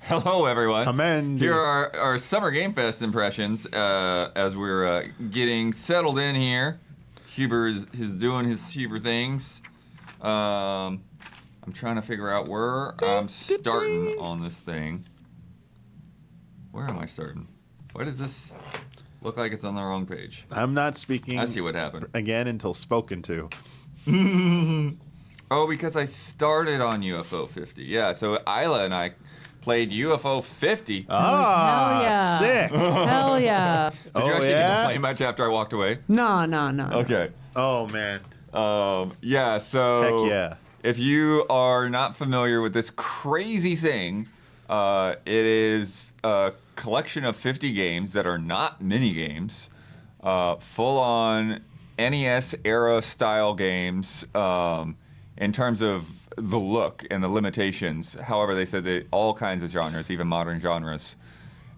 Hello, everyone. Amen. Here are our Summer Game Fest impressions as we're getting settled in here. Huber is doing his Huber things. I'm trying to figure out where I'm starting on this thing. Where am I starting? Why does this look like it's on the wrong page? I'm not speaking I see what happened. again until spoken to. Oh, because I started on UFO 50. Yeah, so Isla and I played UFO 50. Ah, Hell yeah. sick. Hell yeah. Did you actually get to play much after I walked away? No. Okay. Oh, man. Yeah, so Heck yeah. if you are not familiar with this crazy thing, it is a collection of 50 games that are not mini games, full-on NES era style games in terms of the look and the limitations. However, they said that all kinds of genres, even modern genres.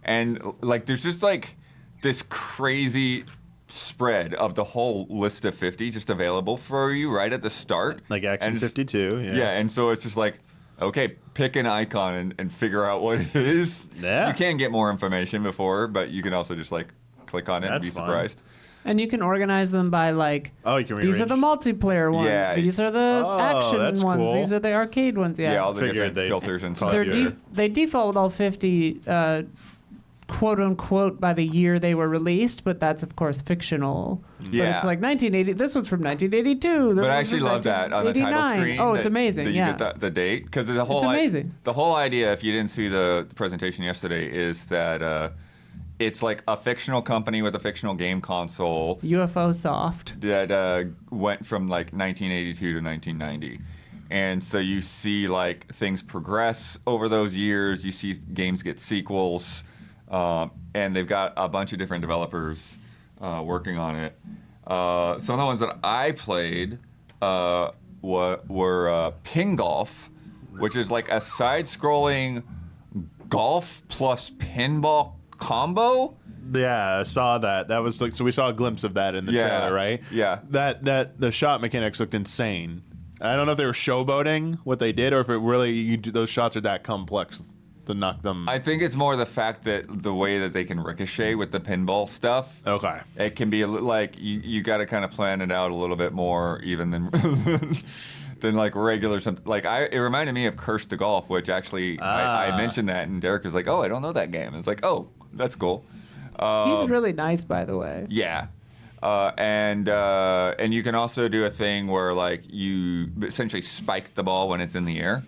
And like there's just like this crazy spread of the whole list of 50 just available for you right at the start. Like Action And 52. yeah, and so it's just like, okay, pick an icon and figure out what it is. Yeah. You can get more information before, but you can also just like click on it and That's be fun. surprised. And you can organize them by like, Oh, you can these are the multiplayer ones. Yeah. These are the action that's ones. cool. These are the arcade ones. Yeah. Yeah, all the Figured different they'd filters and probably stuff. do They default with all 50, quote unquote, by the year they were released, but that's of course fictional. Yeah. But it's like 1980. This one's from 1982. This But I one's actually from love that on the title 1989. screen. Oh, it's that- amazing. That you Yeah. get the date because the whole It's amazing. the whole idea, if you didn't see the presentation yesterday, is that it's like a fictional company with a fictional game console UFO soft. that went from like 1982 to 1990. And so you see like things progress over those years. You see games get sequels, and they've got a bunch of different developers working on it. Some of the ones that I played were Ping Golf, which is like a side-scrolling golf plus pinball combo. Yeah, I saw that. That was like, so we saw a glimpse of that in the Yeah, trailer, right? yeah. That the shot mechanics looked insane. I don't know if they were showboating what they did or if it really those shots are that complex to knock them. I think it's more the fact that the way that they can ricochet with the pinball stuff. Okay. It can be a like you got to kind of plan it out a little bit more even than than like regular something. Like it reminded me of Curse to Golf, which actually I mentioned that and Derek was like, "Oh, I don't know that game." And it's like, "Oh, that's cool." He's really nice, by the way. Yeah. And you can also do a thing where like you essentially spike the ball when it's in the air,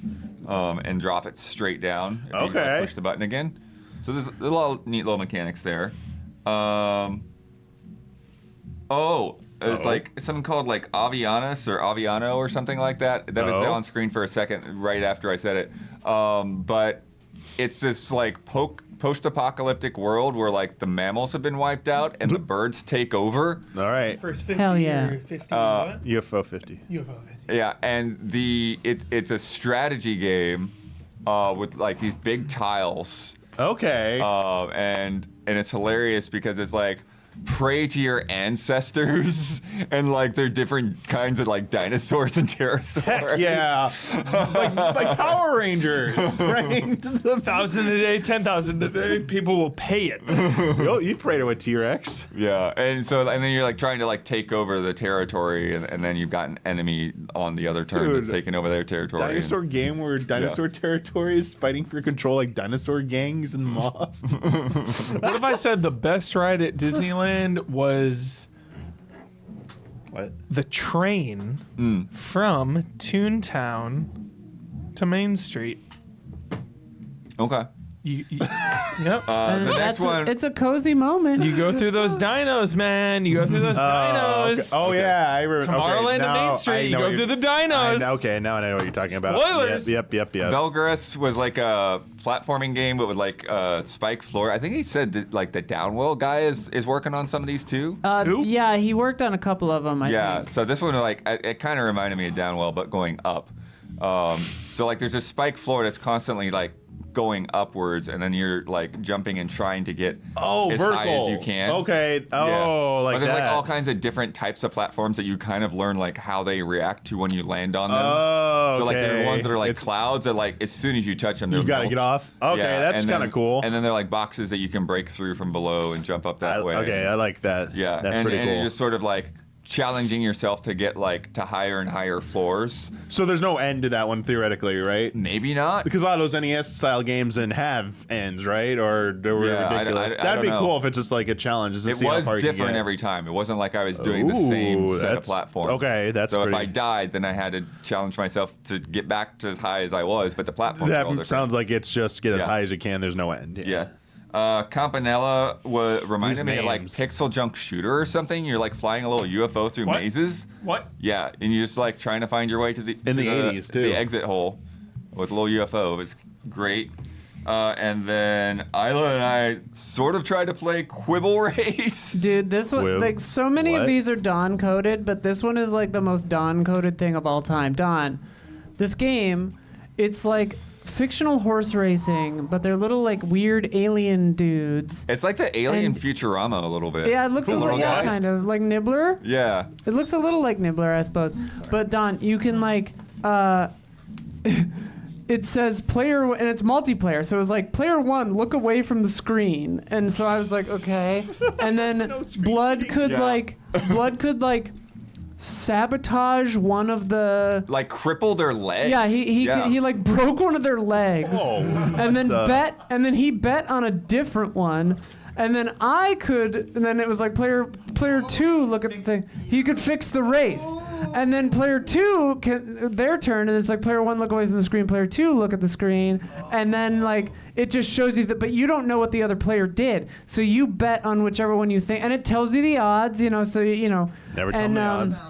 and drop it straight down. If you, like, Okay. push the button again. So there's a lot of neat little mechanics there. It's like something called like Avianis or Aviano or something like that. That was Oh. on screen for a second right after I said it. But it's this like post-apocalyptic world where like the mammals have been wiped out and the birds take over. All right. First 50 Hell yeah. or 50 what? UFO 50. UFO 50. Yeah, and it's a strategy game with like these big tiles, Okay. and it's hilarious because it's like pray to your ancestors and like they're different kinds of like dinosaurs and pterosaurs. yeah. like Power Rangers, right? 1,000 a day, 10,000 a day, people will pay it. Yo, you'd pray to a T-Rex. Yeah, and then you're like trying to like take over the territory, and then you've got an enemy on the other turn that's Dude, taking over their territory. Dinosaur game where dinosaur territory is fighting for control like dinosaur gangs and mobs. What if I said the best ride at Disneyland was What? the train from Toontown to Main Street? Okay. Yep. The next one. It's a cozy moment. You go through those dinos, man. You go through those dinos. Oh yeah, I remember. Tomorrowland to Main Street. You go through the dinos. Okay, now I know what you're talking about. Spoilers. Yep. Velgarus was like a platforming game, but with like spike floor. I think he said that like the Downwell guy is working on some of these too. Who? Yeah, he worked on a couple of them. I Yeah, think. so this one like it kind of reminded me of Downwell, but going up. So like there's a spike floor that's constantly like going upwards, and then you're like jumping and trying to get as vertical. high as you can. Okay. Oh, like but there's that. like all kinds of different types of platforms that you kind of learn like how they react to when you land on them. Oh, So like there are okay. ones that are like clouds that like as soon as you touch them, You gotta get off. Okay, that's and kind of then- cool. And then they're like boxes that you can break through from below and jump up that way. Okay, I like that. Yeah, that's and, pretty and cool. you're just sort of like challenging yourself to get like to higher and higher floors. So there's no end to that one theoretically, right? Maybe not. Because a lot of those NES style games and have ends, right? Or they were Yeah, I- ridiculous. I That'd don't be know. cool if it's just like a challenge. Just to It see how was far you can different get. every time. It wasn't like I was doing the same Ooh, set of that's- platforms. okay, that's so if I pretty- died, then I had to challenge myself to get back to as high as I was. But the platforms were all That different. sounds like it's just get as Yeah. high as you can. There's no end. Yeah. Campanella reminded These me of like names. Pixel Junk Shooter or something. You're like flying a little UFO through What? mazes. What? Yeah, and you're just like trying to find your way to the In the 80s, too. exit hole with a little UFO. It was great. And then Isla and I sort of tried to play Quibble Race. Dude, this one, Wib- like, so many what? of these are Don coded, but this one is like the most Don coded thing of all time. Don, this game, it's like fictional horse racing, but they're little like weird alien dudes. It's like the Alien And- Futurama a little bit. Yeah, it looks a little, Little yeah, guys. kind of like Nibbler. Yeah. It looks a little like Nibbler, I suppose. But Don, you can like, it says player, and it's multiplayer. So it was like player one, look away from the screen. And so I was like, okay. And then blood could Yeah. like sabotage one of the. Like cripple their legs. Yeah, he like broke one of their legs, Oh, and then he bet on a different one, and then and then it was like player two, look at the thing, he could fix the race, and then player two their turn, and it's like player one, look away from the screen, player two, look at the screen, and then like it just shows you that, but you don't know what the other player did, so you bet on whichever one you think, and it tells you the odds, so you know. Never tell me the odds.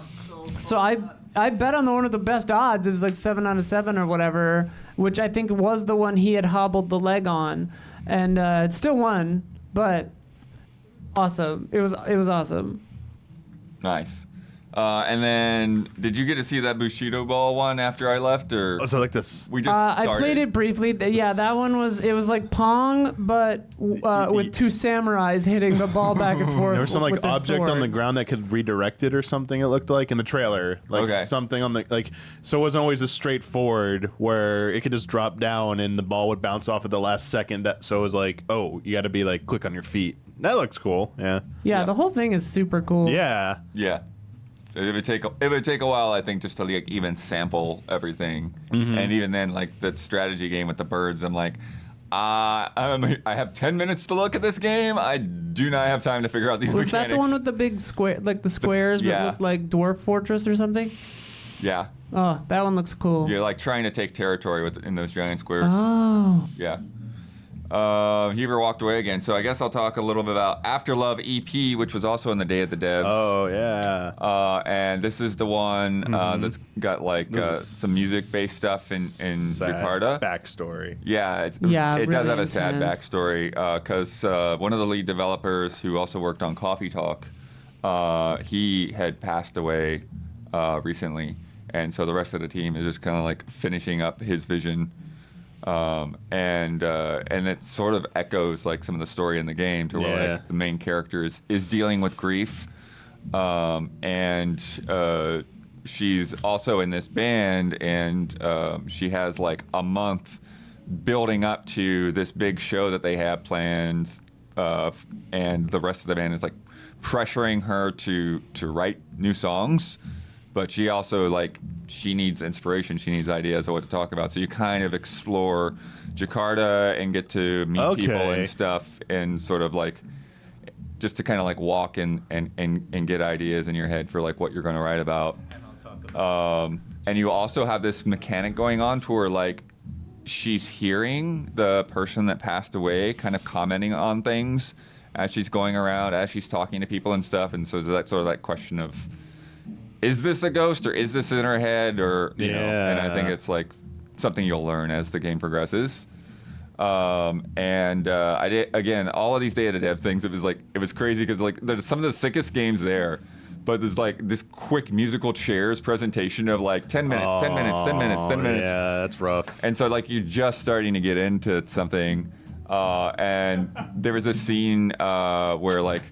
So I bet on the one with the best odds. It was like 7 out of 7 or whatever, which I think was the one he had hobbled the leg on, and it still won. But awesome, it was awesome. Nice. And then, did you get to see that Bushido Ball one after I left, or Oh, so like this. we just I started? played it briefly. Yeah, that one was like Pong, but with two samurais hitting the ball back and forth. There was some with like their object on the swords. ground that could redirect it or something. It looked like in the trailer, like Okay. something on the like. So it wasn't always as straightforward where it could just drop down and the ball would bounce off at the last second. So it was like, oh, you got to be like quick on your feet. That looks cool. Yeah. Yeah, Yeah. the whole thing is super cool. Yeah. Yeah. So it would take a while, I think, just to like even sample everything, Mm-hmm. and even then, like the strategy game with the birds, I'm like, I have 10 minutes to look at this game. I do not have time to figure out these Was mechanics. that the one with the big square, like the squares yeah. that look like Dwarf Fortress or something? Yeah. Oh, that one looks cool. You're like trying to take territory in those giant squares. Oh. Yeah. Heber walked away again, so I guess I'll talk a little bit about Afterlove EP, which was also in the Day of the Devs. Oh yeah. And this is the one that's got like This is some music-based stuff in Sad Jakarta. backstory. Yeah, Yeah, it does really have a sad intense. backstory because one of the lead developers who also worked on Coffee Talk, he had passed away recently, and so the rest of the team is just kind of like finishing up his vision. And it sort of echoes like some of the story in the game to where Yeah. like the main character is dealing with grief, and she's also in this band, and she has like a month building up to this big show that they have planned, and the rest of the band is like pressuring her to write new songs. But she also, like, she needs inspiration. She needs ideas of what to talk about. So you kind of explore Jakarta and get to meet people Okay. and stuff, and sort of, like, just to kind of, like, walk and get ideas in your head for, like, what you're going to write about. And you also have this mechanic going on to where, like, she's hearing the person that passed away kind of commenting on things as she's going around, as she's talking to people and stuff. And so that's sort of that question of, is this a ghost or is this in her head, or you know? And I think Yeah. it's like something you'll learn as the game progresses. I did again all of these Day of the Devs things. It was crazy because like there's some of the sickest games there, but there's like this quick musical chairs presentation of like 10 minutes, 10 minutes, 10 minutes, 10 minutes. Yeah, that's rough. And so like you're just starting to get into something, and there was a scene where like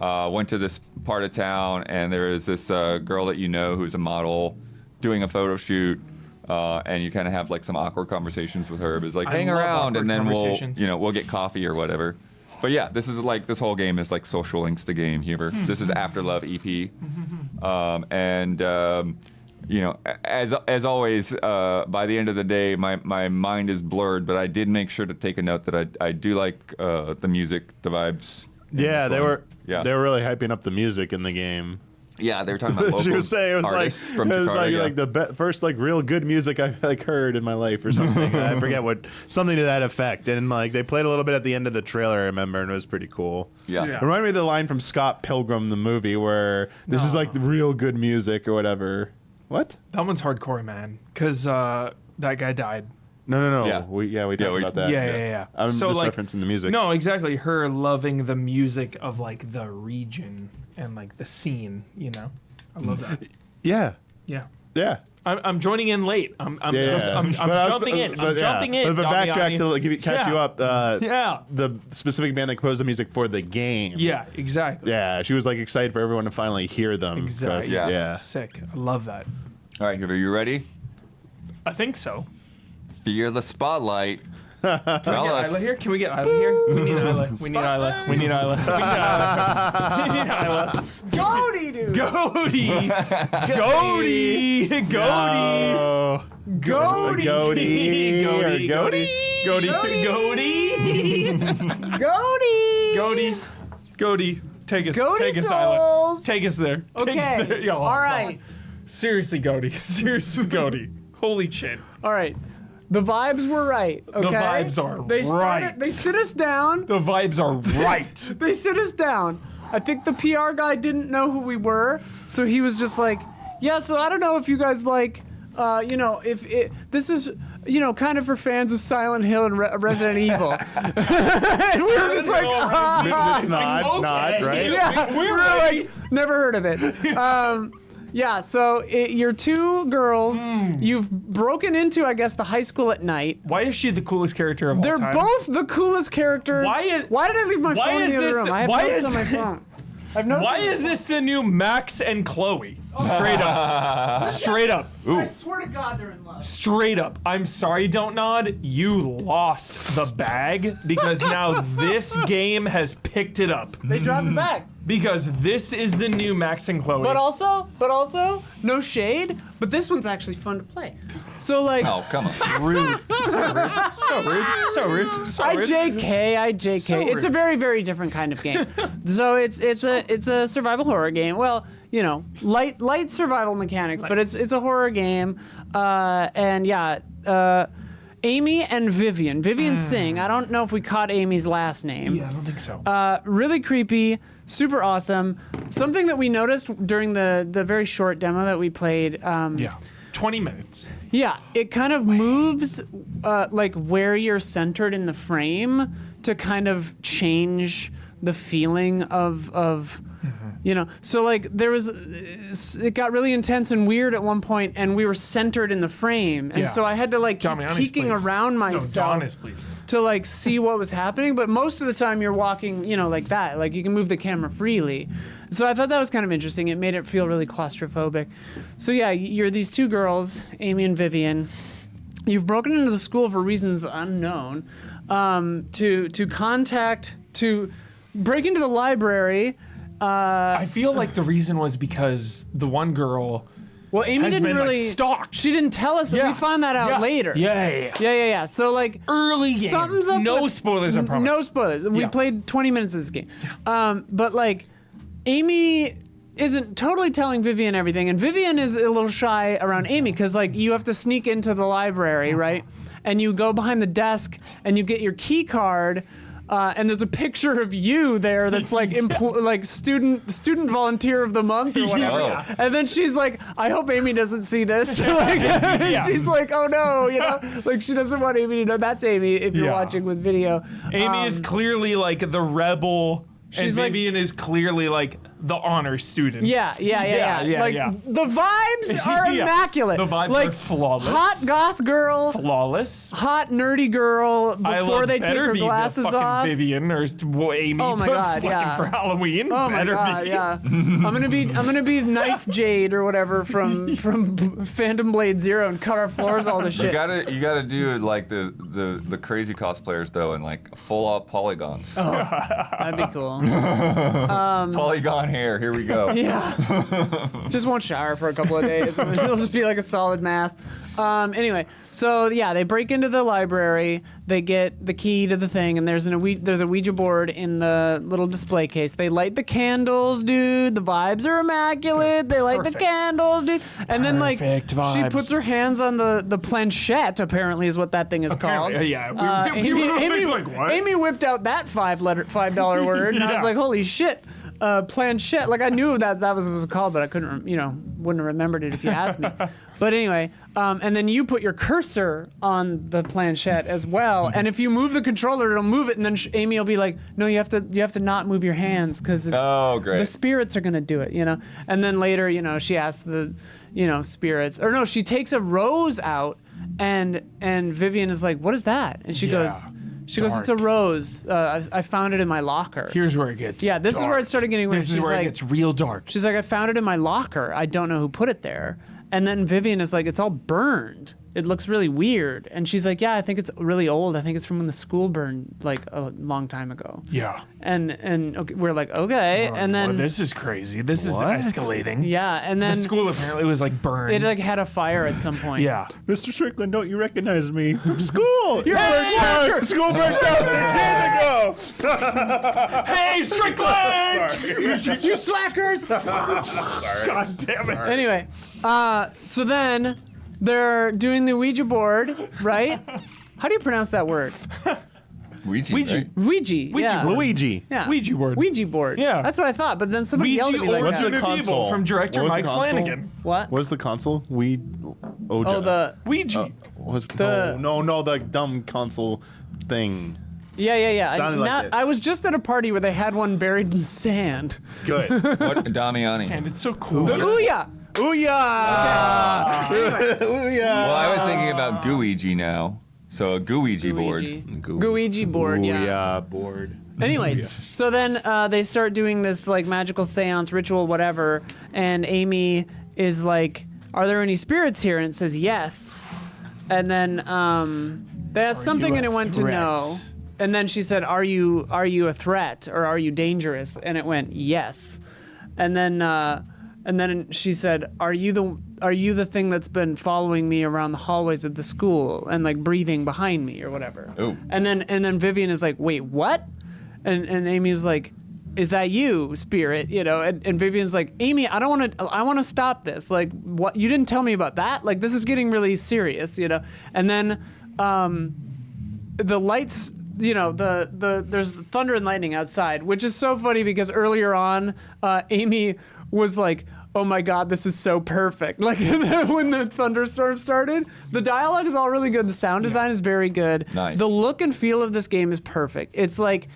went to this part of town, and there is this girl that you know who's a model doing a photo shoot, and you kind of have like some awkward conversations with her. But it's like hang love around, and then conversations. we'll get coffee or whatever. But yeah, this whole game is like social links to game humor. This is Afterlove EP, as always, by the end of the day, my mind is blurred. But I did make sure to take a note that I do like the music, the vibes. Yeah, they were Yeah. really hyping up the music in the game. Yeah, they were talking about local She was saying it was artists from Jakarta. like the first like real good music I've like heard in my life or something. I forget something to that effect. And like they played a little bit at the end of the trailer, I remember, and it was pretty cool. Yeah. It reminded me of the line from Scott Pilgrim, the movie, where this is like the real good music or whatever. What? That one's hardcore, man. Because that guy died. No. Yeah. We talked about that. Yeah. I'm So, just like, referencing the music. No, exactly. Her loving the music of like the region and like the scene. You know, I love that. Yeah. Yeah. I'm joining in late. I'm Yeah. jumping in. I'm jumping in. But backtrack to like, catch you up. Yeah. The specific band that composed the music for the game. Yeah, exactly. Yeah, she was like excited for everyone to finally hear them. 'cause- Exactly. Yeah. Sick. I love that. All right, are you ready? I think so. Fear the spotlight. Tell Can we us. get Isla here? Can we get Isla here? We need Isla. We need Isla. We need Isla. We need Isla. Goaty, dude. Goaty. Goaty. Goaty. Oh. Goaty. Goaty. Goaty. Goaty. Goaty. Goaty. Goaty. Goaty. Take us. Goaty Take us, souls. Isla. Take us there. Take us Okay. there. Yo, All right. Seriously, Goaty. Seriously, Goaty. Holy shit. All right. The vibes were right. Okay? vibes are right. They sit us down. The vibes are right. They sit us down. I think the PR guy didn't know who we were, so he was just like, "Yeah, so I don't know if you guys like, this is, kind of for fans of Silent Hill and Resident Evil." And we were just like, Just nod, right? yeah, we were like, never heard of it. Yeah, so you're two girls. You've broken into, I guess, the high school at night. Why is she the coolest character of all They're time? both the coolest characters. Why did I leave my phone in the other room? I have why notes is- on my phone. I have notes Why on my is this the new Max and Chloe? Straight up. Straight up. phone. I swear to God, they're in love. Straight up. I'm sorry, Don't Nod. You lost the bag because now this game has picked it up. They dropped the bag. Because this is the new Max and Chloe. But also, no shade, but this one's actually fun to play. So like, Oh, come on. rude. So rude. So rude. So rude. So I rude. JK. So It's a rude. very, very different kind of game. So it's a survival horror game. Well, light survival mechanics, but it's a horror game. And yeah, Amy and Vivian. Vivian Singh. I don't know if we caught Amy's last name. Yeah, I don't think so. Really creepy, super awesome. Something that we noticed during the very short demo that we played. Yeah. 20 minutes. Yeah, it kind of moves like where you're centered in the frame to kind of change the feeling of so like it got really intense and weird at one point, and we were centered in the frame, and Yeah. so I had to like keep Damianis, peeking please. around No, myself Donis, please. to like see what was happening, but most of the time you're walking, like that, like you can move the camera freely. So I thought that was kind of interesting. It made it feel really claustrophobic. So yeah, you're these two girls, Amy and Vivian. You've broken into the school for reasons unknown, to break into the library. I feel like the reason was because the one girl Well, Amy has didn't been really. like stalked. She didn't tell us. Yeah. We found that out Yeah. later. Yeah. Yeah. So like Early game. something's up. No with- spoilers, I promise. No spoilers. We Yeah. played 20 minutes of this game. But like, Amy isn't totally telling Vivian everything, and Vivian is a little shy around Amy because like you have to sneak into the library, right? And you go behind the desk and you get your key card. And there's a picture of you there that's like like student volunteer of the month or whatever. Yeah. And then she's like, I hope Amy doesn't see this. Like, she's like, oh no, like she doesn't want Amy to know. That's Amy if you're Yeah. watching with video. Amy is clearly like the rebel, and she's like- Vivian is clearly like the honor students. Yeah. Like the vibes are Yeah. immaculate. The vibes like, are flawless. Hot goth girl, Flawless. hot nerdy girl before they take her glasses off. Vivian or Amy. Oh my God, yeah. For Halloween. Oh my better God, be. yeah. I'm gonna be Knife Jade or whatever from Phantom Blade Zero and cut our floors all to shit. You gotta do like the crazy cosplayers though, and like full out polygons. That'd be cool. Polygon hair. Here we go. Yeah. Just won't shower for a couple of days. And then it'll just be like a solid mass. Anyway, so yeah, they break into the library. They get the key to the thing, and there's a Ouija board in the little display case. They light the candles, dude. The vibes are immaculate. They light the candles, dude. And then like Perfect she vibes. puts her hands on the planchette. Apparently, is what that thing is called. Yeah. We were all Amy, like, what? Amy whipped out that $5 word, and I was Yeah. like, holy shit. Planchette. Like I knew that was what it was called, but I couldn't, wouldn't have remembered it if you asked me. But anyway, and then you put your cursor on the planchette as well, and if you move the controller, it'll move it, and then Amy will be like, "No, you have to not move your hands because Great. the spirits are gonna do it," And then later, she asks the, spirits, or no, she takes a rose out, and Vivian is like, "What is that?" And she goes. She goes, "It's a rose. I found it in my locker." Here's where it gets Yeah, this is where it started getting weird. This is She's where like, it gets real dark. She's like, "I found it in my locker. I don't know who put it there." And then Vivian is like, "It's all burned. It looks really weird." And she's like, "Yeah, I think it's really old. I think it's from when the school burned like a long time ago." Yeah. And okay, we're like, "Okay." And then Well, this is crazy. This is What? escalating. yeah, and The then school apparently was like burned. it like had a fire at some point. yeah. Mr. Strickland, don't you recognize me from school? You're a School burst down 6 days ago. Hey, Strickland! You slackers! God damn it. Anyway, so then they're doing the Ouija board, right? How do you pronounce that word? Ouija. Ouija. Right? Ouija. Yeah. Luigi. Yeah. Ouija board. Ouija board. Yeah. That's what I thought, but then somebody yelled at me like What's that. the Resident Evil console? from director What was the Mike console? Flanagan. What? What's the console? Oh, the Ouija. No, the dumb console thing. yeah. Sounded like it. I was just at a party where they had one buried in sand. Good. What Damiani? And it's so cool. The Ouya. Ouya! Ouya! Well, I was thinking about Gooigi now. So a Gooigi board. Gooigi board. Yeah. Ouya board. Anyways, so then they start doing this like magical seance ritual, whatever, and Amy is like, "Are there any spirits here?" And it says yes. And then they asked something, you and a it went to threat? no. And then she said, "Are you a threat or are you dangerous?" And it went yes. And then she said, "Are you the thing that's been following me around the hallways of the school and like breathing behind me or whatever?" Ooh. And then Vivian is like, "Wait, what?" And Amy was like, "Is that you, spirit?" And Vivian's like, "Amy, I want to stop this. Like, what? You didn't tell me about that. Like, this is getting really serious, And then the lights, there's thunder and lightning outside, which is so funny because earlier on, Amy was like, "Oh my God, this is so perfect." Like when the thunderstorm started, the dialogue is all really good. The sound design is very good. Nice. The look and feel of this game is perfect. It's like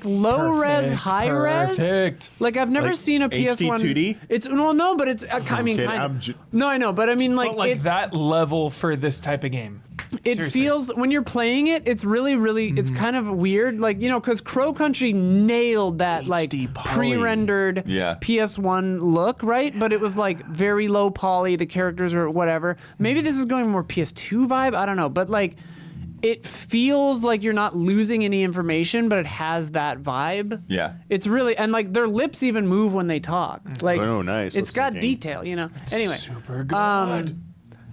low res, high res. Perfect. Like I've never Like seen a PS1. HD2D? It's no, but it's I mean kidding. kind I'm of. ju- No, I know, but I mean But like that level for this type of game. it Seriously. feels when you're playing it, it's really, really, it's kind of weird. Like, because Crow Country nailed that like HD poly. pre-rendered Yeah. PS1 look, right? But it was like very low poly, the characters or whatever. Maybe this is going more PS2 vibe, I don't know. But like, it feels like you're not losing any information, but it has that vibe. Yeah. It's really, and like their lips even move when they talk. Like, Oh, nice. It's Looks got like detail, Anyway. Super good.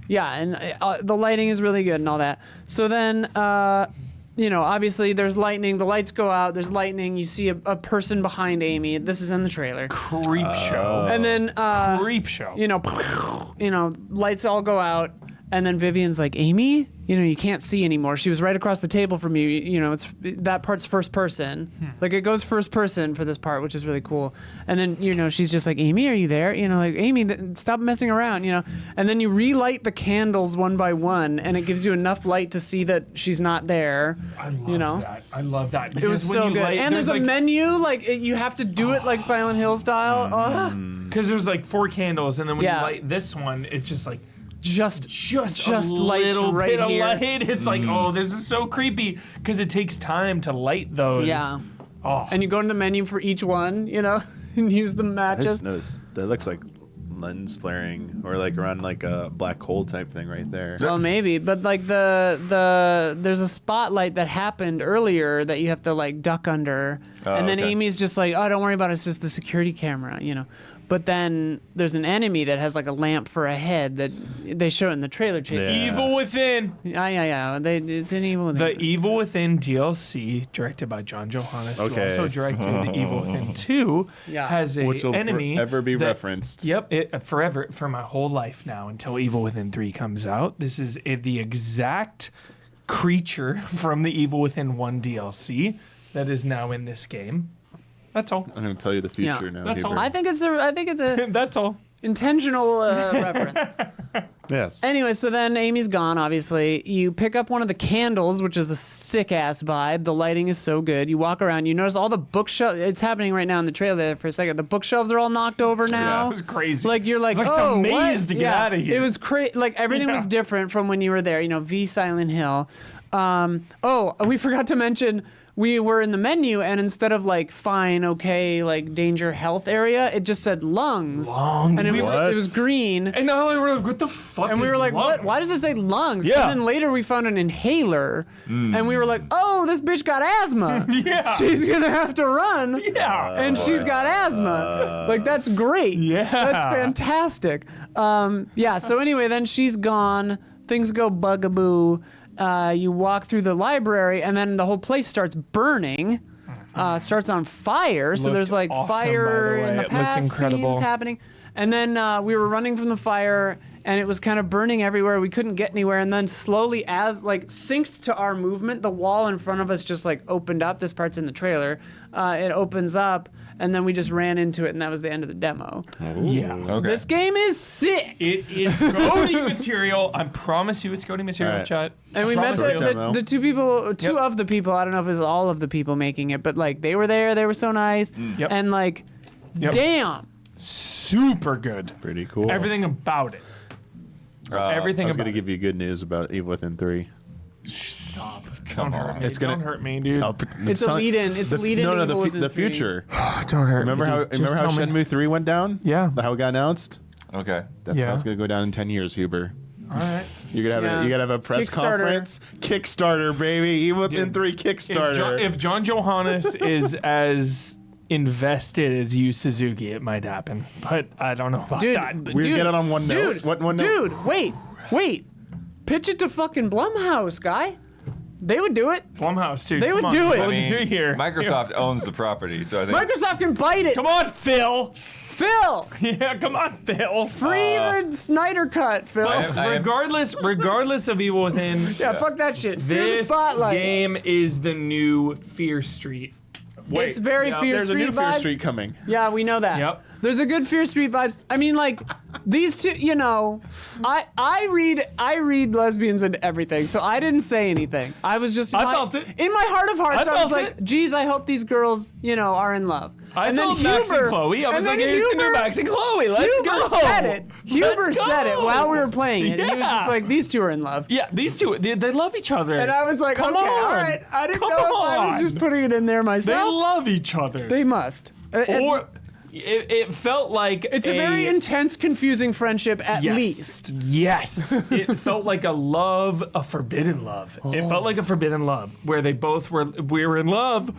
Yeah, and the lighting is really good and all that. So then, obviously there's lightning. The lights go out. There's lightning. You see a person behind Amy. This is in the trailer. Creep show. And then, Creep show. lights all go out. And then Vivian's like, Amy, you can't see anymore. She was right across the table from you. That part's first person. Like it goes first person for this part, which is really cool. And then, she's just like, Amy, are you there? Like, Amy, stop messing around, And then you relight the candles one by one, and it gives you enough light to see that she's not there. I love that. I love that. It was so good. And there's a menu, you have to do it like Silent Hill style. Because there's like 4 candles, and then when you light this one, it's just like, just a little right bit here. of light. It's like, oh, this is so creepy because it takes time to light those. Yeah. Oh. And you go into the menu for each one, and use the I matches. just noticed that looks like lens flaring or like around like a black hole type thing right there. Well, maybe, but like there's a spotlight that happened earlier that you have to like duck under, and then okay. Amy's just like, oh, don't worry about it, it's just the security camera, But then there's an enemy that has like a lamp for a head that they show in the trailer chase. Yeah. Evil Within. Yeah. It's an Evil Within. The Evil Within DLC, directed by John Johannes, Okay. who also directed the Evil Within 2, has a Which will enemy forever be that- referenced. Yep, forever, for my whole life now until Evil Within 3 comes out. This is the exact creature from the Evil Within 1 DLC that is now in this game. That's all. I'm gonna tell you the future now. that's all. Huber. I think it's a That's all. intentional reference. Yes. Anyway, so then Amy's gone, obviously. You pick up one of the candles, which is a sick-ass vibe. The lighting is so good. You walk around, you notice all the bookshelves. It's happening right now in the trailer there for a second. The bookshelves are all knocked over now. Yeah, it was crazy. Like, you're like, It's like oh, some maze what? to get out of here. It was crazy. Like, everything was different from when you were there. V Silent Hill. We forgot to mention... We were in the menu, and instead of like fine, okay, like danger, health area, it just said lungs. And it was green. And now we're like, what the fuck? And we is were like, lungs? what? Why does it say lungs? Yeah. And then later we found an inhaler, and we were like, oh, this bitch got asthma. Yeah. She's gonna have to run. Yeah. And she's got asthma. Like, that's great. Yeah. That's fantastic. So anyway, then she's gone. Things go bugaboo. You walk through the library, and then the whole place starts burning. Starts on fire. So Looked there's like awesome, fire by the way. in the It looked past, incredible. themes happening. And then we were running from the fire, and it was kind of burning everywhere. We couldn't get anywhere. And then slowly, as like synced to our movement, the wall in front of us just like opened up. This part's in the trailer. It opens up, and then we just ran into it, and that was the end of the demo. Yeah. Okay. This game is sick. It is goaty material. I promise you it's goaty material, All right. chat. And we met First demo. the two people, two Yep. of the people. I don't know if it was all of the people making it, but like they were there. They were so nice. Yep. And like, Yep. damn. Super good. Pretty cool. Everything about it. I Everything was about gonna it. give you good news about Evil Within 3. Stop. Come Don't hurt on. me. It's gonna- Don't hurt me, dude. It's a lead-in. It's a lead-in No, to no, Evil Within the 3. future. Don't hurt Remember me. how dude. Just remember how tell me. Shenmue 3 went down? Yeah. How it got announced? Okay. That's Yeah. how it's gonna go down in 10 years, Huber. All right. You're gonna have Yeah. you gotta have a press Kickstarter. conference. Kickstarter, baby. Evil Within 3 Kickstarter. If John Johannes is as invested as Yu Suzuki, it might happen. But I don't know about Dude, that. we dude, get it on one note. Dude, What one note? dude, wait. Pitch it to fucking Blumhouse, guy. They would do it. Blumhouse, too. They Come would on. do it. What I do you mean, hear? Microsoft owns the property, so I think. Microsoft can bite it. Come on, Phil. Phil. Yeah, come on, Phil. Free the Snyder cut, Phil. I am- Regardless of Evil Within, yeah, fuck that shit. Fear the this spotlight. game is the new Fear Street. It's very yeah, Fear There's a Street new Fear vibes. Street coming. Yeah, we know that. Yep. There's a good Fear Street vibes. I mean, like, these two, I read lesbians into everything, so I didn't say anything. I was just I felt it. in my heart of hearts. I I, was felt like, it. geez, I hope these girls, are in love. I and felt then Max Huber, and Chloe. I was and like, then here's the new Huber- Max and Chloe. Let's Huber go. said it. Huber Let's said it go. while we were playing it. He was Yeah. just like, these two are in love. Yeah, these two, they love each other. And I was like, Come okay, on. all right. I didn't Come know if I was on. just putting it in there They myself. love each other. They must. Or it felt like It's a very intense, confusing friendship, at yes. least. Yes. It felt like a forbidden love. It felt like a forbidden love where we were in love,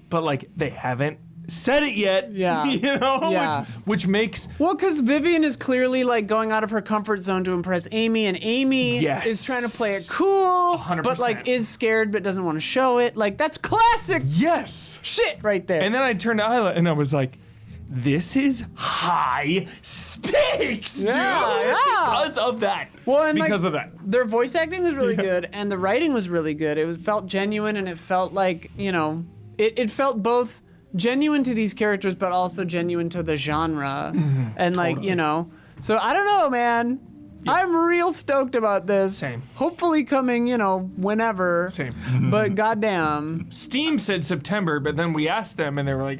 but like they haven't said it yet. Yeah. Yeah. Which makes Well, because Vivian is clearly like going out of her comfort zone to impress Amy, and Amy Yes. is trying to play it cool, 100%. but like is scared but doesn't want to show it. Like, that's classic yes. shit right there. And then I turned to Isla and I was like, this is high stakes, dude. Yeah. Because of that. Well, and because like, of that. their voice acting was really good, and the writing was really good. It felt genuine, and it felt like, you know, it felt both genuine to these characters, but also genuine to the genre. And like, you know, so I don't know, man. I'm real stoked about this. Same. Hopefully coming, you know, whenever. Same. But goddamn. Steam said September, but then we asked them, and they were like,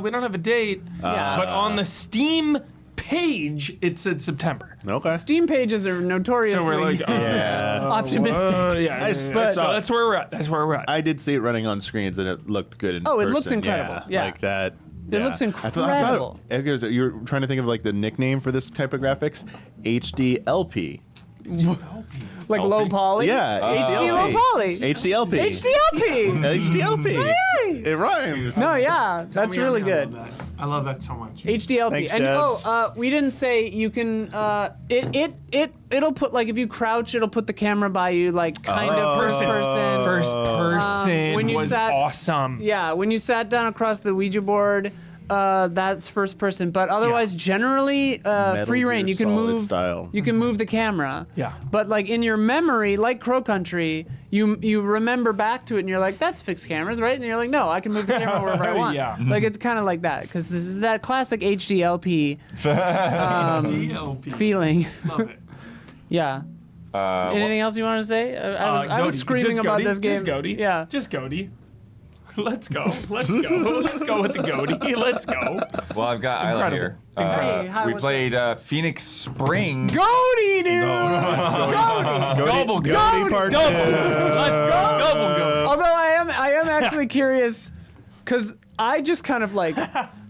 we don't have a date. Yeah. But on the Steam page, it said September. Okay. Steam pages are notoriously So we're like, optimistic. yeah. But- So that's where we're at. That's where we're at. I did see it running on screens, and it looked good in Oh, it person. looks incredible. Yeah. Like that. It looks incredible. You're trying to think of like the nickname for this type of graphics? HDLP. Like low poly? Yeah. HD low poly. HDLP. HDLP. HDLP. Hey. It rhymes. No, yeah, that's really good. I love that so much. HDLP. Thanks, and Debs. we didn't say you can. It'll put like if you crouch, it'll put the camera by you, like kind of first person. First person when you was sat- awesome. Yeah, when you sat down across the Ouija board, that's first person. But otherwise, generally, free reign. Gear You can Solid move. style. You can move the camera. Yeah. But like in your memory, like Crow Country, you remember back to it, and you're like, that's fixed cameras, right? And you're like, no, I can move the camera wherever I want. Yeah. Like it's kind of like that because this is that classic HDLP CLP. feeling. Love it. Yeah. Anything else you want to say? I was Goaty. screaming Just about Goaty. this game. Just Goaty. Yeah. Just Goaty. Let's go. Let's go. Let's go with the Goaty. Let's go. Well, I've got Isla Incredible. here. Hey, hi, We what's played Phoenix Spring. Goaty, dude. Double go. Goaty part Double. two. Let's go. Double go. Although I am actually curious, because I just kind of like,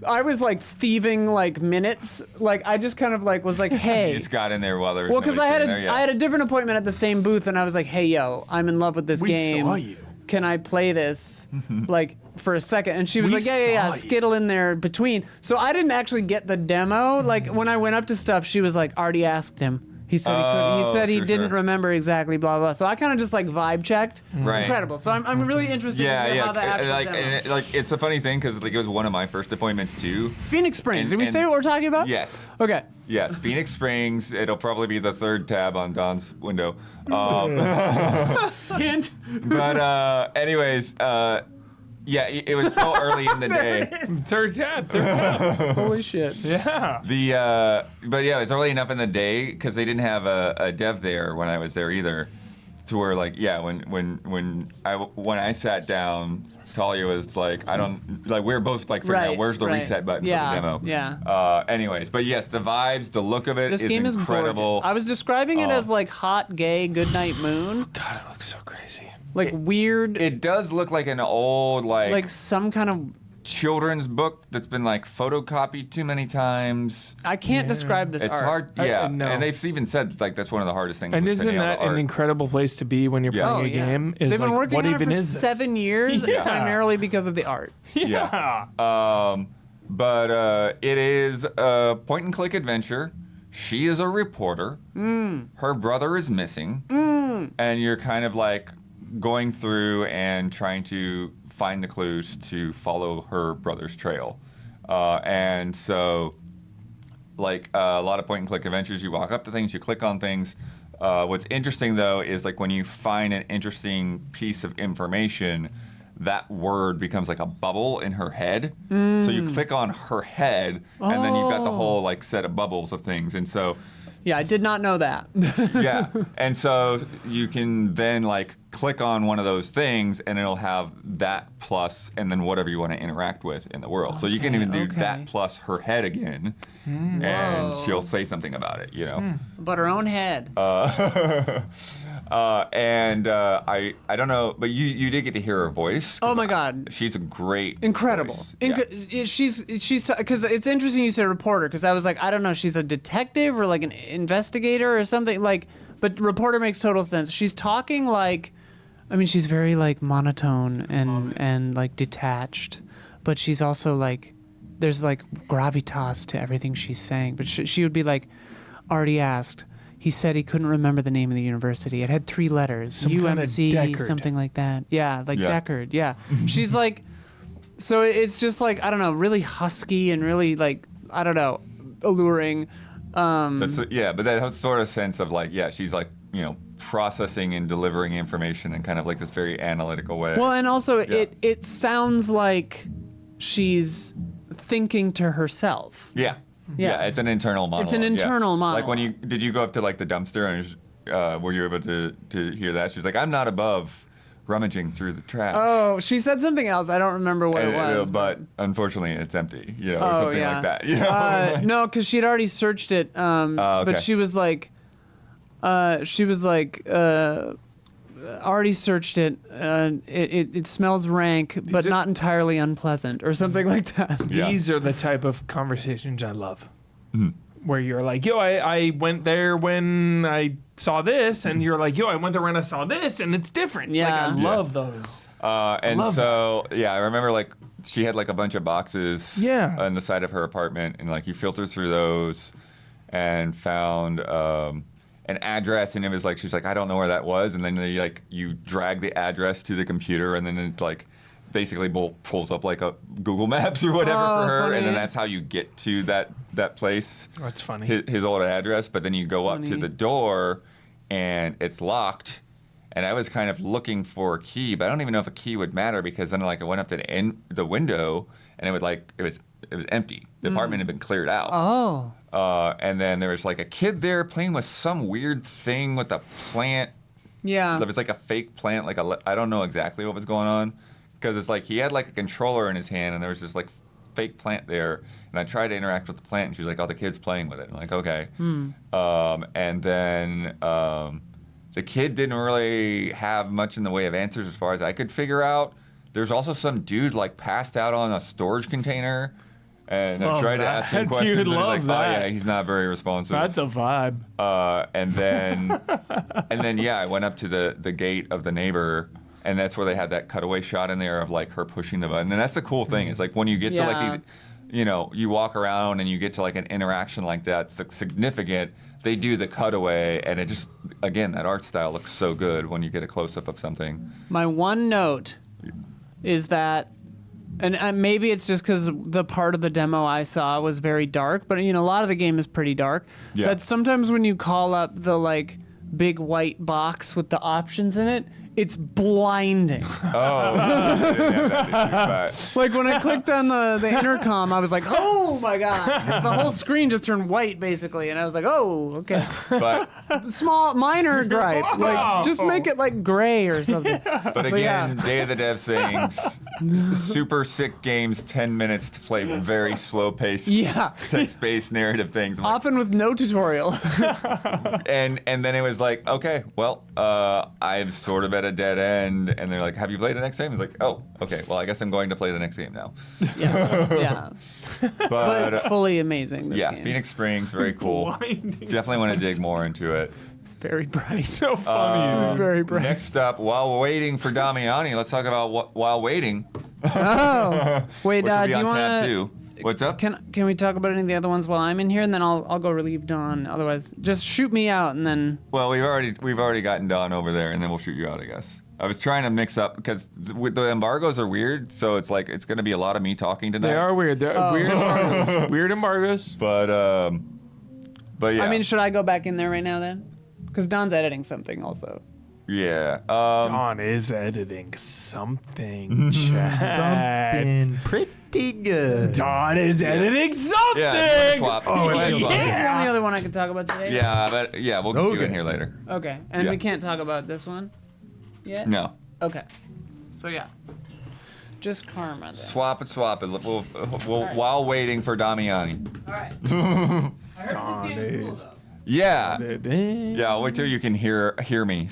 I was like thieving like minutes. Like I just kind of like was like, hey. Just got in there while there was Well, because nobody I had sitting there yet. I had a different appointment at the same booth, and I was like, "Hey, yo, I'm in love with this We game. saw you. Can I play this, like, for a second?" And she was We like, "Yeah, saw you. skittle in there between." So I didn't actually get the demo. Like when I went up to stuff, she was like, "Already asked him. He said he couldn't. He said he sure, didn't sure. remember exactly, blah blah." So I kind of just like vibe checked. Right. Incredible. So I'm really interested Yeah, to hear yeah. how that actual Like, demo. and like, it's a funny thing because like it was one of my first appointments too. Phoenix Springs. and- Did we and- say what we're talking about? Yes. Okay. Yes, Phoenix Springs. It'll probably be the third tab on Don's window. Hint. But anyways, yeah, it was so early in the day. Third tab. Third tab. Holy shit. Yeah. But yeah, it was early enough in the day because they didn't have a dev there when I was there either. To where like when I sat down, Talia was like, I don't like we were both like figuring out where's the reset button for the demo. Yeah. Anyways, but yes, the vibes, the look of it This game is incredible. gorgeous. I was describing it as like hot, gay, goodnight moon. God, it looks so crazy. Like weird, It does look like an old like some kind of. children's book that's been like photocopied too many times. I can't describe this It's art. hard, I yeah. know. And they've even said like that's one of the hardest things. And was isn't pinning out that the an art. incredible place to be when you're Yeah. playing a game? Is They've been like, working what on even it for is this? 7 years, Yeah. primarily because of the art. Yeah. But it is a point and click adventure. She is a reporter. Her brother is missing. And you're kind of like going through and trying to find the clues to follow her brother's trail. And so, like a lot of point and click adventures, you walk up to things, you click on things. What's interesting though is like when you find an interesting piece of information, that word becomes like a bubble in her head. So you click on her head, and then you've got the whole like set of bubbles of things. And so, Yeah, I did not know that. yeah, and so you can then like click on one of those things, and it'll have that plus, and then whatever you want to interact with in the world. So you can even do okay. that plus her head again, and Whoa. she'll say something about it. You know. But her own head. I don't know, but you did get to hear her voice. 'Cause Oh my God. she's a great Incredible. voice. Yeah. She's because it's interesting you said reporter because I was like, I don't know, she's a detective or like an investigator or something like, but reporter makes total sense. She's talking like, I mean, she's very like monotone and like detached, but she's also like, there's like gravitas to everything she's saying. But she would be like, already asked. He said he couldn't remember the name of the university. It had 3 letters. Some kinda UMC, Deckard. something like that. Yeah, like Yeah. Deckard. Yeah. She's like, So it's just like, I don't know, really husky and really like, I don't know, alluring. But that sort of sense of like, yeah, she's like, processing and delivering information in kind of like this very analytical way. Well, and also it sounds like she's thinking to herself. Yeah. Yeah. Yeah, it's an internal monologue. It's an internal monologue. Like did you go up to like the dumpster and were you able to hear that? She's like, I'm not above rummaging through the trash. Oh, she said something else. I don't remember what it was. But unfortunately, it's empty, or something like that. No, because she'd already searched it. Okay. But she was like, already searched it. It smells rank, but not entirely unpleasant, or something like that. Yeah. These are the type of conversations I love. Mm-hmm. Where you're like, yo, I went there when I saw this, and you're like, yo, I went there when I saw this, and it's different. Yeah. Like, I love those. I remember like she had like a bunch of boxes on the side of her apartment, and like you filtered through those and found an address, and it was like she's like, I don't know where that was, and then you drag the address to the computer, and then it like basically pulls up like a Google Maps or whatever for her, funny. and then that's how you get to that place. That's funny. His old address, but then you go up to the door, and it's locked. And I was kind of looking for a key, but I don't even know if a key would matter, because then like I went up to the window, and it was empty. The apartment had been cleared out. Oh. And then there was like a kid there playing with some weird thing with a plant. Yeah. It was like a fake plant, I don't know exactly what was going on, because it's like he had like a controller in his hand, and there was just like fake plant there. And I tried to interact with the plant, and she was like, "Oh, the kid's playing with it." I'm like, "Okay." And then the kid didn't really have much in the way of answers as far as I could figure out. There's also some dude like passed out on a storage container. And I tried to ask him questions, Dude, and he's like, love "Oh that. yeah, he's not very responsive." That's a vibe. And then I went up to the gate of the neighbor, and that's where they had that cutaway shot in there of like her pushing the button. And that's the cool thing, is like when you get to like these, you walk around and you get to like an interaction like that, it's significant. They do the cutaway, and it just, again, that art style looks so good when you get a close up of something. My one note is that, and maybe it's just because the part of the demo I saw was very dark, but a lot of the game is pretty dark. Yeah. But sometimes when you call up the like big white box with the options in it, it's blinding. Oh, I didn't have that issue, Like when I clicked on the intercom, I was like, oh my God. 'Cause the whole screen just turned white basically. And I was like, oh, okay. but Minor gripe. Like just make it like gray or something. But again, Day of the Devs things, super sick games, 10 minutes to play very slow-paced, text-based narrative things. I'm like, Often with no tutorial. and then it was like, okay, well, I'm sort of at a dead end, and they're like, have you played the next game? It's like, oh, okay, well, I guess I'm going to play the next game now. Yeah. But fully amazing. This game. Phoenix Springs, very cool. Definitely want to dig more into it. It's very bright. So funny. It was very bright. Next up, while we're waiting for Damiani, let's talk about While Waiting, Oh, wait. which will be Do on you tab want 2. What's up? Can we talk about any of the other ones while I'm in here, and then I'll go relieve Dawn. Otherwise, just shoot me out, and then. Well, we've already gotten Dawn over there, and then we'll shoot you out, I guess. I was trying to mix up because the embargoes are weird, so it's like it's going to be a lot of me talking tonight. They are weird. They're weird embargoes. Weird embargoes. But yeah. I mean, should I go back in there right now then? Because Dawn's editing something also. Yeah. Dawn is editing something. Chat. Something pretty good. Dawn is editing something. Yeah. Swap. Oh, Let's yeah. swap. This is the only other one I could talk about today. Yeah, but yeah, we'll So get you in good. here later. Okay, and Yeah. we can't talk about this one yet? No. Okay. So yeah. Just Karma then. Swap it. We'll right. while waiting for Damiani. All right. I heard this game's cool though. Yeah. Yeah, I'll wait till you can hear me.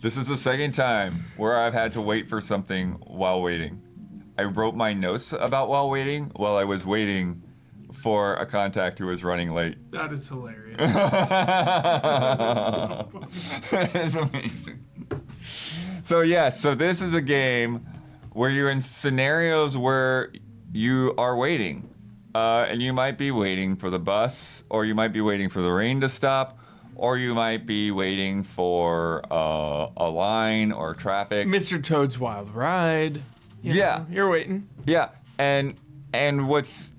This is the second time where I've had to wait for something while waiting. I wrote my notes about while waiting while I was waiting for a contact who was running late. That is hilarious. It's amazing. So this is a game where you're in scenarios where you are waiting. And you might be waiting for the bus, or you might be waiting for the rain to stop, or you might be waiting for a line or traffic. Mr. Toad's Wild Ride. You know, you're waiting. Yeah, and what's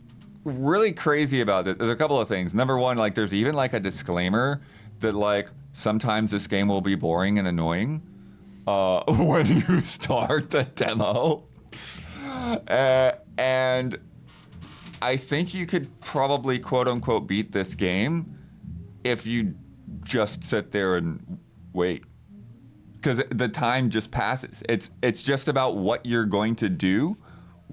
really crazy about it, there's a couple of things. Number one, like there's even like a disclaimer that like sometimes this game will be boring and annoying when you start the demo. And I think you could probably quote unquote beat this game if you just sit there and wait. Because the time just passes. It's just about what you're going to do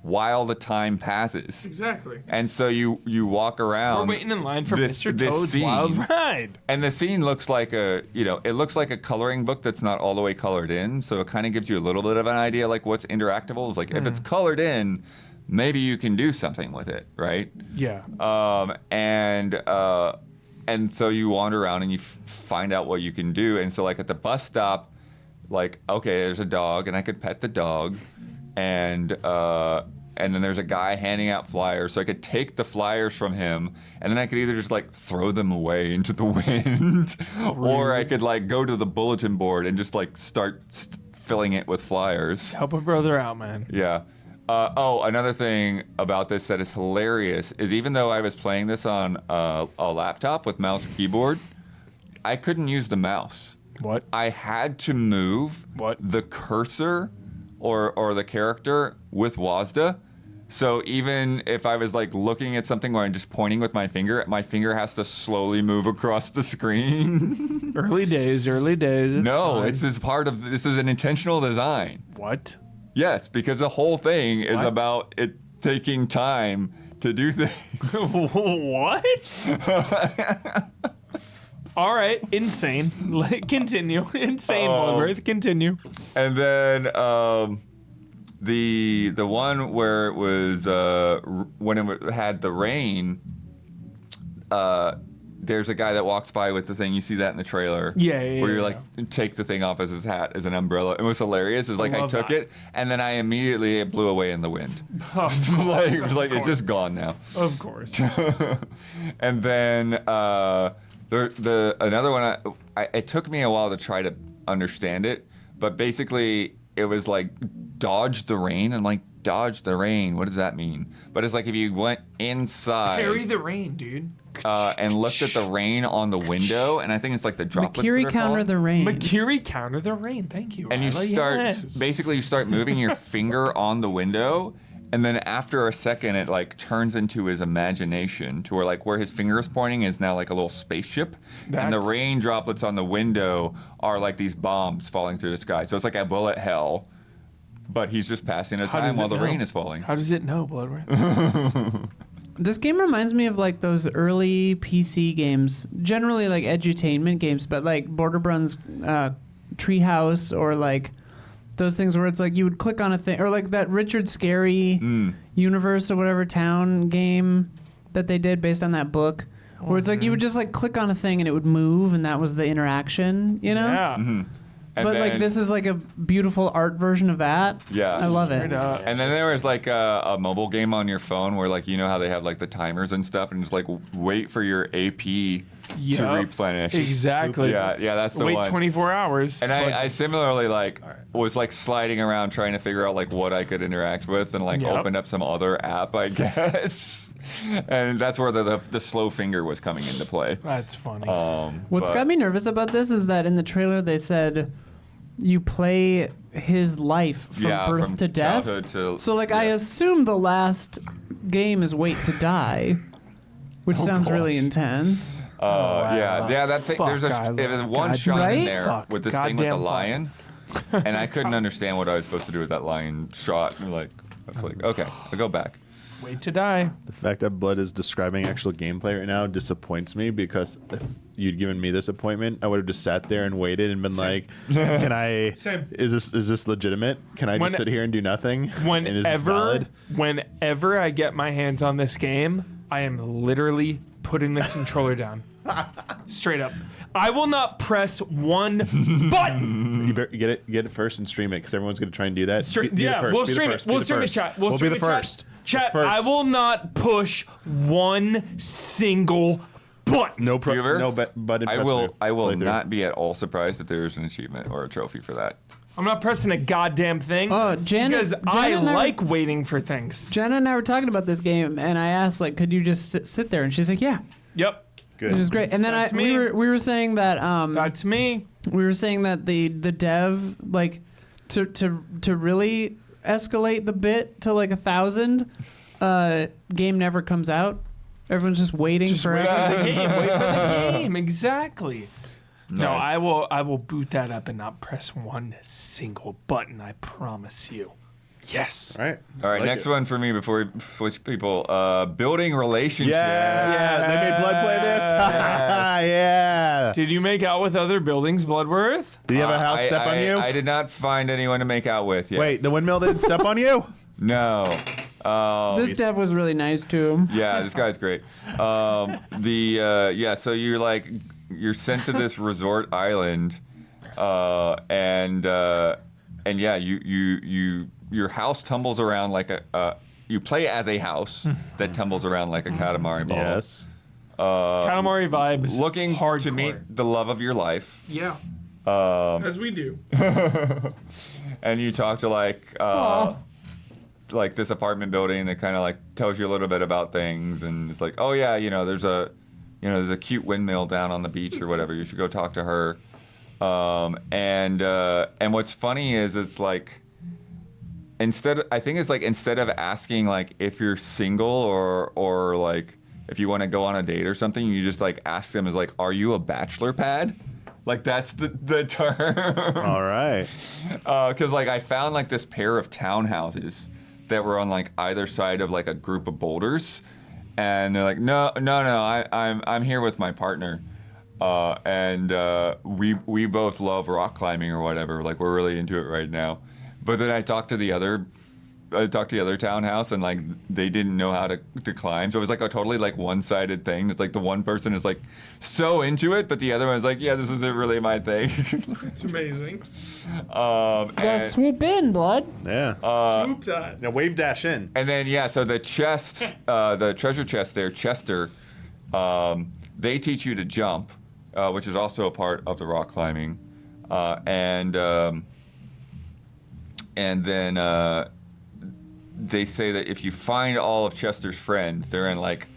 while the time passes. Exactly. And so you walk around. We're waiting in line for this Mr. Toad's Wild Ride. And the scene looks like it looks like a coloring book that's not all the way colored in. So it kind of gives you a little bit of an idea like what's interactable. It's like if it's colored in, maybe you can do something with it, right? Yeah. And so you wander around and you find out what you can do. And so like at the bus stop, like, okay, there's a dog and I could pet the dog. And then there's a guy handing out flyers. So I could take the flyers from him and then I could either just like throw them away into the wind or I could like go to the bulletin board and just like start filling it with flyers. Help a brother out, man. Yeah. Another thing about this that is hilarious is even though I was playing this on a laptop with mouse and keyboard, I couldn't use the mouse. What? I had to move the cursor or the character with WASD. So even if I was like looking at something where I'm just pointing with my finger has to slowly move across the screen. Early days. This is an intentional design. What? Yes, because the whole thing is about it taking time to do things. What? All right, insane. Continue. Insane, Walworth. Continue. And then the one where it was when it had the rain. There's a guy that walks by with the thing. You see that in the trailer. Yeah. Where you like take the thing off as his hat as an umbrella. It was hilarious. It's like I took it and then I immediately it blew away in the wind. It's just gone now. Of course. And then the another one. It took me a while to try to understand it, but basically it was like dodge the rain. I'm like dodge the rain. What does that mean? But it's like if you went inside. Parry the rain, dude. And looked at the rain on the window, and I think it's like the droplets. Mercury counter the rain. Mercury counter the rain. Thank you. And you start moving your finger on the window, and then after a second, it like turns into his imagination to where like where his finger is pointing is now like a little spaceship, and the rain droplets on the window are like these bombs falling through the sky. So it's like a bullet hell, but he's just passing the time while the rain is falling. How does it know, Bloodworth? This game reminds me of like those early PC games, generally like edutainment games, but like Borderlands Treehouse or like those things where it's like you would click on a thing, or like that Richard Scarry Universe or whatever town game that they did based on that book, where it's like you would just like click on a thing and it would move and that was the interaction, you know? Yeah. Mm-hmm. But like this is like a beautiful art version of that. Yeah, I love it. And then there was like a mobile game on your phone where like you know how they have like the timers and stuff, and just like wait for your AP to replenish. Exactly. Yeah, that's the one. Wait 24 hours. And I similarly like was like sliding around trying to figure out like what I could interact with, and like opened up some other app, I guess. And that's where the slow finger was coming into play. That's funny. What's got me nervous about this is that in the trailer they said you play his life from birth to death. So like I assume the last game is Wait to Die, which sounds really intense. That thing. There's one shot in there with this thing with the lion, and I couldn't understand what I was supposed to do with that lion shot. And I was like, okay, I'll go back. Wait to Die. The fact that Blood is describing actual gameplay right now disappoints me, because if you'd given me this appointment, I would have just sat there and waited and been like, "Can I? Is this legitimate? Can I just sit here and do nothing? Is this valid?" Whenever I get my hands on this game, I am literally putting the controller down. Straight up. I will not press one button. You better get it first and stream it, because everyone's going to try and do that. We'll stream it. We'll stream it, chat. We'll be the first. Chat, I will not push one single button. Bueller? No button. I will playthrough. not be at all surprised if there's an achievement or a trophy for that. I'm not pressing a goddamn thing. Janet, because I like waiting for things. Jenna and I were talking about this game, and I asked, like, could you just sit there? And she's like, yeah. Yep. It was great. And then we were saying that That's me. we were saying that the dev, like, to really escalate the bit to like 1,000, game never comes out. Everyone's just waiting forever. Wait for the game. Exactly. Nice. No, I will boot that up and not press one single button. I promise you. Yes. All right. All right, Like next it. one for me before we switch people. Building relationships. Yeah. They made Blood play this. Yeah. Did you make out with other buildings, Bloodworth? Did you have a house step on you? I did not find anyone to make out with yet. Wait, the windmill didn't step on you? No. This dev was really nice to him. Yeah, this guy's great. So you're sent to this resort island, and yeah, your house tumbles around like you play as a house that tumbles around like a Katamari ball. Yes. Katamari vibes. Looking hardcore. to meet the love of your life. Yeah. As we do. And you talk to like this apartment building that kind of like tells you a little bit about things, and it's like, oh yeah, there's a cute windmill down on the beach or whatever. You should go talk to her. And what's funny is it's like instead of asking like if you're single or like if you want to go on a date or something, you just like ask them is like, are you a bachelor pad? Like that's the term. All right. Because like I found like this pair of townhouses that were on like either side of like a group of boulders, and they're like, no, I'm here with my partner, and we both love rock climbing or whatever. Like we're really into it right now. But then I talked to the other townhouse, and like they didn't know how to climb, so it was like a totally like one-sided thing. It's like the one person is like so into it, but the other one's like, yeah, this isn't really my thing. It's amazing. You gotta swoop in, Blood. Yeah. Swoop that. Now wave dash in. And then so the chest, the treasure chest there, Chester, they teach you to jump, which is also a part of the rock climbing, and then they say that if you find all of Chester's friends, they're in like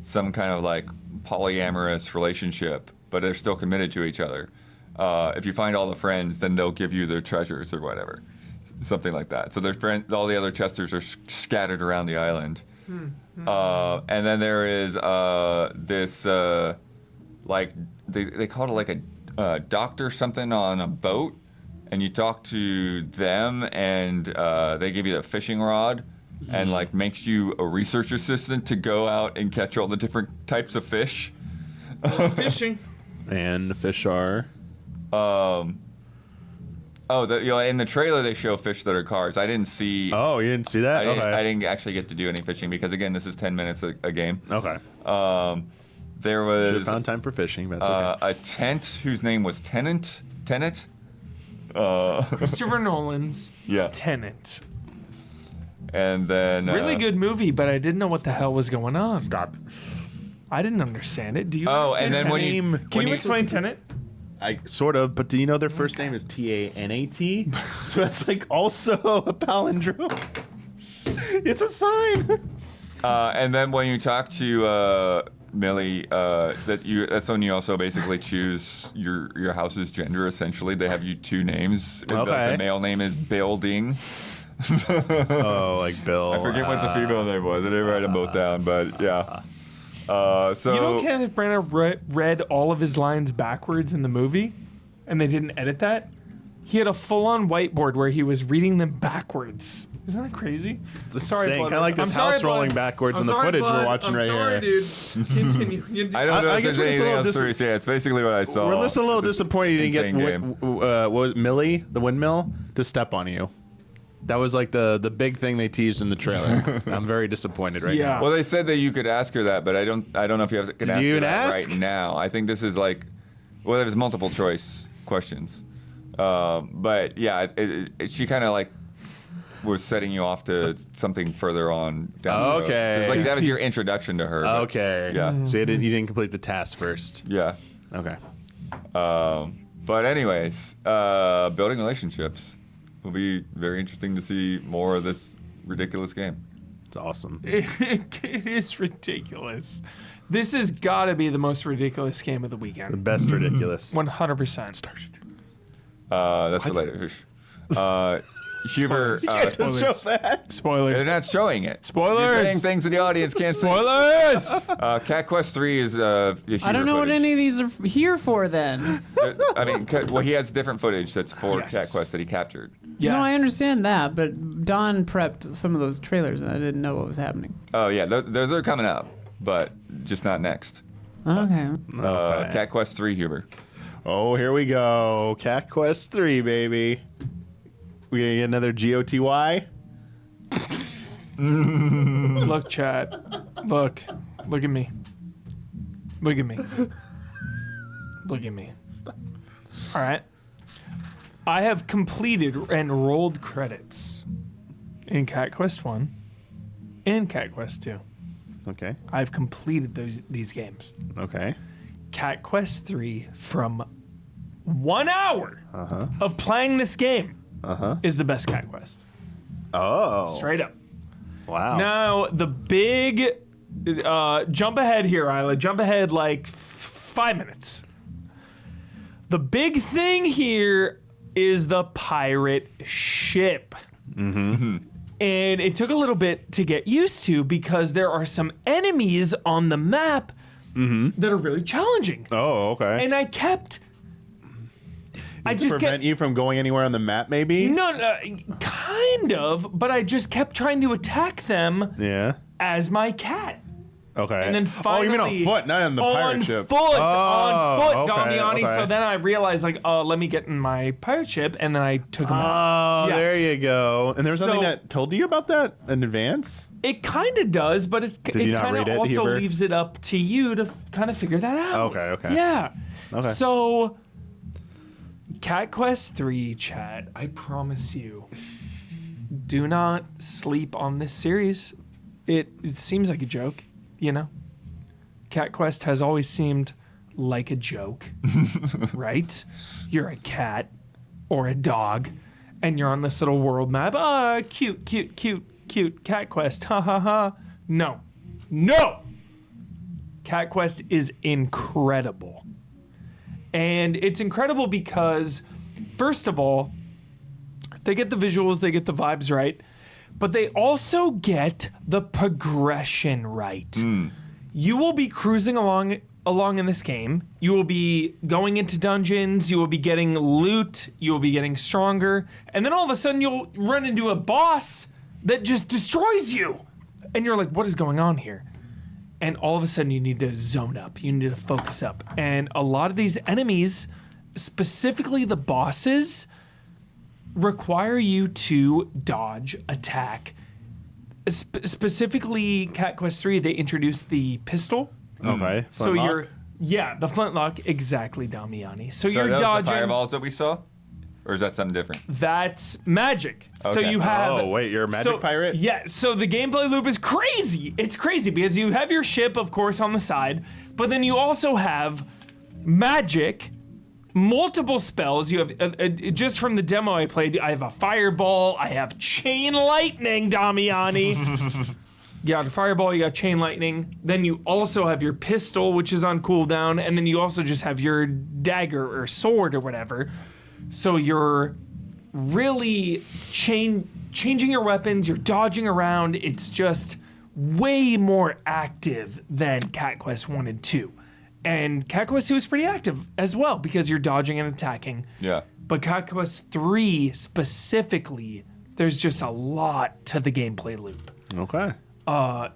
some kind of like polyamorous relationship, but they're still committed to each other. If you find all the friends, then they'll give you their treasures or whatever, something like that. So their all the other Chesters are scattered around the island. And then there is this like they call it like a doctor something on a boat, and you talk to them, and they give you a fishing rod, and like makes you a research assistant to go out and catch all the different types of fish. Fishing. And the fish are. In the trailer they show fish that are cars. I didn't see. Oh, you didn't see that? I didn't actually get to do any fishing because again, this is 10 minutes a game. Okay. There Should have was found time for fishing. That's okay. a tent whose name was Tenet. Christopher Nolan's Yeah. Tenet. And then Really good movie, but I didn't know what the hell was going on. Stop. I didn't understand it. Do you? Oh, understand and then it? when you Can you explain Tenet? I sort of, but do you know their first name is Tanat? So that's like also a palindrome. It's a sign. and then when you talk to Millie, that's when you also basically choose your house's gender. Essentially, they have you two names. Okay. The male name is Building. Oh, like Bill. I forget what the female name was. I didn't write them both down, but yeah. So You know, Kenneth Branagh read all of his lines backwards in the movie, and they didn't edit that. He had a full-on whiteboard where he was reading them backwards. Isn't that crazy? Sorry, kind of like this house rolling backwards in the footage we're watching right here. Dude. Continue. I don't know I if guess there's we're just a anything little else to say. It's basically what I saw. We're just a little disappointed you didn't Insane get what was Millie, the windmill, to step on you. That was like the big thing they teased in the trailer. I'm very disappointed right Yeah. now. Well, they said that you could ask her that, but I don't know if you can ask you her even that ask? right now. I think this is like, well, there's multiple choice questions, but yeah, she kind of like was setting you off to something further on down the road. Okay. So it's like that was your introduction to her. but- Okay. Yeah. So you didn't complete the task first. Yeah. Okay. But anyways, building relationships will be very interesting to see more of this ridiculous game. It's awesome. It is ridiculous. This has got to be the most ridiculous game of the The weekend. best ridiculous. 100%. Starship. That's related. Huber, Spoilers. they're Spoilers. not showing it. Spoilers. You're saying things that the audience can't see. Spoilers. Cat Quest 3 is Huber I don't know what footage. any of these are here for then. I mean, well, he has different footage that's for Yes. Cat Quest that he captured. No, I Yes. understand that, but Don prepped some of those trailers and I didn't know what was happening. Oh yeah, those are coming up, but just not next. Okay. Okay. Cat Quest 3, Huber. Oh, here we go. Cat Quest 3, baby. We gonna get another GOTY? Look, Chad. Look. Look at me. Look at me. Look at me. All right. I have completed and rolled credits in Cat Quest 1 and Cat Quest 2. Okay. I've completed these games. Okay. Cat Quest 3 from 1 hour of playing this game is the best Cat Quest. Oh. Straight up. Wow. Now, the big jump ahead here, Isla. Jump ahead like 5 minutes. The big thing here is the pirate ship. Mm-hmm. And it took a little bit to get used to because there are some enemies on the map that are really challenging. Oh, okay. And I kept... I to just prevent kept... you from going anywhere on the map, maybe? No, kind of, but I just kept trying to attack them Yeah. as my cat. Okay. And then finally, oh, you mean on foot, not on the pirate ship. On foot, okay, Damiani. okay. So then I realized, like, oh, let me get in my pirate ship, and then I took him out. Oh, Yeah. there you go. And there's something So- that told you about that in advance? It kind of does, but it you not kind read of it, also Huber? leaves it up to you to kind of figure that out. Okay. Yeah. Okay. So, Cat Quest 3, chat, I promise you, do not sleep on this series. It seems like a joke, you know? Cat Quest has always seemed like a joke, right? You're a cat or a dog, and you're on this little world map. Ah, cute, Cat Quest, ha ha ha. No. Cat Quest is incredible. And it's incredible because, first of all, they get the visuals, they get the vibes right, but they also get the progression right. You will be cruising along in this game. You will be going into dungeons, you will be getting loot, you will be getting stronger, and then all of a sudden you'll run into a boss that just destroys you. And you're like, what is going on here? And all of a sudden you need to zone up. You need to focus up. And a lot of these enemies, specifically the bosses, require you to dodge, attack. Specifically, Cat Quest 3, they introduced the pistol. Okay. So Flintlock? the flintlock, exactly, Damiani. So So you're that was the dodging. fireballs that we saw? Or is that something different? That's magic. So Okay. you have. Oh, wait, you're a magic pirate? Yeah. So the gameplay loop is crazy. It's crazy because you have your ship, of course, on the side, but then you also have magic, multiple spells. You have just from the demo I played. I have a fireball. I have chain lightning, Damiani. You got a fireball, you got chain lightning. Then you also have your pistol, which is on cooldown, and then you also just have your dagger or sword or whatever. So you're really changing your weapons, you're dodging around. It's just way more active than Cat Quest 1 and 2. And Cat Quest 2 is pretty active as well because you're dodging and attacking. Yeah. But Cat Quest 3 specifically, there's just a lot to the gameplay loop. Okay.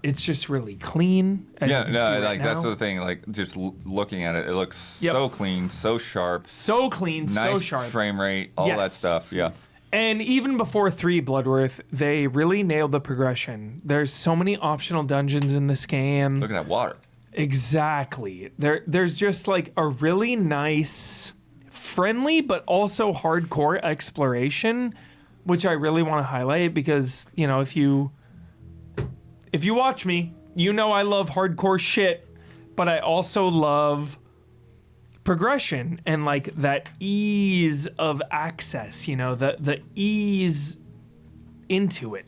It's just really clean. As Yeah, you can no, see right like now. that's the thing. Like just looking at it, it looks Yep. so clean, so sharp, So clean, so nice sharp. frame rate, all that Yes. stuff. Yeah. And even before 3 Bloodworth, they really nailed the progression. There's so many optional dungeons in this game. Look at that water. Exactly. There's just like a really nice, friendly, but also hardcore exploration which I really want to highlight because, you know, if you watch me, you know I love hardcore shit, but I also love progression and like that ease of access, you know, the ease into it.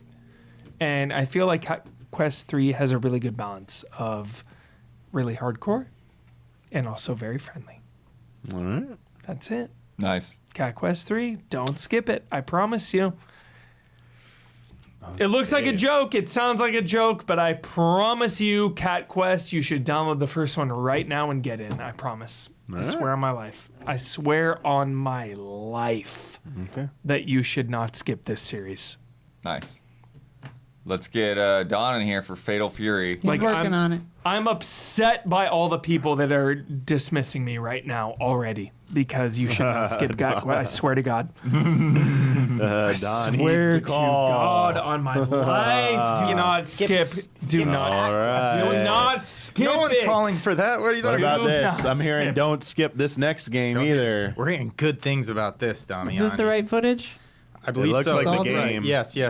And I feel like Quest 3 has a really good balance of really hardcore and also very friendly. All right. That's it. Nice. Cat Quest 3, don't skip it. I promise you. It looks like a joke. It sounds like a joke, but I promise you, Cat Quest, you should download the first one right now and get in. I promise. I swear on my life. I swear on my life that you should not skip this series. Nice. Let's get Don in here for Fatal Fury. He's working on it. I'm upset by all the people that are dismissing me right now already because you should not skip Cat Quest. I swear to God. Don Swear to God on my life. Do not skip. Do not. All right. Do not skip. No one's it. calling for that. What are you What talking about about? this? not I'm hearing skip. don't skip this next game either. We're hearing good things about this, Damiani. Is this the right footage? I believe looks so. like the Yes, game.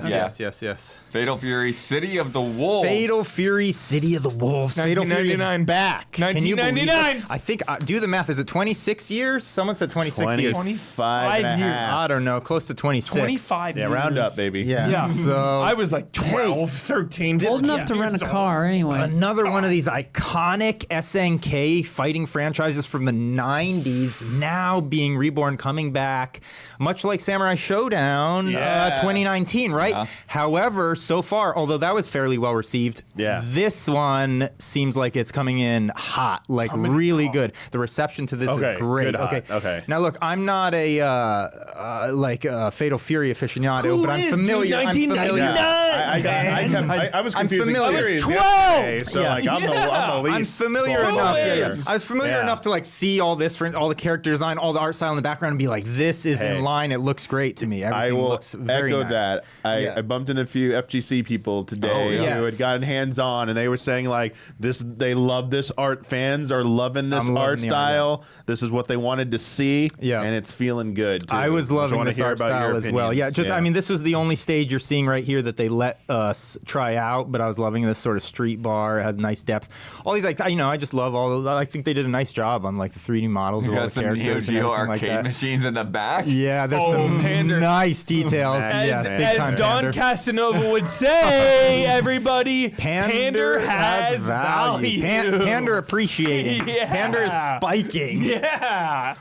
yes. Fatal Fury, City of the Wolves. Fatal Fury, City of the Wolves. Fatal Fury is 1999. back. Can you believe it? 1999. I think, do the math. Is it 26 years? Someone said 26 years. 25 and a years. half. I don't know. Close to 26. 25 Yeah, years. round up, baby. Yeah. Yeah. So I was like 12, 13. Old enough to rent a car anyway. another one of these iconic SNK fighting franchises from the 90s now being reborn, coming back, much like Samurai Showdown 2019, right? However, so far, although that was fairly well received, this one seems like it's coming in hot, like really good. The reception to this is great. Good hot. Okay. Now look, I'm not a Fatal Fury aficionado, Who but I'm is, familiar. dude? I'm familiar. 1999. I was confusing familiar. series I was 12. So Yeah. like I'm the I'm least. familiar involved enough. there. I was familiar enough to like see all this, all the character design, all the art style in the background, and be like, "This is in line. It looks great to me. I Everything will looks very echo nice." that. I bumped into a few FGC people today yes. who had gotten hands on, and they were saying like this. They love this art. Fans are loving this I'm loving art the art, style. This is what they wanted to see. Yeah. and it's feeling good. Too. I was So loving wanna this hear art about your style as well. Yeah, opinions. I mean, this was the only stage you're seeing right here that they let us try out, but I was loving this sort of street bar. It has nice depth. All these, like, I just love all of that. I think they did a nice job on like the 3D models You of all got the some Neo characters and Geo everything like arcade that. machines in the back. Yeah, there's Oh, some pander. nice details. Yes, big time As Don pander. Casanova would say, everybody, Pander has value. Pander appreciating. Yeah. Pander is spiking. Yeah.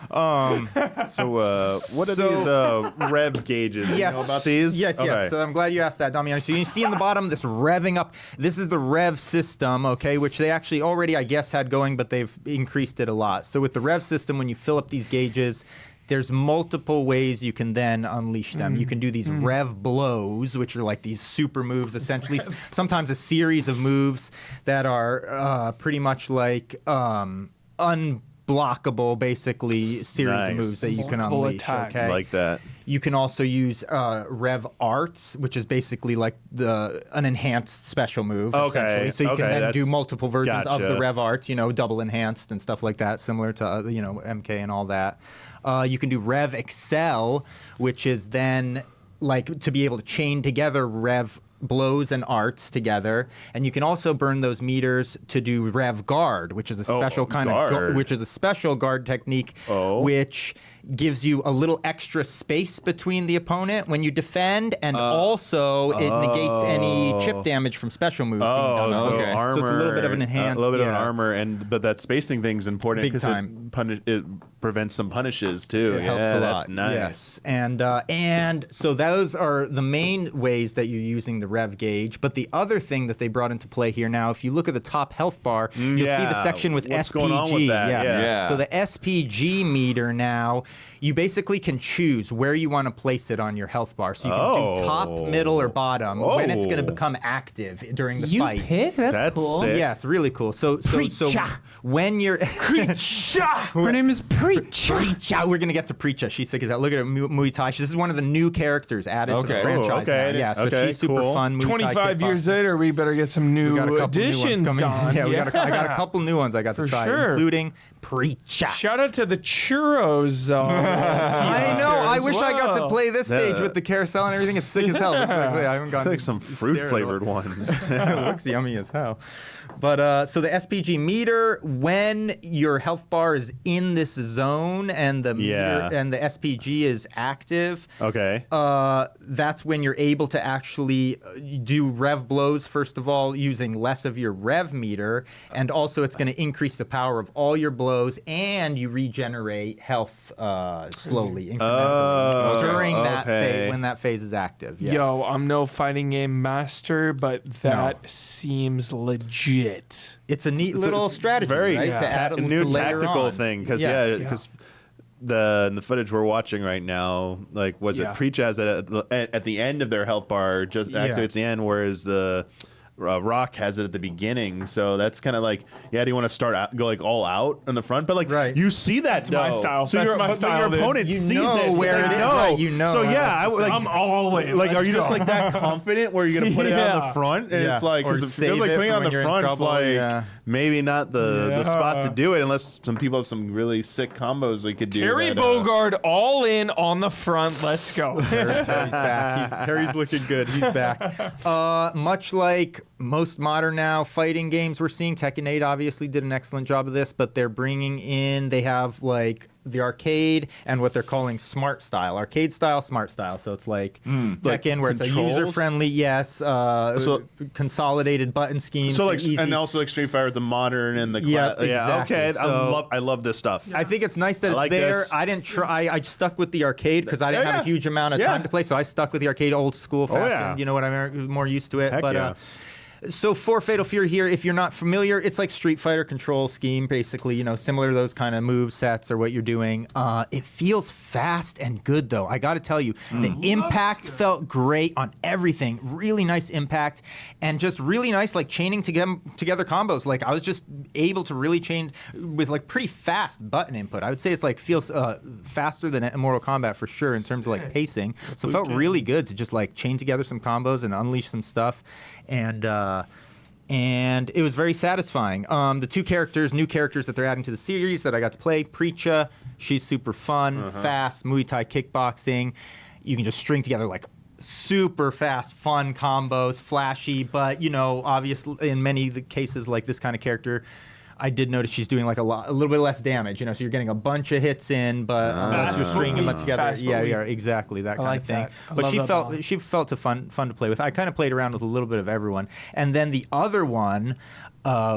So what are these rev gauges? Yes. You know about these? Yes, Okay. yes. So I'm glad you asked that, Damian. So you see in the bottom this revving up. This is the rev system, okay, which they actually already, I guess, had going, but they've increased it a lot. So with the rev system, when you fill up these gauges, there's multiple ways you can then unleash them. You can do these rev blows, which are like these super moves, essentially. Sometimes a series of moves that are pretty much like unblockable, basically, series of moves that you can Multiple unleash. attacks. Okay, Like that. you can also use Rev Arts, which is basically like an enhanced special move, Okay, essentially. So you can then do that's- multiple versions of the gotcha. Rev Arts, double enhanced and stuff like that, similar to MK and all that. You can do Rev Excel, which is then like to be able to chain together Rev blows and arts together, and you can also burn those meters to do Rev Guard, which is a special kind guard. which is a special guard technique, which gives you a little extra space between the opponent when you defend, and also it negates any chip damage from special moves being done. So Okay. armor. So it's a little bit of an enhanced, a little bit of an yeah. armor, but that spacing thing's important Big because time. it prevents some punishes too. It helps a lot. That's nice. Yes, and so those are the main ways that you're using the rev gauge. But the other thing that they brought into play here now, if you look at the top health bar, you'll see the section with What's SPG. going on with that? Yeah. So the SPG meter now, you basically can choose where you want to place it on your health bar. So you can do top, middle, or bottom when it's going to become active during the You fight. pick? That's cool. sick. Yeah, it's really cool. So when you're Her name is Preacher. Preacha. We're gonna get to Preacha. She's sick as that. Look at her, Muay Thai. This is one of the new characters added to the Okay. franchise. Oh, okay. Now. Yeah, so Okay, she's super cool. fun. Muay Thai 25 years kickboxing. later, we better get some new We got a couple new additions ones coming. done. Yeah, I got a couple new ones I got to For try, sure. including Preacher. Shout out to the churros. I know. I wish I got to well. play this stage with the carousel and everything. It's sick as hell. This is actually, I haven't I gotten like some fruit flavored ones. It looks yummy as hell. But so the SPG meter, when your health bar is in this zone and the meter and the SPG is active, Okay. that's when you're able to actually do rev blows, first of all, using less of your rev meter. And also it's going to increase the power of all your blows, and you regenerate health slowly, incrementally during that phase, when that phase is active. Yeah. Yo, I'm no fighting game master, but that seems legit. It's a neat little strategy, very right? To add a new to layer tactical on. thing because Yeah. because the footage we're watching right now, like it Preach has it at the end of their health bar, just activates the end, whereas the Rock has it at the beginning. So that's kind of like, do you want to go like all out in the front? But like you see that my style. So That's my but style, your dude. opponent You sees know it. where so it they is, know. right, you know. So yeah, I'm all in. Like, are Let's you just go. like that confident where you're gonna put it on the front? And it's like, because Or it save feels like it putting it for on when the you're in front's trouble, like maybe not the spot to do it, unless some people have some really sick combos they could do. Terry Bogard all in on the front. Let's go. Terry's back. Terry's looking good. He's back. Much like most modern now fighting games we're seeing, Tekken 8 obviously did an excellent job of this, but they're bringing in, they have like the arcade and what they're calling smart style. Arcade style, smart style. So it's like Tekken where it's a controls? user-friendly, consolidated button scheme. So like, easy. and also like Street Fighter with the modern and the Exactly. okay. So, I love this stuff. I think it's nice that it's like there. this. I didn't try. I stuck with the arcade because I didn't have a huge amount of time to play, so I stuck with the arcade, old school fashion. You know what I'm more used to it. Heck But yeah. so for Fatal Fury here, if you're not familiar, it's like Street Fighter control scheme, basically. You know, similar to those kind of move sets or what you're doing. It feels fast and good though. I got to tell you, the impact felt great on everything. Really nice impact, and just really nice like chaining together combos. Like I was just able to really chain with like pretty fast button input. I would say it's like feels faster than Mortal Kombat for sure in terms of like pacing. So it felt really good to just like chain together some combos and unleash some stuff, and it was very satisfying. The new characters that they're adding to the series that I got to play, Preacha, she's super fun, fast, Muay Thai kickboxing. You can just string together like super fast, fun combos, flashy, but you know, obviously in many of the cases like this kind of character, I did notice she's doing like a little bit less damage, you know, so you're getting a bunch of hits in, but unless you're stringing them together, exactly, that kind of thing. But she felt fun to play with. I kind of played around with a little bit of everyone, and then the other one,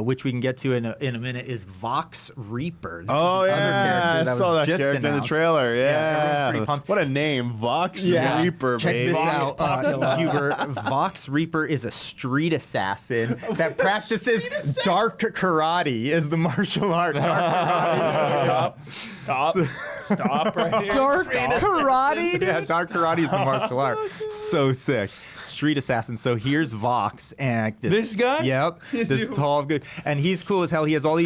which we can get to in a minute, is Vox Reaper. This is the other character I saw that just character in the announced. trailer. everyone's pretty pumped. What a name, Vox Reaper, Check baby. this out, Hubert. Vox Reaper is a street assassin that practices dark karate. Is the martial art? Dark karate. Stop right here. Dark karate? Yeah, dark karate is the martial art. So sick. Street assassin. So here's Vox and This guy? Yep. This tall, good, and he's cool as hell. He had all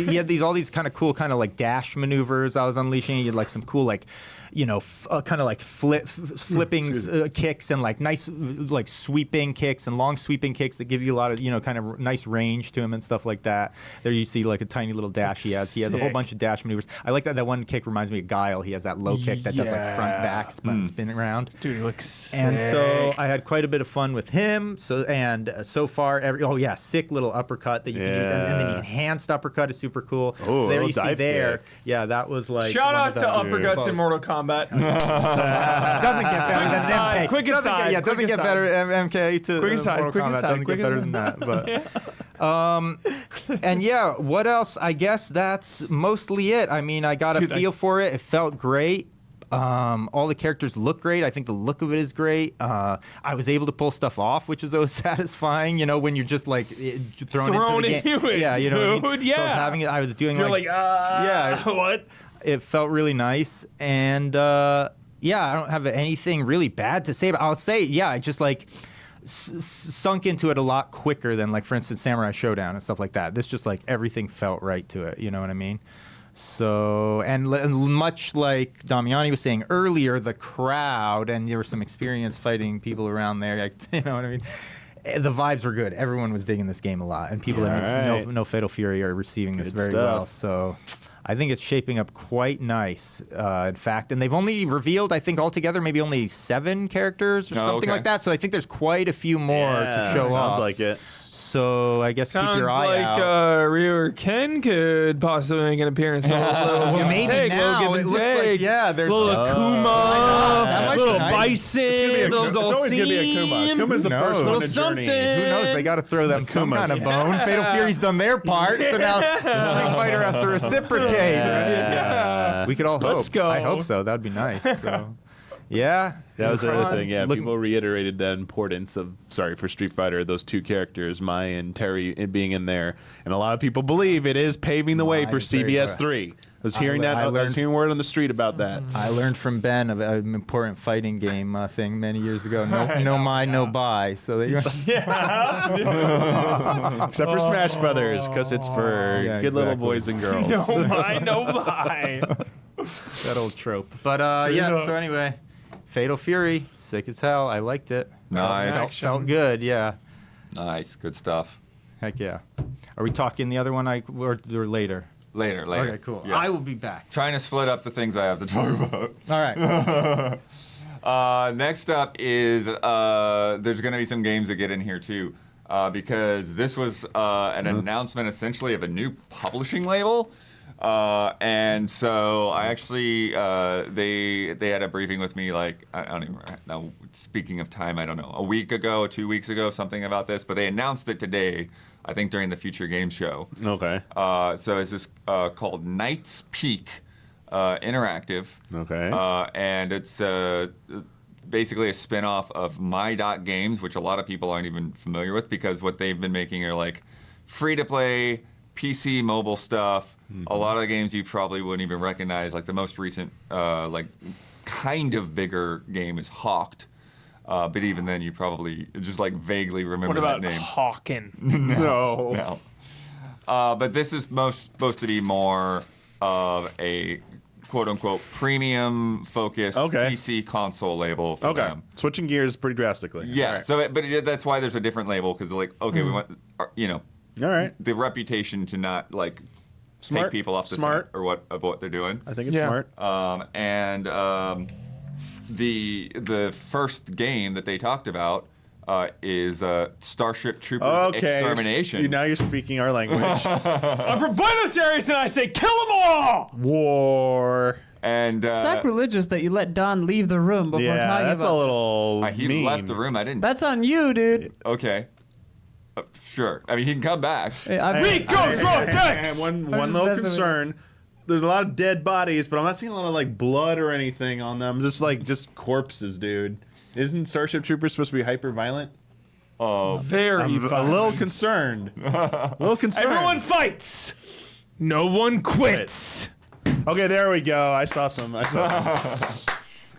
these kind of cool kind of like dash maneuvers I was unleashing. He had like some cool like, you know, kind of like flipping kicks and like nice like sweeping kicks and long sweeping kicks that give you a lot of, you know, kind of nice range to him and stuff like that. There you see like a tiny little dash he has. He has a whole bunch of dash maneuvers. I like that one kick reminds me of Guile. He has that low kick that does like front back spin around. Dude, he looks sick. And so I had quite a bit of fun with him. So far, sick little uppercut that you can use, and then the enhanced uppercut is super cool. Oh, So there you see dive there. kick. Yeah, that was like Shout one out of to the- uppercuts in Mortal Kombat. Doesn't get better than MK. Quick Doesn't aside, get, doesn't quick get aside. better MK to Quick aside, Mortal quick Kombat. aside, Doesn't quick get better aside. than that. But and yeah, what else? I guess that's mostly it. I mean, I got a feel for it. It felt great. All the characters look great. I think the look of it is great. I was able to pull stuff off, which is always satisfying. You know, when you're just like thrown into the game. Yeah, you know what I mean? Yeah. So I was having it. I was doing You're what? It felt really nice, and I don't have anything really bad to say. But I'll say, I just like sunk into it a lot quicker than, like, for instance, Samurai Showdown and stuff like that. This just like everything felt right to it. You know what I mean? So, and much like Damiani was saying earlier, the crowd, and there was some experience fighting people around there, like, you know what I mean? the vibes were good. Everyone was digging this game a lot, and people that know Fatal Fury are receiving this very well. So I think it's shaping up quite nice, in fact. And they've only revealed, I think, altogether, maybe only 7 characters or something like that. So I think there's quite a few more to show off. Sounds like it. So I guess keep your eye out. Sounds like Ryu or Ken could possibly make an appearance. Well, maybe now it looks like, there's little Akuma, little nice. Bison, little It's always going to be Akuma. Akuma's the first one to journey. Who knows? They got to throw them some kind of bone. Fatal Fury's done their part, so now Street Fighter has to reciprocate. Yeah. We could all hope. Let's go. I hope so. That'd be nice. So. Yeah. That was the other thing. Yeah, Look, people reiterated the importance of, for Street Fighter, those 2 characters, Mai and Terry, being in there. And a lot of people believe it is paving the way for CVS 3. I was hearing I was hearing word on the street about that. I learned from Ben of an important fighting game thing many years ago. No Mai, no buy. So there you go. Except for Smash Brothers, because it's for good little boys and girls. No Mai, no buy. That old trope. But so anyway, Fatal Fury, sick as hell. I liked it. Nice. Felt good, yeah. Nice. Good stuff. Heck yeah. Are we talking the other one or later? Later. Okay, cool. Yeah. I will be back. Trying to split up the things I have to talk about. All right. Next up is there's going to be some games that get in here too, because this was an announcement essentially of a new publishing label. And so I actually, they had a briefing with me, like, I don't even know, speaking of time, I don't know, a week ago, 2 weeks ago, something about this, but they announced it today, I think during the Future Games show. Okay. So it's this called Knight's Peak Interactive. Okay. And it's basically a spin-off of My.Games, which a lot of people aren't even familiar with, because what they've been making are like free-to-play, PC, mobile stuff. A lot of the games you probably wouldn't even recognize. Like the most recent, like kind of bigger game is Hawked. But even then, you probably just like vaguely remember that name. Hawken? No. But this is supposed to be more of a quote-unquote premium-focused PC console label for them. Switching gears pretty drastically. Yeah. Right. So, that's why there's a different label, because they're like, okay, we want, All right. the reputation to not like take people off the scent or what they're doing. I think it's smart. And the first game that they talked about is Starship Troopers Extermination. Now you're speaking our language. I'm from Buenos Aires and I say kill them all! War. And sacrilegious that you let Don leave the room before talking about. That's a little he mean. left the room. I didn't. That's on you, dude. Okay. Sure. I mean, he can come back. Rico's Rodex! And one little concern. There's a lot of dead bodies, but I'm not seeing a lot of like blood or anything on them. Just corpses, dude. Isn't Starship Troopers supposed to be hyper violent? Very I'm a little concerned. Everyone fights. No one quits. Okay, there we go. I saw some.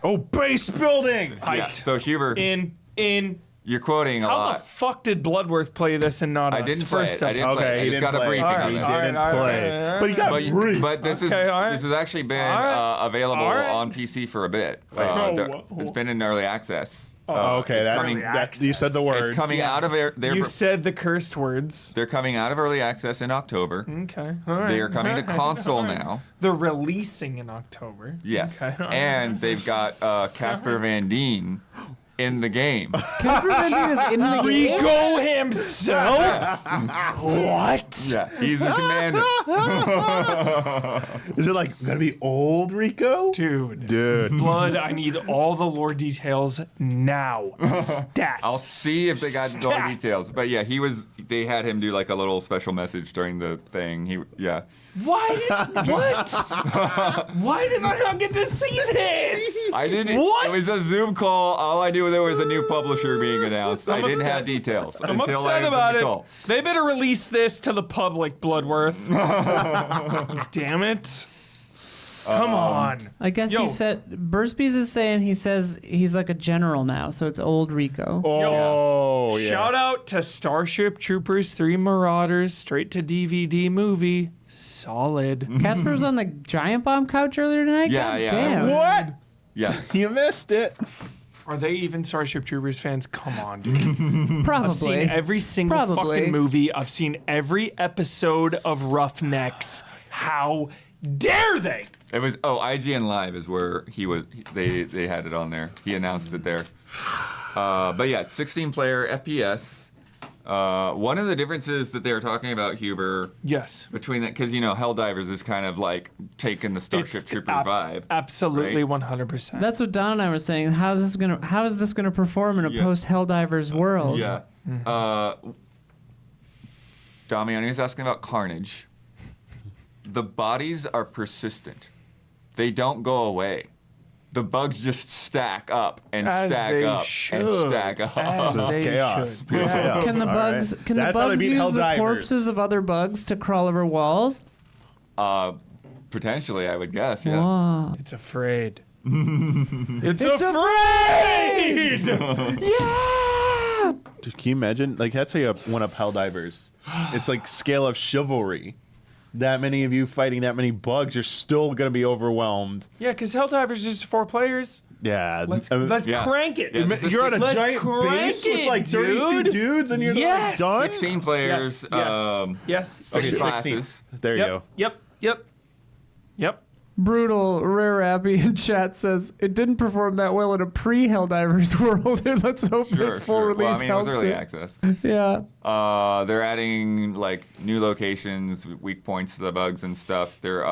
Oh, base building. Yeah. So Huber, In. you're quoting a How lot. the fuck did Bloodworth play this and not us? I didn't play First it. I didn't play it. I he just didn't got a play. briefing on He this. didn't All play. right. But he got a brief. But this Okay, all right. this has actually been All right. available All right. on PC for a bit. It's been in early access. Okay, you said the word. It's coming out of You said the cursed words. they're coming out of early access in October. Okay. All right. They are coming to console now. They're releasing in October. Yes, Okay. and they've got Casper Van Dien in the game. Casper Van Dien is in the game. Rico himself? What? Yeah, he's the commander. Is it like gonna be old Rico? Dude. Blood. I need all the lore details now. Stat. I'll see if they got all the details. But yeah, they had him do like a little special message during the thing. Why did I not get to see this? I didn't. What? It was a Zoom call. All I knew there was a new publisher being announced. I didn't have details I'm until I upset was about the it. call. They better release this to the public, Bloodworth. Damn it. Come on. I guess Yo. he said Burspie's is saying he says he's like a general now, so it's old Rico. Oh, yeah. Shout out to Starship Troopers 3 Marauders, straight to DVD movie. Solid. Casper was on the giant bomb couch earlier tonight. Yeah, God yeah. Damn. What? Yeah. You missed it. Are they even Starship Troopers fans? Come on, dude. Probably. I've seen every single fucking movie. I've seen every episode of Roughnecks. How dare they? It was IGN Live is where he was. They had it on there. He announced it there. But yeah, 16-player FPS. One of the differences that they were talking about, Huber, Yes. between that, because Helldivers is kind of like taking the Starship Troopers vibe. Absolutely, right? 100%. That's what Don and I were saying. How is this gonna perform in a post Helldivers world? Yeah. Damiani is asking about Carnage. The bodies are persistent. They don't go away. The bugs just stack up and stack up and stack up. This is chaos. Pure chaos. Can the All bugs right. can the That's how they bugs beat use the Helldivers. corpses of other bugs to crawl over walls? Potentially, I would guess. Yeah. Whoa. It's afraid. It's afraid! Yeah! Dude, can you imagine? Like, that's how you one-up Helldivers. It's like scale of chivalry. That many of you fighting that many bugs, you're still going to be overwhelmed. Yeah, because Helldivers is 4 players. Yeah. Let's Yeah. crank it. Yeah, this is You're on a Let's giant crank base with it, like 32 dude. dudes and you're Yes. done? 16 players. Yes. Six Okay, classes. There you go. Yep. Brutal Rare Abby in chat says it didn't perform that well in a pre-Helldivers world. Let's hope Sure, it full sure. release Well, I mean, it was helps early it. access. Yeah. They're adding like new locations, weak points to the bugs and stuff. They're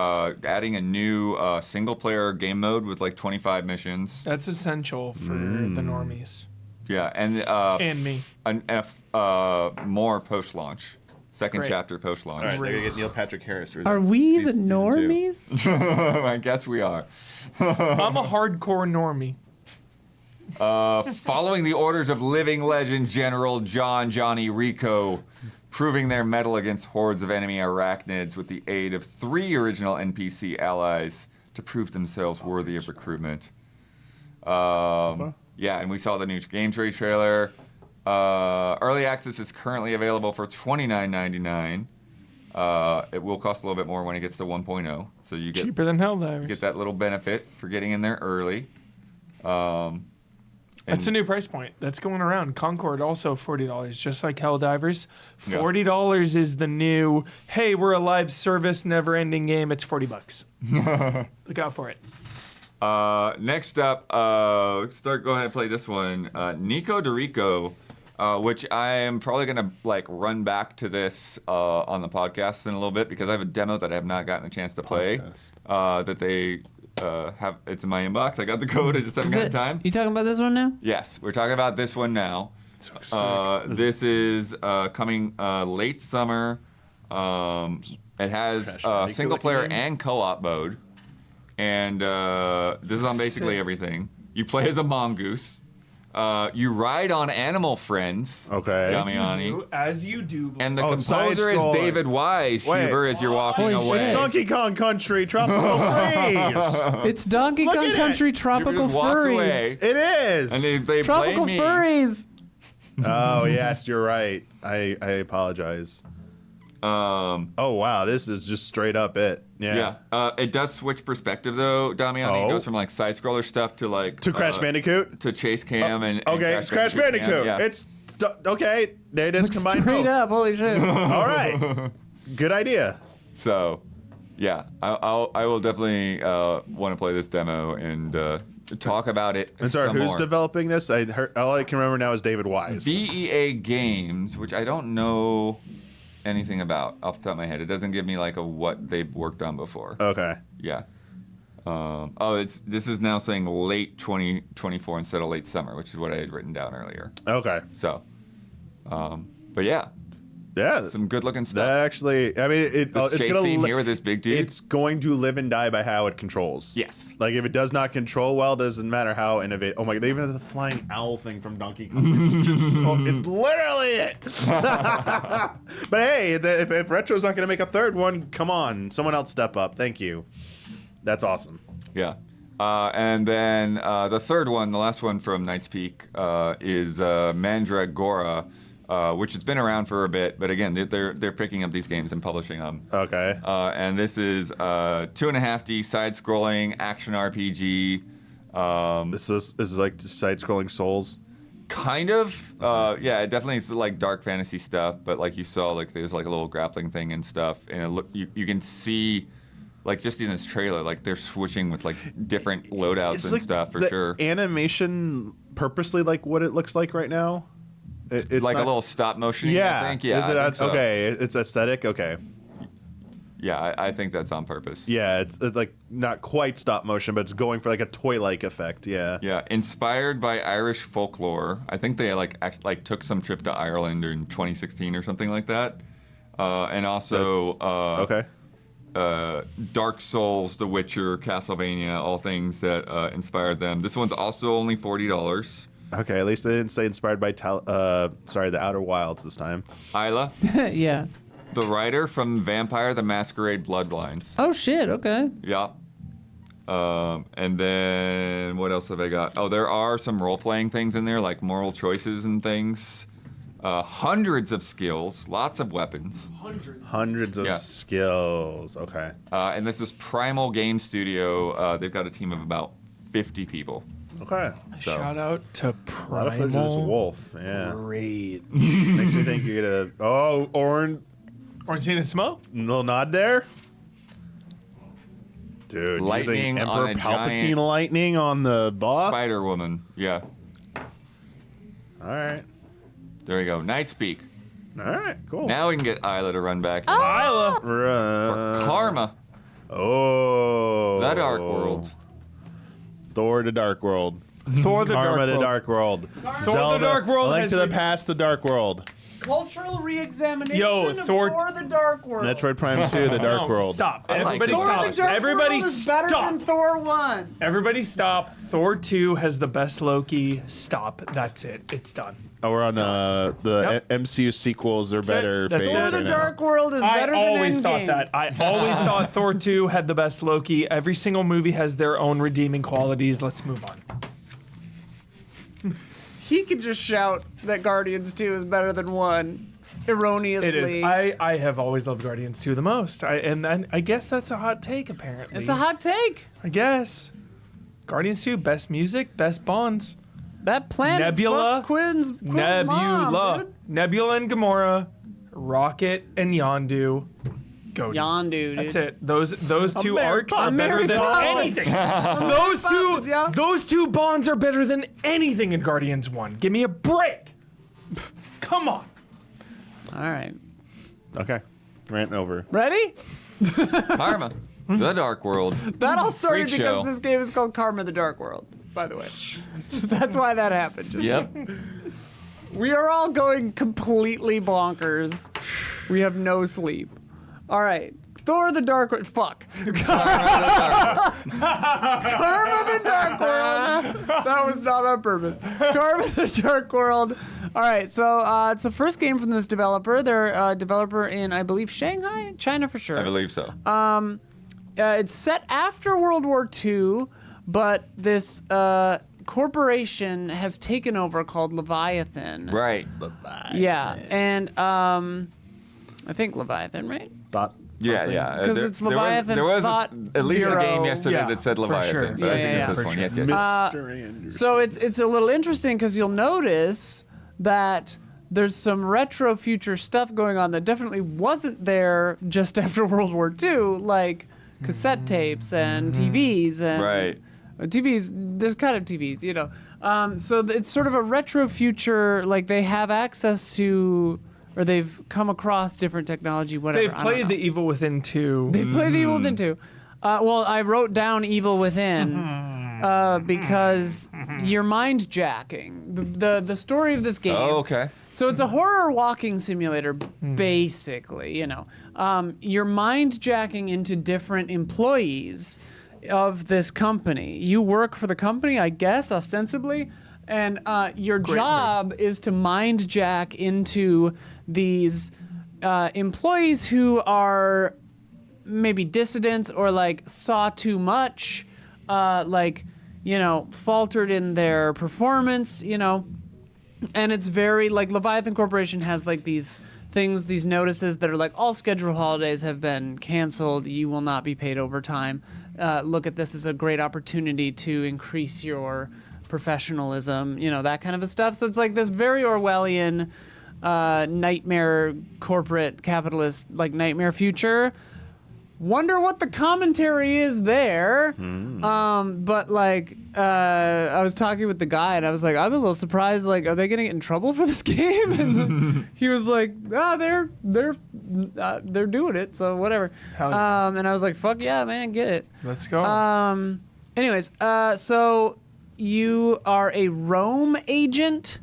adding a new single-player game mode with like 25 missions. That's essential for the normies. Yeah, and And me. more post-launch. Second Great. chapter post-launch. All right, they're going to get Neil Patrick Harris. Are we the normies? I guess we are. I'm a hardcore normie. Following the orders of living legend General Johnny Rico, proving their mettle against hordes of enemy arachnids with the aid of 3 original NPC allies to prove themselves worthy of recruitment. Yeah, and we saw the new gameplay trailer. Early access is currently available for $29.99. It will cost a little bit more when it gets to 1.0, so you get Cheaper than Helldivers. get that little benefit for getting in there early. That's a new price point. That's going around. Concord also $40, just like Helldivers. $40 is the new, hey, we're a live service, never-ending game. It's $40. Look out for it. Next up, go ahead and play this one. Nikoderiko, which I am probably gonna like run back to this on the podcast in a little bit because I have a demo that I have not gotten a chance to play. That they have. It's in my inbox. I got the code. I just haven't got time. You talking about this one now? Yes, we're talking about this one now. This is coming late summer. It has single player and co-op mode. And this is on basically everything. You play as a mongoose. You ride on animal friends. Okay. Damiani. As you do. And the it's composer is side-scrolling. David Wise, Wait. Huber, as you're walking Holy away. shit. Donkey Kong Country, Tropical Freeze. It's Donkey Look Kong at it. Country Huber Tropical just walks Furries. away, It is. and they Tropical blame me. Furries. Oh, yes, you're right. I apologize. Oh, wow. This is just straight up it. Yeah. Yeah. It does switch perspective, though, Damiani. Oh. It goes from like side-scroller stuff to like... To Crash Bandicoot? To Chase Cam and Okay, it's Crash Bandicoot. Cam, yeah. It's okay. They just combined Straight both. up. Holy shit. All right. Good idea. So, yeah, I will definitely want to play this demo and talk about it. And sorry, some who's more. developing this? I heard, all I can remember now is David Wise. BEA Games, which I don't know anything about off the top of my head. It doesn't give me like a what they've worked on before. Okay. Yeah. This is now saying late 2024 instead of late summer, which is what I had written down earlier. Okay. So, but yeah, Yeah. some good looking stuff. That actually, I mean, This it's chase gonna scene here with this big dude. It's going to live and die by how it controls. Yes. Like if it does not control well, doesn't matter how innovative. Oh my god, they even have the flying owl thing from Donkey Kong. It's just, it's literally it. But hey, if Retro's not going to make a third one, come on, someone else step up. Thank you. That's awesome. Yeah. And then the third one, the last one from Knight's Peak, is Mandragora, which has been around for a bit, but again, they're picking up these games and publishing them. Okay. And this is 2.5D side-scrolling action RPG. This is like side-scrolling Souls. Kind of. Yeah, it definitely is like dark fantasy stuff, but like you saw, like there's like a little grappling thing and stuff, and you can see, like just in this trailer, like they're switching with like different loadouts and like stuff for the sure. Animation purposely like what it looks like right now. It's like not, a little stop motion. Yeah. I think. Yeah. I think so. Okay. It's aesthetic. Okay. Yeah, I think that's on purpose. Yeah, it's like not quite stop motion, but it's going for like a toy-like effect. Yeah. Yeah, inspired by Irish folklore. I think they took some trip to Ireland in 2016 or something like that. And also Okay. Dark Souls, The Witcher, Castlevania, all things that inspired them. This one's also only $40. Okay, at least they didn't say inspired by the Outer Wilds this time. Isla, Yeah. the writer from Vampire the Masquerade Bloodlines. Oh shit. Okay. Yeah. And then what else have I got? Oh, there are some role-playing things in there, like moral choices and things. Hundreds of skills, lots of weapons. Hundreds of Yeah. skills. Okay. And this is Primal Game Studio. They've got a team of about 50 people. Okay. So. Shout out to A lot of footage of this Primal. wolf. Yeah. Great. Makes me think you're gonna. Oh, Ornstein and Smo? little nod there. Dude, Lightning using Emperor on a Palpatine giant lightning on the boss. Spider-Woman. Yeah. All right. There we go. Nightspeak. All right. Cool. Now we can get Isla to run back in. Isla. For Karma. Oh. The Dark World. Thor the Dark World. Thor the Karma Dark the World. Dark World. Thor the Dark World A Link has to the been- Past, the Dark World. Cultural re-examination Yo, of Thor- the Dark World. Metroid Prime 2, the Dark No, World. Stop. I like Everybody Thor Thor stop. the Dark Everybody World is better stop. than Thor 1. Everybody stop. Thor 2 has the best Loki. Stop. That's it. It's done. Oh, we're on the Yep. MCU sequels are That's it. better. That's phase it. Thor right the now. Dark World is I better always than thought Endgame. that. I always thought Thor 2 had the best Loki. Every single movie has their own redeeming qualities. Let's move on. He could just shout that Guardians 2 is better than 1 erroneously. It is. I have always loved Guardians 2 the most. And I guess that's a hot take, apparently. It's a hot take. I guess. Guardians 2, best music, best Bonds. That planet Nebula. fucked Quinn's Nebula. mom, dude. Nebula and Gamora. Rocket and Yondu. Go. Yondu, dude. That's it. Those two Mary arcs are Poppins. better than Mary anything. Poppins, yeah. Those two bonds are better than anything in Guardians 1. Give me a break. Come on. All right. Okay. Rant over. Ready? Karma. The Dark World. That all started Freak because show. this game is called Karma the Dark World, by the way. That's why that happened. Just Yep. We are all going completely bonkers. We have no sleep. All right. Thor the Dark World. Fuck. Karma the Dark World. That was not on purpose. Karma the Dark World. All right. So it's the first game from this developer. They're a developer in, I believe, Shanghai, China for sure. I believe so. It's set after World War II, but this corporation has taken over called Leviathan. Right. Yeah, and I think Leviathan, right? Thought. Yeah, something. yeah. 'Cause it's Leviathan There was Thought at least Bureau. a game yesterday Yeah, that said for Leviathan. sure. But I think Yeah, it's yeah, this for one. sure. Yes, yes. Mr. Anderson. So it's a little interesting because you'll notice that there's some retro future stuff going on that definitely wasn't there just after World War II, like cassette tapes and TVs and Right. TVs. There's kind of TVs, you know. So it's sort of a retro future. Like they have access to, or they've come across different technology. Whatever. They've I don't played know. The Evil Within 2. They've played the Evil Within too. Well, I wrote down Evil Within because you're mind jacking. The story of this game. Oh, okay. So it's a horror walking simulator, basically. You know, you're mind jacking into different employees of this company. You work for the company, I guess, ostensibly, and your job is to mind jack into these employees who are maybe dissidents or like saw too much, like, you know, faltered in their performance, you know. And it's very like Leviathan Corporation has like these things, these notices that are like all scheduled holidays have been canceled. You will not be paid overtime. look at this as a great opportunity to increase your professionalism, that kind of a stuff. So it's like this very Orwellian nightmare corporate capitalist like nightmare future. Wonder what the commentary is there. But like I was talking with the guy and I was like, I'm a little surprised, like, are they gonna get in trouble for this game? And he was like, they're doing it, so whatever. And I was like, fuck yeah, man, get it. Let's go. Anyways, so you are a roam agent.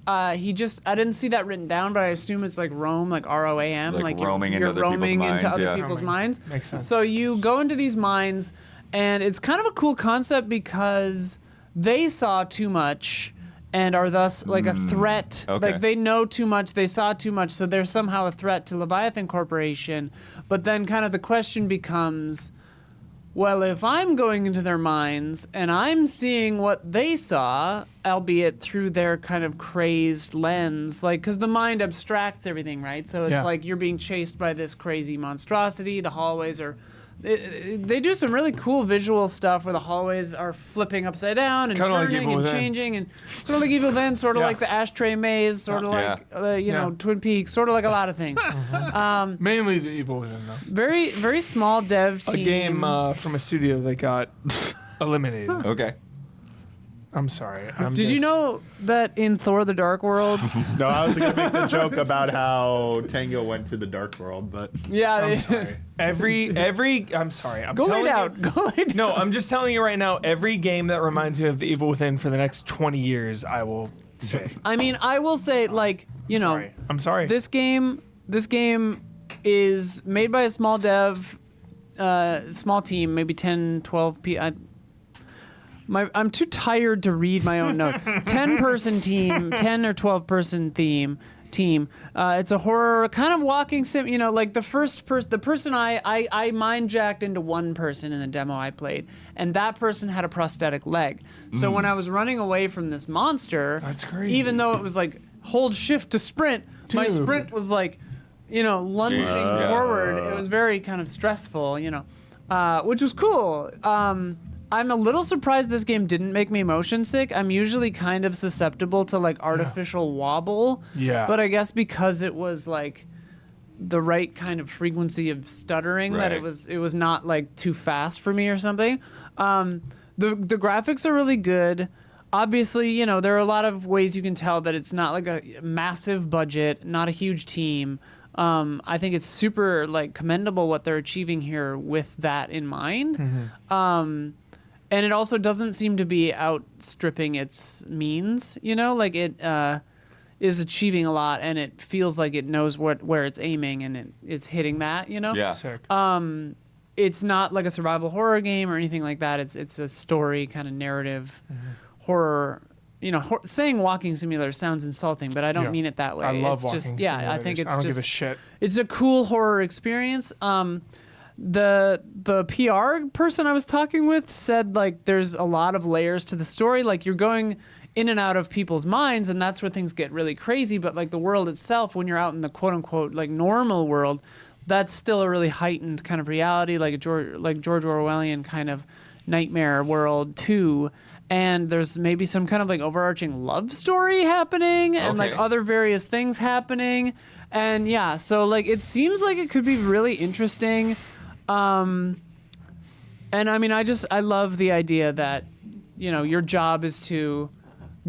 I didn't see that written down, but I assume it's like roam, like ROAM, Like roaming you're into roaming into other yeah. people's minds. Makes sense. So you go into these mines, and it's kind of a cool concept because they saw too much and are thus like a threat. Okay. Like they know too much, they saw too much, so they're somehow a threat to Leviathan Corporation. But then kind of the question becomes, well, if I'm going into their minds and I'm seeing what they saw, albeit through their kind of crazed lens, like, because the mind abstracts everything, right? So it's like you're being chased by this crazy monstrosity. The hallways are... They do some really cool visual stuff where the hallways are flipping upside down and Kinda like turning Evil and Within. changing, and sort of like Evil Within, sort of Yeah. like the ashtray maze, sort of Yeah. like Twin Peaks, sort of like a lot of things. Mainly the Evil Within, though. Very, very small dev team. A game from a studio that got eliminated. Okay. I'm sorry. Did you know that in Thor: The Dark World? No, I was going to make the joke about how Tango went to the dark world, but Yeah, I'm sorry. I'm sorry. I'm Go lay telling down. you. Go lay down. No, I'm just telling you right now. Every game that reminds me of the Evil Within for the next 20 years, I will say. I mean, I will say, like, Sorry. I'm sorry. this game is made by a small dev, small team, maybe 10, 12 people. I'm too tired to read my own notes. 10-person team, 10 or 12-person team. It's a horror kind of walking sim. Like the person I mind jacked into one person in the demo I played, and that person had a prosthetic leg. So when I was running away from this monster, That's crazy. even though it was like hold shift to sprint, my Dude. sprint was like, lunging Yeah. forward. It was very kind of stressful, which was cool. I'm a little surprised this game didn't make me motion sick. I'm usually kind of susceptible to like artificial wobble. Yeah. But I guess because it was like the right kind of frequency of stuttering that it Right. was not like too fast for me or something. The graphics are really good. Obviously, there are a lot of ways you can tell that it's not like a massive budget, not a huge team. I think it's super like commendable what they're achieving here with that in mind. And it also doesn't seem to be outstripping its means, like it is achieving a lot, and it feels like it knows where it's aiming, and it's hitting that, Yeah. Sick. It's not like a survival horror game or anything like that. It's a story kind of narrative horror. Saying walking simulator sounds insulting, but I don't Yeah. mean it that way. I love it's walking just, I think simulators. it's I don't just give a shit. it's a cool horror experience. The PR person I was talking with said like there's a lot of layers to the story. Like you're going in and out of people's minds, and that's where things get really crazy. But like the world itself, when you're out in the quote unquote like normal world, that's still a really heightened kind of reality, like George Orwellian kind of nightmare world too. And there's maybe some kind of like overarching love story happening, and like Okay. other various things happening. And yeah, so like it seems like it could be really interesting. And I mean, I love the idea that, your job is to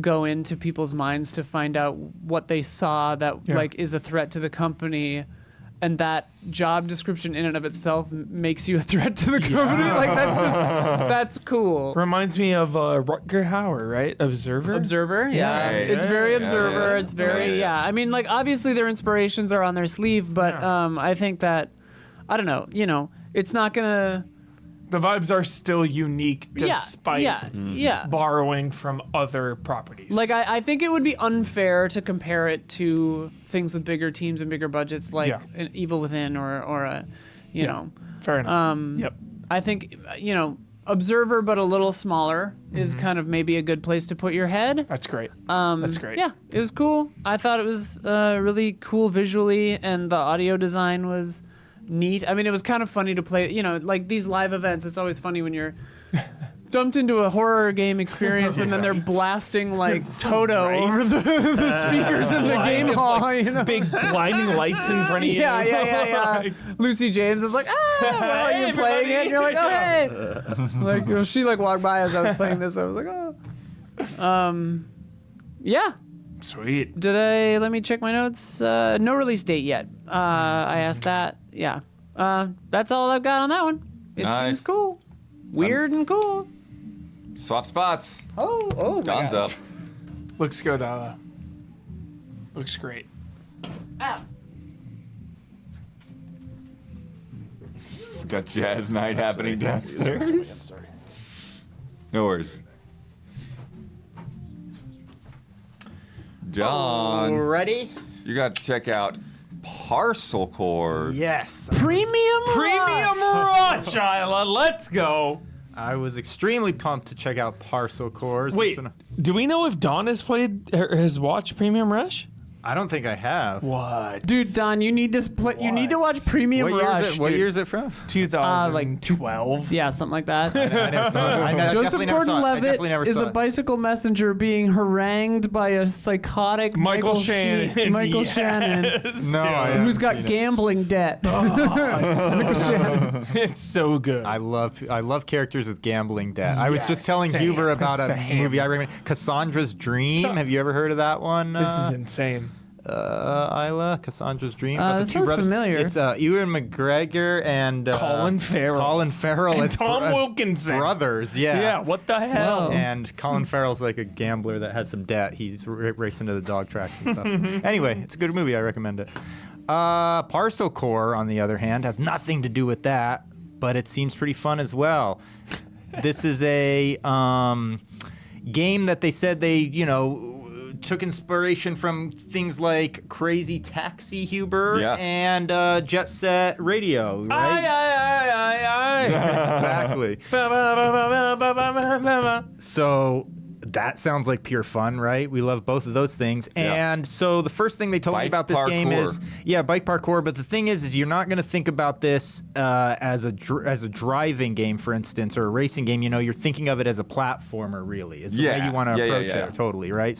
go into people's minds to find out what they saw that like is a threat to the company. And that job description in and of itself makes you a threat to the company. Like that's cool. Reminds me of Rutger Hauer, right? Observer? Observer, yeah. Right. It's very Yeah, Observer. yeah. It's very, Yeah. I mean, like, obviously their inspirations are on their sleeve, but I think that, I don't know, it's not going to... The vibes are still unique despite borrowing from other properties. Like, I think it would be unfair to compare it to things with bigger teams and bigger budgets like an Evil Within or a, you know... Fair enough. Yep. I think, Observer, but a little smaller, is kind of maybe a good place to put your head. That's great. That's great. Yeah, it was cool. I thought it was really cool visually, and the audio design was neat. I mean, it was kind of funny to play. You know, like these live events. It's always funny when you're dumped into a horror game experience and then they're blasting like Toto over the speakers in the game hall. You know? Big blinding lights in front of you. Yeah. Lucy James is like, while you're playing it, you're like, oh hey. Like she like walked by as I was playing this. I was like, oh. Yeah. Sweet. Let me check my notes. No release date yet. I asked that. Yeah. That's all I've got on that one. It seems cool. Weird and cool. Swap spots. Oh, Don's up. Looks good. Looks great. Got jazz night happening downstairs. No worries. John, Ready? you got to check out Parcel Corps. Yes. Premium Rush, Isla. Let's go. I was extremely pumped to check out Parcel Corps. Wait, do we know if Don has watched Premium Rush? I don't think I have. What? Dude, Don, you need to you need to watch Premium Rush. What year is it from? 2012. Yeah, something like that. I never saw it. Joseph Gordon-Levitt is a bicycle messenger being harangued by a psychotic Michael Shannon. Michael Yes, Shannon, No, who's got gambling debt. Michael Shannon. It's so good. I love characters with gambling debt. I was just telling Huber about a movie I recommend, Cassandra's Dream. Have you ever heard of that one? This is insane. Isla, Cassandra's Dream. That the two sounds brothers. familiar. It's Ewan McGregor and Colin Farrell. Colin Farrell And as Tom Wilkinson. brothers. Yeah. Yeah, what the hell? Whoa. And Colin Farrell's like a gambler that has some debt. He's racing to the dog tracks and stuff. Anyway, it's a good movie. I recommend it. Parcel Corps, on the other hand, has nothing to do with that, but it seems pretty fun as well. This is a game that they said they, took inspiration from things like Crazy Taxi, Huber, and Jet Set Radio, right? Exactly. So that sounds like pure fun, right? We love both of those things. And so the first thing they told me about this game is, bike parkour. But the thing is you're not going to think about this as a driving game, for instance, or a racing game. You're thinking of it as a platformer, really, is the way you want to approach it. Totally, right?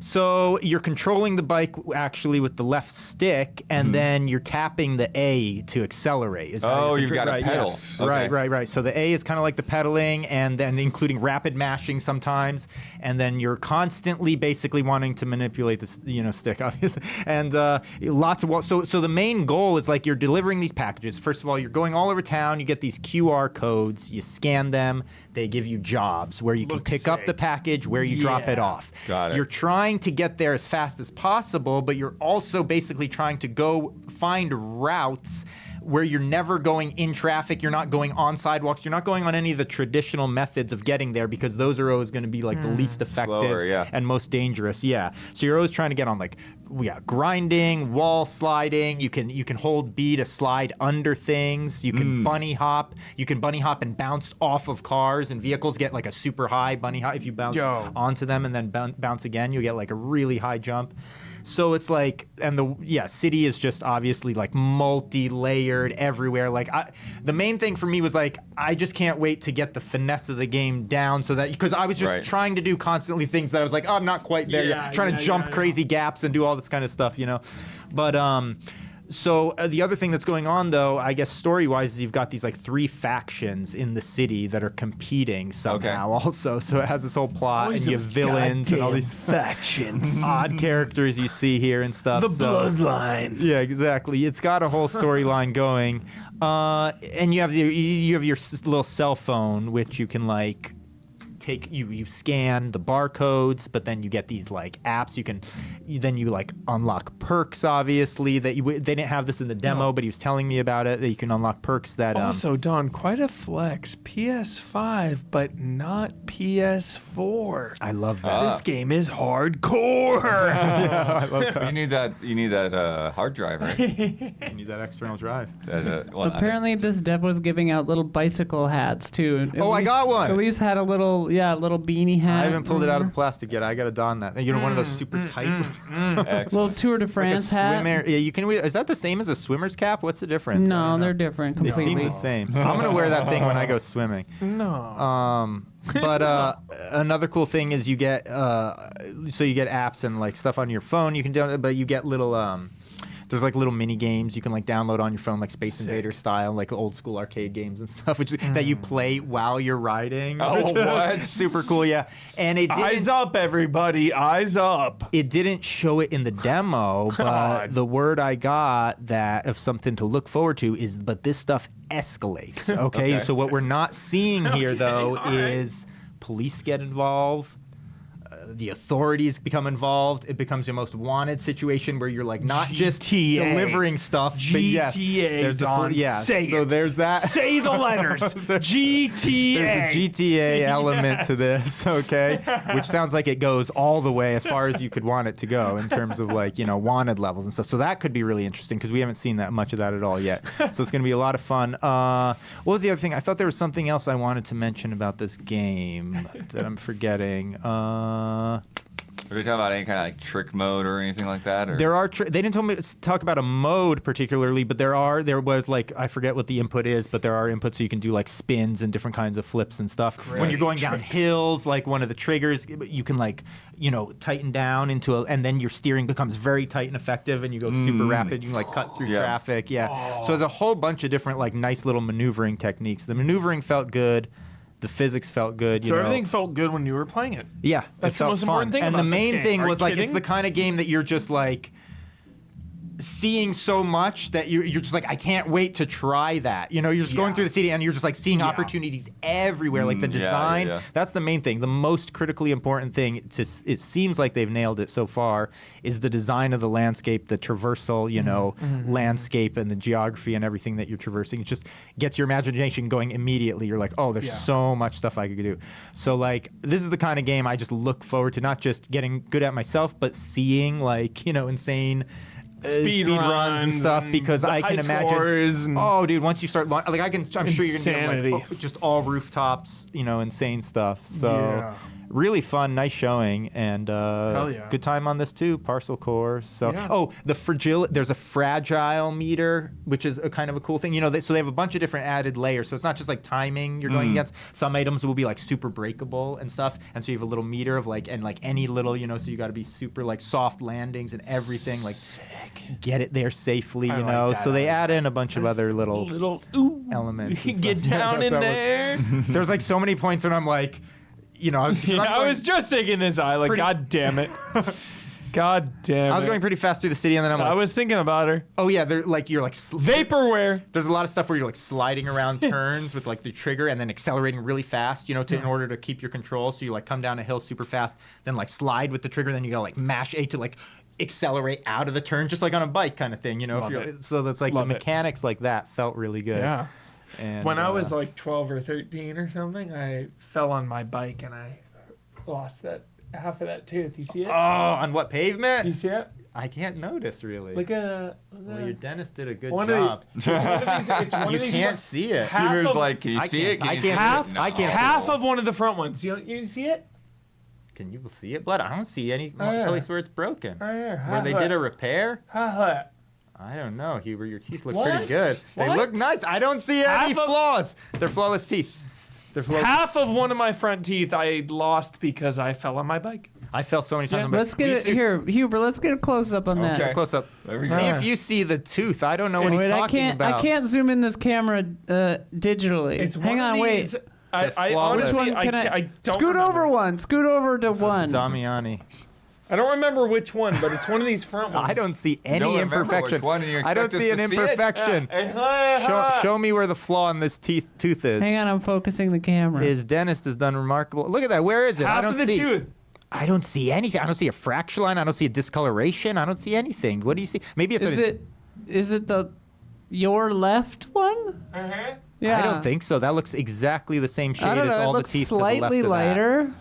So you're controlling the bike actually with the left stick, and then you're tapping the A to accelerate. You've got a pedal. Yeah. Okay. Right. So the A is kind of like the pedaling, and then including rapid mashing sometimes, and then you're constantly basically wanting to manipulate the stick, obviously, and lots of so the main goal is like you're delivering these packages. First of all, you're going all over town. You get these QR codes. You scan them. They give you jobs where you can pick up the package, where you drop it off. Got it. You're trying to get there as fast as possible, but you're also basically trying to go find routes where you're never going in traffic, you're not going on sidewalks, you're not going on any of the traditional methods of getting there, because those are always going to be like the least effective and most dangerous. Yeah. So you're always trying to get on grinding, wall sliding. You can hold B to slide under things. You can bunny hop. You can bunny hop and bounce off of cars and vehicles. Get like a super high bunny hop. If you bounce onto them and then bounce again, you get like a really high jump. So it's like, and the city is just obviously like multi-layered everywhere. Like the main thing for me was like, I just can't wait to get the finesse of the game down, so that, because I was just trying to do constantly things that I was like, oh, I'm not quite there yet. Trying to jump crazy gaps and do all this kind of stuff, But so the other thing that's going on, though, I guess story-wise, is you've got these like 3 factions in the city that are competing somehow also. So it has this whole plot, and you have villains and all these factions, odd characters you see here and stuff. The bloodline. Yeah, exactly. It's got a whole storyline going, and you have your little cell phone, which you can like take. You scan the barcodes, but then you get these like apps. You like unlock perks. Obviously, that they didn't have this in the demo, but he was telling me about it. That you can unlock perks that. Also, Don, quite a flex. PS5, but not PS4. I love that. This game is hardcore. I love that. You need that hard drive, right? You need that external drive. Apparently, this dev was giving out little bicycle hats too. I got one. Elise had a little Yeah, little beanie hat. I haven't pulled it out of the plastic yet. I got to don that. You know, one of those super tight. Little Tour de France hat. Yeah, you can. Is that the same as a swimmer's cap? What's the difference? No, they're different They completely. seem the same. I'm gonna wear that thing when I go swimming. No. But another cool thing is you get so you get apps and like stuff on your phone. You can do, but you get little there's like little mini games you can like download on your phone, like Space Invader style, like old school arcade games and stuff, which that you play while you're riding. Oh, what? Super cool, yeah. And it didn't, Eyes up, everybody! Eyes up! it didn't show it in the demo, but the word I got that of something to look forward to is, but this stuff escalates. Okay, so what we're not seeing here though is police get involved. The authorities become involved. It becomes your most wanted situation where you're like not just delivering stuff, but yes, there's Don, say so it. there's that. Say the letters. GTA. There's a GTA element to this, okay? Which sounds like it goes all the way as far as you could want it to go in terms of like, you know, wanted levels and stuff. So that could be really interesting because we haven't seen that much of that at all yet. So it's going to be a lot of fun. What was the other thing? I thought there was something else I wanted to mention about this game that I'm forgetting. Are we talking about any kind of like trick mode or anything like that? Or? There are. They didn't talk about a mode particularly, but there was like, I forget what the input is, but there are inputs so you can do like spins and different kinds of flips and stuff. When you're going down hills, like one of the triggers, you can like, you know, tighten down and then your steering becomes very tight and effective, and you go super rapid. You can like cut through traffic. Yeah. So there's a whole bunch of different like nice little maneuvering techniques. The maneuvering felt good. The physics felt good. So everything felt good when you were playing it. Yeah, That's it the felt most fun. important thing And about the this main game. thing Are was you like it's kidding? the kind of game that you're just like seeing so much that you're just like, I can't wait to try that. You know, you're just going through the city and you're just like seeing opportunities everywhere. Like the design, that's the main thing. The most critically important thing, it seems like they've nailed it so far, is the design of the landscape, the traversal, you know, landscape and the geography and everything that you're traversing. It just gets your imagination going immediately. You're like, oh, there's so much stuff I could do. So like, this is the kind of game I just look forward to, not just getting good at myself, but seeing like, you know, insane speed runs and stuff, because I can imagine. Oh, dude, once you start, like I'm sure you're gonna get like just all rooftops, you know, insane stuff. So really fun, nice showing, and good time on this too. Parcel Corps. So there's a fragile meter, which is a kind of a cool thing. You know, so they have a bunch of different added layers. So it's not just like timing you're going against. Some items will be like super breakable and stuff, and so you have a little meter of like any little, you know, so you got to be super like soft landings and everything, like get it there safely, you know. Like so they add in a bunch of other little elements. Get down in there. There's like so many points when I'm like, you know, I was just taking this eye, like, God damn it. God damn it. I was going pretty fast through the city, and then I'm like, I was thinking about her. Oh yeah, you're like vaporware. There's a lot of stuff where you're like sliding around turns with like the trigger and then accelerating really fast, you know, in order to keep your control. So you like come down a hill super fast, then like slide with the trigger, then you gotta like mash A to like accelerate out of the turn, just like on a bike kind of thing, you know. So that's like the mechanics like that felt really good. Yeah. And when I was like 12 or 13 or something, I fell on my bike and I lost that half of that tooth. You see it? Oh, on what pavement? You see it? I can't notice really. Look at well, your dentist did a good job. You can't see it. He was like, can you see it? I can't. Half of one of the front ones. You see it? Can you see it, Blood? I don't see any place where it's broken. Where they Half did a repair? Half I don't know, Huber. Your teeth look pretty good. They look nice. I don't see any flaws. They're flawless teeth. Half of one of my front teeth I lost because I fell on my bike. I fell so many times. Let's get it here, Huber. Let's get a close up on that. Close up. See if you see the tooth. I don't know what he's talking about. I can't zoom in this camera digitally. Hang on, wait. I honestly, I don't scoot over one. Scoot over to one. Damiani. I don't remember which one, but it's one of these front ones. I don't see any imperfection. I don't see an imperfection. Show me where the flaw in this tooth is. Hang on, I'm focusing the camera. His dentist has done remarkable. Look at that. Where is it? Half of the tooth. I don't see anything. I don't see a fracture line. I don't see a discoloration. I don't see anything. What do you see? Maybe it's Is it your left one? Uh-huh. Yeah. I don't think so. That looks exactly the same shade as all the teeth to the left slightly of lighter.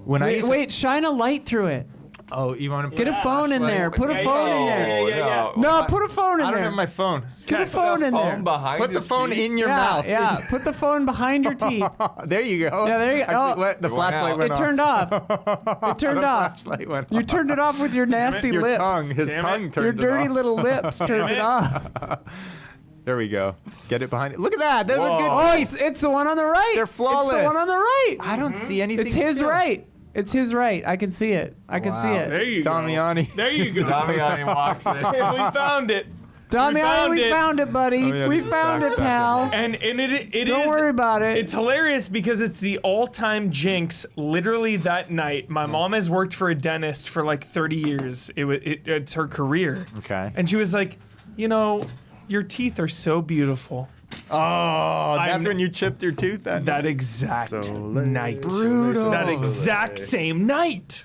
Wait, shine a light through it. Oh, you want to Get a phone in there. Put a phone in there. No, No, put a phone in I there. don't have my phone. Put a phone in there. behind Put the his phone teeth? in your Yeah, mouth. yeah. Put the phone behind your teeth. There you go. Yeah, there you go. Actually, Oh. what? The It went flashlight out. went It off. turned off. It turned The off. flashlight went You off. turned it off with your nasty Your lips. tongue. His Damn it. tongue turned Your dirty it off. little lips turned it off. There we go. Get it behind it. Look at that. Those are good Oh, teeth. it's the one on the right. They're flawless. It's the one on the right. I don't see anything. It's his still. right. It's his right. I can see it. I can see There it. you go. Damiani. There you go. Damiani walks in. we found it. Damiani, we found it, buddy. Damiani's We found back, it, back, pal. And it Don't is- worry about it. It's hilarious because it's the all-time jinx. Literally that night, my mom has worked for a dentist for like 30 years. It's her career. Okay. And she was like, you know, your teeth are so beautiful. Oh, that's I'm- when you chipped your tooth That exact night. Brutal. That exact same night.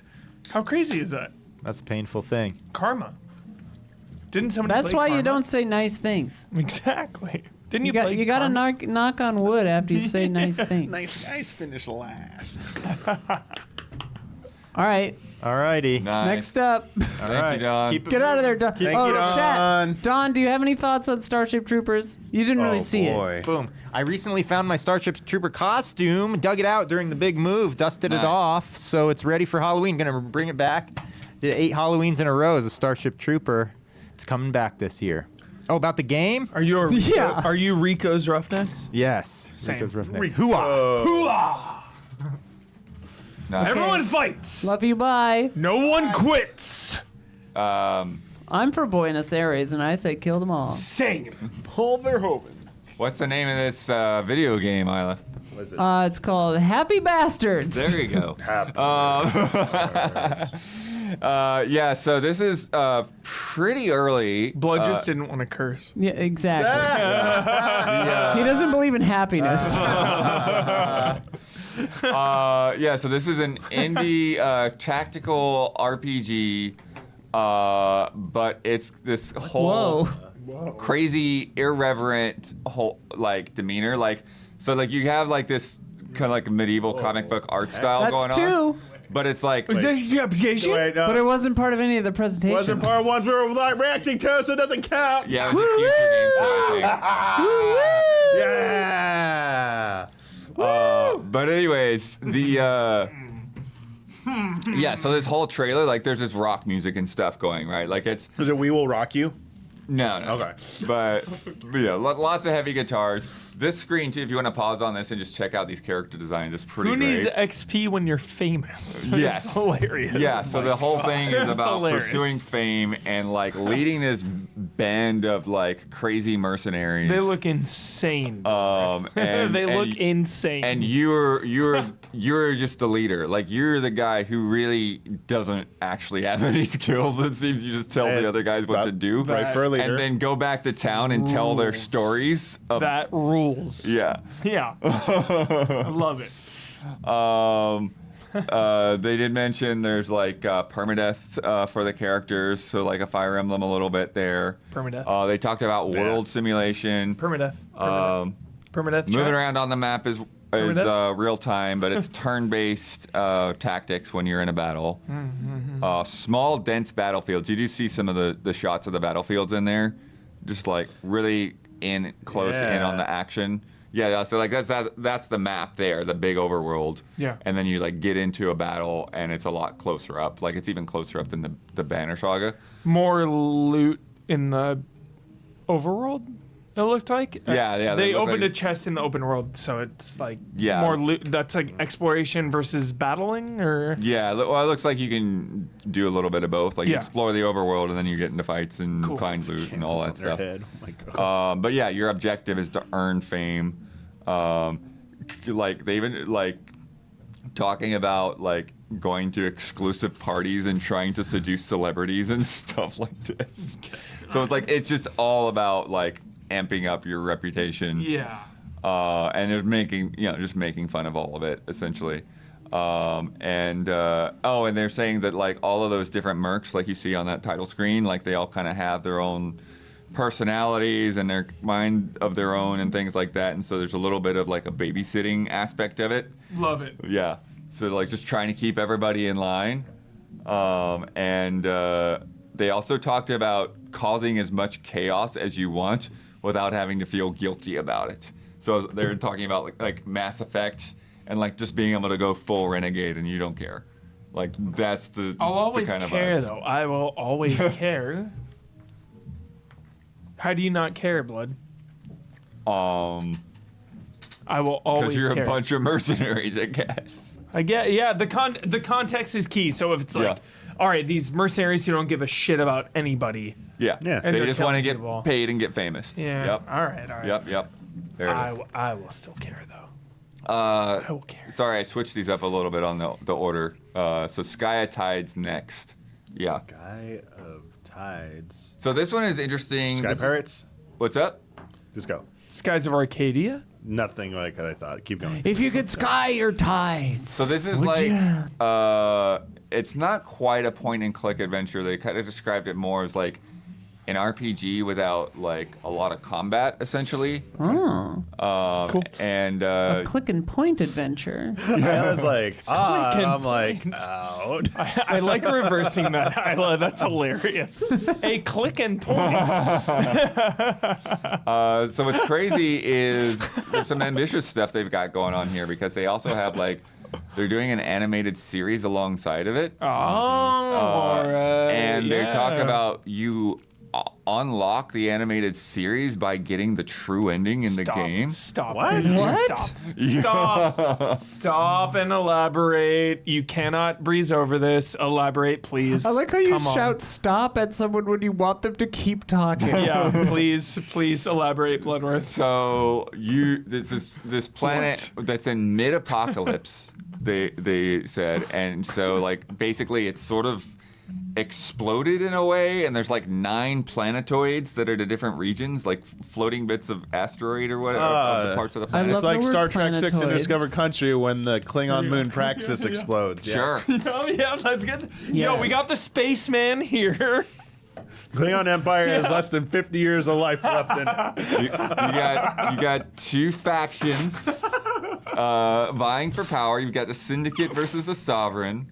How crazy is that? That's a painful thing. Karma. Didn't somebody That's play why Karma? you don't say nice things. Exactly. Didn't you, You got play you got to Karma? knock on wood after you say nice things. Nice guys finish last. All right. Alrighty. Nice. Next up. Thank you, Don. Keep it Get out of there, Don. Thank oh, you, Don. chat. Don, do you have any thoughts on Starship Troopers? You didn't really see it. Boom. I recently found my Starship Trooper costume, dug it out during the big move, dusted Nice. it off, so it's ready for Halloween. Gonna bring it back. Did 8 Halloweens in a row as a Starship Trooper. It's coming back this year. Oh, about the game? Are you Yeah. Are you Rico's Roughness? Yes. Same. Rico's Roughnecks. Rico. Hooah! Hooah! Nice. Everyone fights. Love you, bye. No one quits. I'm for Buenos Aires, and I say kill them all. Same. What's the name of this video game, Isla? It's called Happy Bastards. There you go. Yeah, so this is pretty early. Blood just didn't want to curse. Yeah, exactly. Yeah. He doesn't believe in happiness. Yeah, so this is an indie tactical RPG, but it's this whole crazy, irreverent whole like demeanor. So you have like this kind of like medieval comic book art style going That's on. two, But it's like Is this your application? Wait, no. but it wasn't part of any of the presentations. wasn't part ones we were like reacting to, so it doesn't count. yeah, it was a future game. So I think. Yeah. But anyways, the yeah, so this whole trailer, like there's this rock music and stuff going, right? Like it's Was it We Will Rock You? no. Okay. But lots of heavy guitars. This screen too, if you want to pause on this and just check out these character designs, it's pretty Who great. needs XP when you're famous? Yes. It's hilarious. Yeah, so the whole thing is It's about hilarious. pursuing fame and like leading this band of like crazy mercenaries. They look insane. and, they look and, insane. and you're just the leader. Like you're the guy who really doesn't actually have any skills. It seems you just tell the other guys what to do. Right for a leader. And then go back to town and tell their Rules. stories. Of, that rules. yeah. Yeah. I love it. They did mention there's like permadeath for the characters, so like a Fire Emblem a little bit there. Permadeath. They talked about world simulation. Permadeath. Permadeath. Moving chat. around on the map is Permadeath? real time, but it's turn-based tactics when you're in a battle. Small, dense battlefields. You do see some of the shots of the battlefields in there, just like really close in on the action. Yeah, so like that's the map there, the big overworld. Yeah. And then you like get into a battle, and it's a lot closer up. Like it's even closer up than the Banner Saga. More loot in the overworld. It looked like. Yeah. They look opened like- a chest in the open world, so it's like Yeah. more loot. That's like exploration versus battling, or Yeah, well, it looks like you can do a little bit of both. Like you Yeah. explore the overworld, and then you get into fights and Cool. find loot and all that stuff. Head. Oh my god. But yeah, your objective is to earn fame. Like they even like talking about like going to exclusive parties and trying to seduce celebrities and stuff like this. So it's just all about like amping up your reputation. yeah. And they're just making fun of all of it essentially. And they're saying that like all of those different mercs like you see on that title screen, like they all kind of have their own personalities and their mind of their own and things like that. And so there's a little bit of like a babysitting aspect of it. Love it. Yeah. So like just trying to keep everybody in line. And they also talked about causing as much chaos as you want without having to feel guilty about it. So they're talking about like Mass Effect and like just being able to go full renegade and you don't care. Like that's the I'll always the kind of care vibes. though. I will always care. How do you not care, Blood? I will always Because you're care. a bunch of mercenaries, I guess. I get, yeah. The context is key. So if it's like, all right, these mercenaries who don't give a shit about anybody. Yeah. Yeah. And They they're just want to killing get people. paid and get famous. Yeah. Yep. All right. Yep. There it is. I will still care though. I will care. Sorry, I switched these up a little bit on the order. So Sky of Tides next. Yeah. Guy of Tides. So this one is interesting. Sky This is- Pirates. What's up? Just go. Skies of Arcadia. Nothing like I thought. Keep going. If you could sky your tides. So this is Would like, ya? it's not quite a point and click adventure. They kind of described it more as like an RPG without like a lot of combat, essentially. Oh, Cool. And a click and point adventure. I was like, Click and I'm like, point. out. I like reversing that. I love that's hilarious. A click and point. so what's crazy is there's some ambitious stuff they've got going on here because they also have like they're doing an animated series alongside of it. Oh, all right. And they talk yeah. about you unlock the animated series by getting the true ending in the game. Stop. What? What? Stop and elaborate. You cannot breeze over this. Elaborate, please. I like how you Come on. shout stop at someone when you want them to keep talking. Yeah, please elaborate, Bloodworth. So this planet that's in mid-apocalypse, they said, and so like basically it's sort of exploded in a way, and there's like 9 planetoids that are to different regions, like floating bits of asteroid or whatever of the parts of the planet. love It's like the word Star Trek 6 planetoids. Undiscovered Country when the Klingon moon Praxis explodes. Yeah. Sure. Oh yeah, that's good. Yes. Yo, we got the spaceman here. Klingon Empire has less than 50 years of life left in it. You got 2 factions vying for power. You've got the Syndicate versus the Sovereign.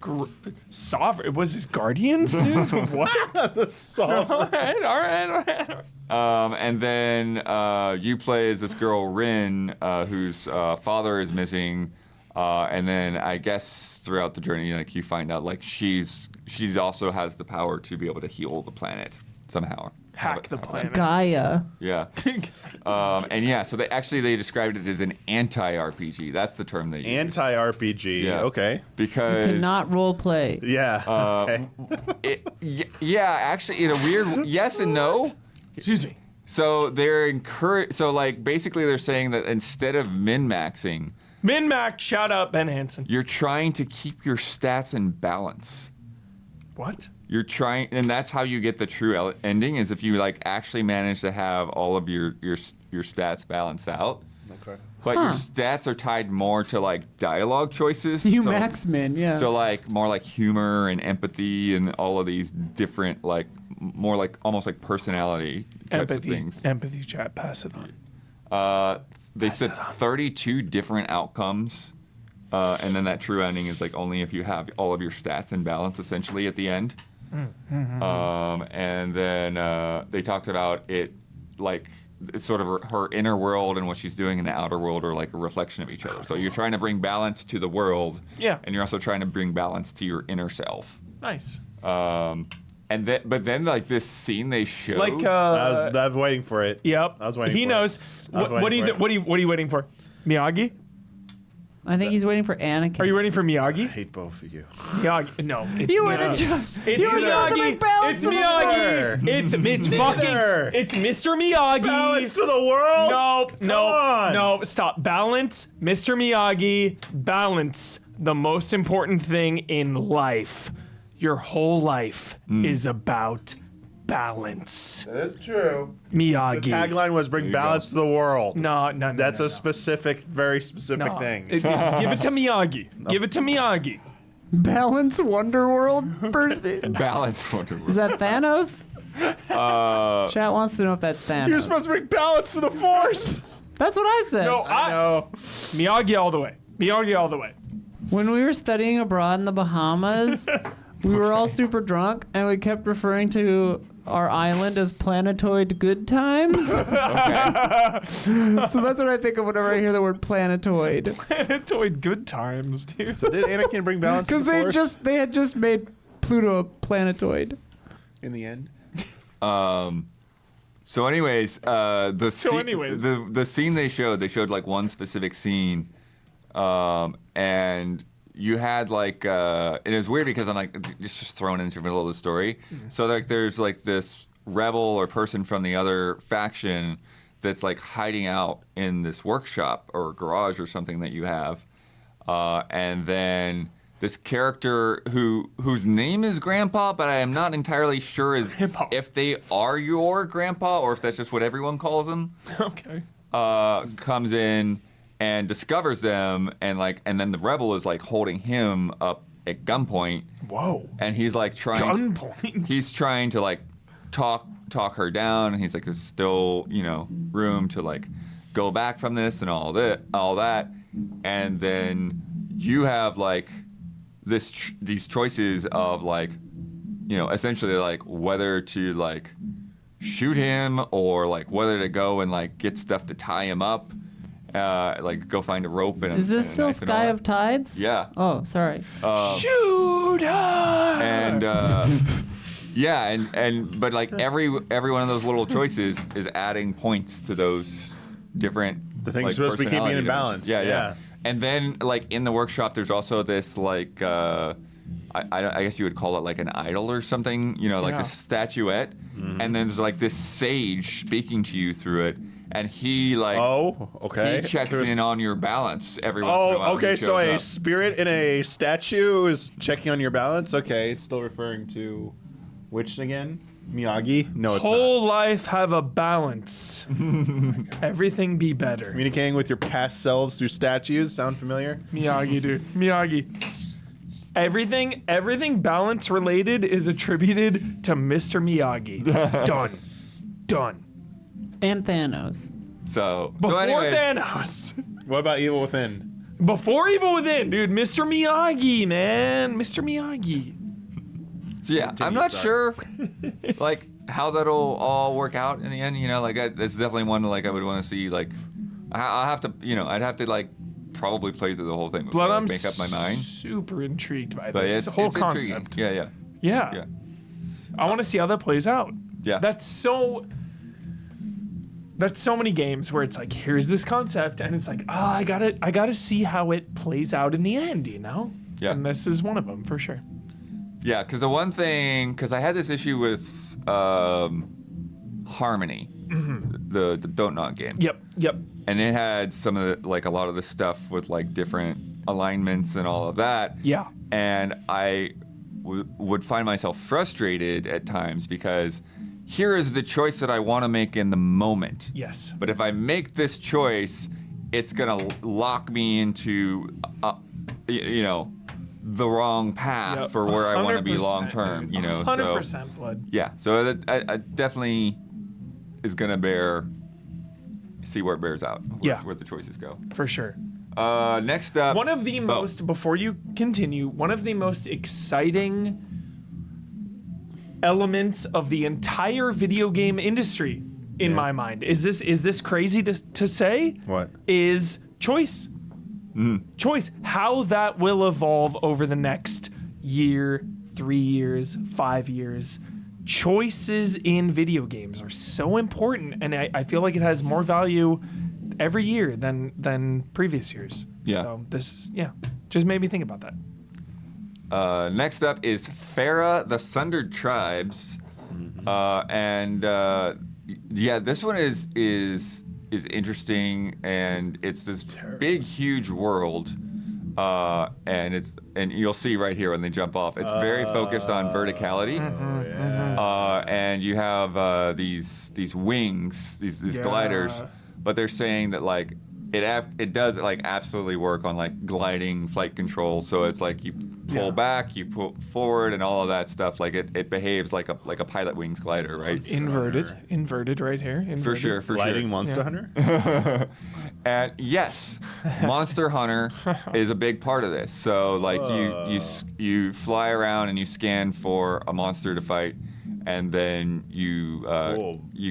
Sovereign was his guardians, dude? What? The song. all right. And then you play as this girl Rin, whose father is missing. And then I guess throughout the journey, like you find out like she's also has the power to be able to heal the planet somehow. Hack the planet. Gaia. Yeah. And yeah, so they described it as an anti-RPG. That's the term they used. Anti-RPG. Yeah. Okay. Because Cannot role play. Yeah. Okay. actually, in a weird yes and no. Excuse me. So so like basically they're saying that instead of min-maxing, Min-Mac, shout out Ben Hansen. you're trying to keep your stats in balance. What? You're trying, and that's how you get the true ending. Is if you like actually manage to have all of your stats balanced out. Okay. But your stats are tied more to like dialogue choices. You so, Maxman, yeah. So like more like humor and empathy and all of these different like more like almost like personality types of things. Empathy chat, pass it on. They said 32 different outcomes. And then that true ending is like only if you have all of your stats in balance essentially at the end. And then they talked about it like it's sort of her inner world and what she's doing in the outer world are like a reflection of each other. So you're trying to bring balance to the world. Yeah. And you're also trying to bring balance to your inner self. Nice. But then like this scene they showed. Like, I was waiting for it. yep. I was waiting He for knows. it. I was What are waiting you? for it. What are you waiting for? Miyagi? I think he's waiting for Anakin. Are you waiting for I Miyagi? hate both of you. Miyagi? No. It's You were Miyagi. the It's you were supposed to Miyagi. bring balance It's to the Miyagi. It's Neither. fucking. It's Mr. Miyagi. Balance to the world. on. No. Stop. Balance, Mr. Miyagi. Balance. The most important thing in life. Your whole life is about balance. That's true. Miyagi. The tagline was "Bring balance to the world." No. That's no. a specific, very specific No. thing. Give it to Miyagi. Give it to Miyagi. Balance Wonderworld person. balance Wonder Woman. Is that Thanos? Chat wants to know if that's Thanos. You're supposed to bring balance to the force. That's what I said. No, No. Miyagi all the way. Miyagi all the way. When we were studying abroad in the Bahamas, We were all super drunk, and we kept referring to our island as Planetoid Good Times. Okay. So that's what I think of whenever I hear the word Planetoid. Planetoid good times, dude. So did Anakin bring balance to Because the Force they had just made Pluto a planetoid. in the end? So anyways, the scene they showed like one specific scene, and you had like, and it was weird because I'm like, it's just thrown into the middle of the story. Mm-hmm. So like, there's like this rebel or person from the other faction that's like hiding out in this workshop or garage or something that you have, and then this character whose name is Grandpa, but I am not entirely sure if they are your grandpa or if that's just what everyone calls them. Okay. Comes in and discovers them, and then the rebel is like holding him up at gunpoint. Whoa. And he's like trying. Gunpoint. He's trying to like talk her down, and he's like, there's still room to like go back from this and all that, and then you have like these choices of like, essentially like whether to like shoot him or like whether to go and like get stuff to tie him up, like go find a rope and Is this still Sky of Tides? Yeah. Oh, sorry. Shoot her! And yeah, but like every one of those little choices is adding points to those different. The thing's like, supposed to be keeping personality in balance. dimensions. Yeah. And then like in the workshop, there's also this like I guess you would call it like an idol or something, like a statuette, and then there's like this sage speaking to you through it. And he like he checks in on your balance every once in a while. Oh, okay. So a up. spirit in a statue is checking on your balance. Okay, it's still referring to which again? Miyagi? No, it's Whole not. life have a balance. Everything be better. Communicating with your past selves through statues. Sound familiar? Miyagi, dude. Miyagi. Everything balance related is attributed to Mr. Miyagi. Done. And Thanos. Before anyways, Thanos. What about Evil Within? Before Evil Within, dude. Mr. Miyagi, man. Mr. Miyagi. So yeah, I'm not sure, like how that'll all work out in the end. Like that's definitely one like I would want to see. Like I'll have to, I'd have to like probably play through the whole thing before I make up my mind. Super intrigued by But this it's whole intriguing. concept. Yeah. I want to see how that plays out. Yeah. That's so many games where it's like, here's this concept, and it's like, I gotta see how it plays out in the end, Yeah. And this is one of them for sure. Yeah, because I had this issue with Harmony, the Don't Knock game. Yep. And it had some of the, like a lot of the stuff with like different alignments and all of that. Yeah. And I would find myself frustrated at times because here is the choice that I want to make in the moment. Yes. But if I make this choice, it's gonna lock me into, the wrong path for where I want to be long term. 100% blood. Yeah. So I definitely is gonna see where it bears out. Where the choices go. For sure. Next up. One of the before you continue, one of the most exciting elements of the entire video game industry, in my mind, is this crazy to say? What? Is choice. Choice. How that will evolve over the next year, 3 years, 5 years. Choices in video games are so important, and I feel like it has more value every year than previous years. Yeah. So this is, just made me think about that. Next up is Fera, the Sundered Tribes, this one is interesting, and it's this big, huge world, and you'll see right here when they jump off, it's very focused on verticality, and you have these wings, these gliders, but they're saying that like it does like absolutely work on like gliding flight control. So it's like you pull back, you pull forward, and all of that stuff. Like it behaves like a Pilot Wings glider, right? Inverted right here. Inverted. For sure. Gliding Monster Hunter. And yes, Monster Hunter is a big part of this. So like you fly around and you scan for a monster to fight, and then you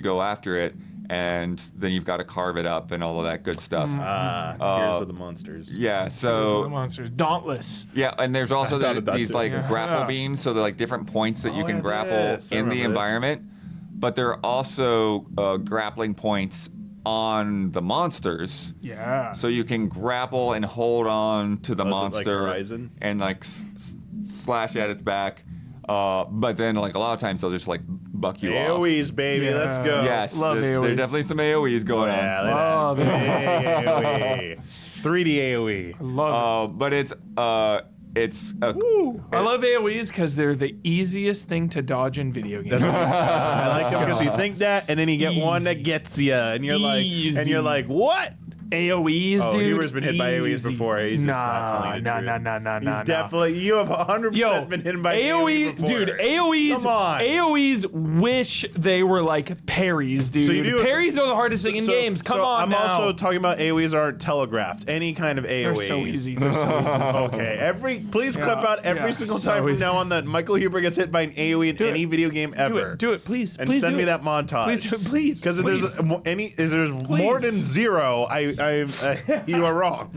go after it. And then you've got to carve it up and all of that good stuff. Tears of the Monsters. Yeah, so the monsters, Dauntless. yeah, and there's also these like Yeah. grapple beams, so they're like different points that you can yeah, grapple this. I in the remember this. environment. But there are also grappling points on the monsters, Yeah. so you can grapple and hold on to the Oh, is it like monster Horizon? and like slash at its back. But then like a lot of times they'll just like buck you off. AoEs, baby. Yeah. Let's go. Yes, Love there are AoEs. definitely some AoEs going on. Yeah, Love AoE. 3D AoE. Love But it's it. I love AoEs because they're the easiest thing to dodge in video games. I like them because you think that, and then you get one that Easy. gets you, and you're Easy. like, what? AoEs, Oh, dude. Huber's been hit by AoEs easy. before. He's just not telling the truth. Nah. He's definitely. You have 100% been hit by AoE before. dude, AoEs, Come on. AoEs wish they were like parries, dude. So you do- Parries are the hardest thing in games. Come on I'm now. also talking about AoEs aren't telegraphed. Any kind of AoE. They're so easy. They're so easy. Okay. Please clip out every yeah, single so time from easy. now on that Michael Huber gets hit by an AoE in Do it. any video game ever. Do it, please. And please send do me it. that montage. Please do it, please. Because if there's more than zero, you are wrong.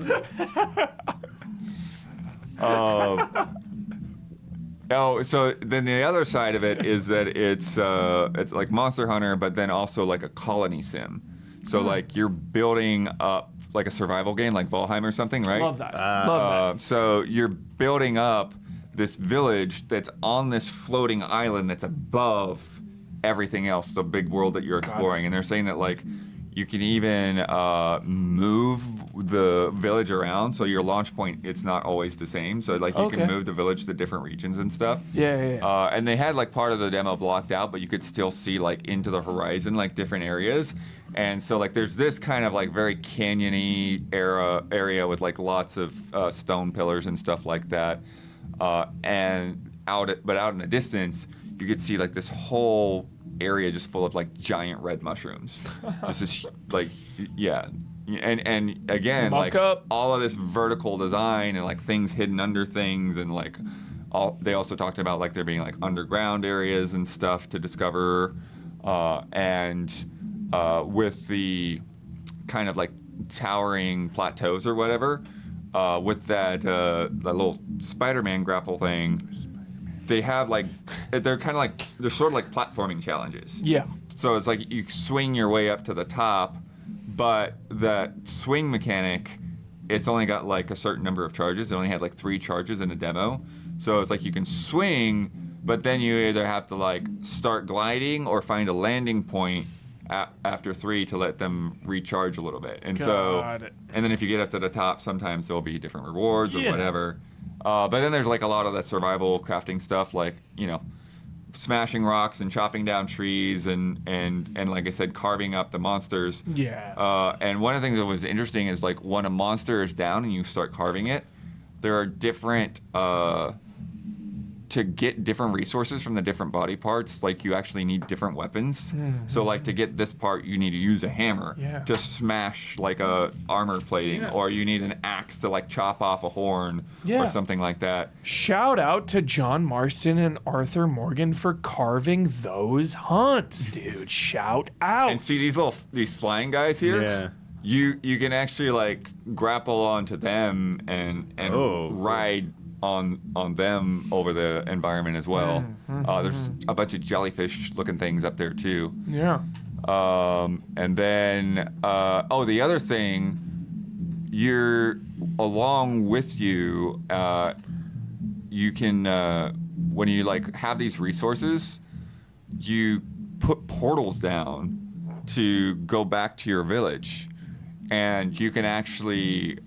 Oh, so then the other side of it is that it's like Monster Hunter, but then also like a colony sim. So like you're building up like a survival game, like Valheim or something, right? Love that. Love that. So you're building up this village that's on this floating island that's above everything else, the big world that you're exploring. And they're saying that like you can even move the village around, so your launch point, it's not always the same. So like you can move the village to different regions and stuff. Yeah. And they had like part of the demo blocked out, but you could still see like into the horizon, like different areas. And so like there's this kind of like very canyony area with like lots of stone pillars and stuff like that. And out in the distance, you could see like this whole area just full of like giant red mushrooms. Just this like and again Mock like up. all of this vertical design and like things hidden under things, and like they also talked about like there being like underground areas and stuff to discover, and with the kind of like towering plateaus or whatever, with that little Spider-Man grapple thing. They have like they're sort of like platforming challenges. Yeah. So it's like you swing your way up to the top, but that swing mechanic, it's only got like a certain number of charges. It only had like 3 charges in the demo. So it's like you can swing, but then you either have to like start gliding or find a landing point after 3 to let them recharge a little bit. And Got it. and then if you get up to the top, sometimes there'll be different rewards or whatever. But then there's like a lot of that survival crafting stuff, like, you know, smashing rocks and chopping down trees and like I said, carving up the monsters. Yeah. And one of the things that was interesting is like when a monster is down and you start carving it, there are different to get different resources from the different body parts, like you actually need different weapons. Mm-hmm. So like to get this part, you need to use a hammer to smash like a armor plating, or you need an axe to like chop off a horn or something like that. Shout out to John Marston and Arthur Morgan for carving those hunts, dude. Shout out. And see these flying guys here? Yeah. You can actually like grapple onto them and ride on them over the environment as well. There's a bunch of jellyfish looking things up there too. Yeah. And then the other thing, you're along with you can when you like have these resources, you put portals down to go back to your village. And you can actually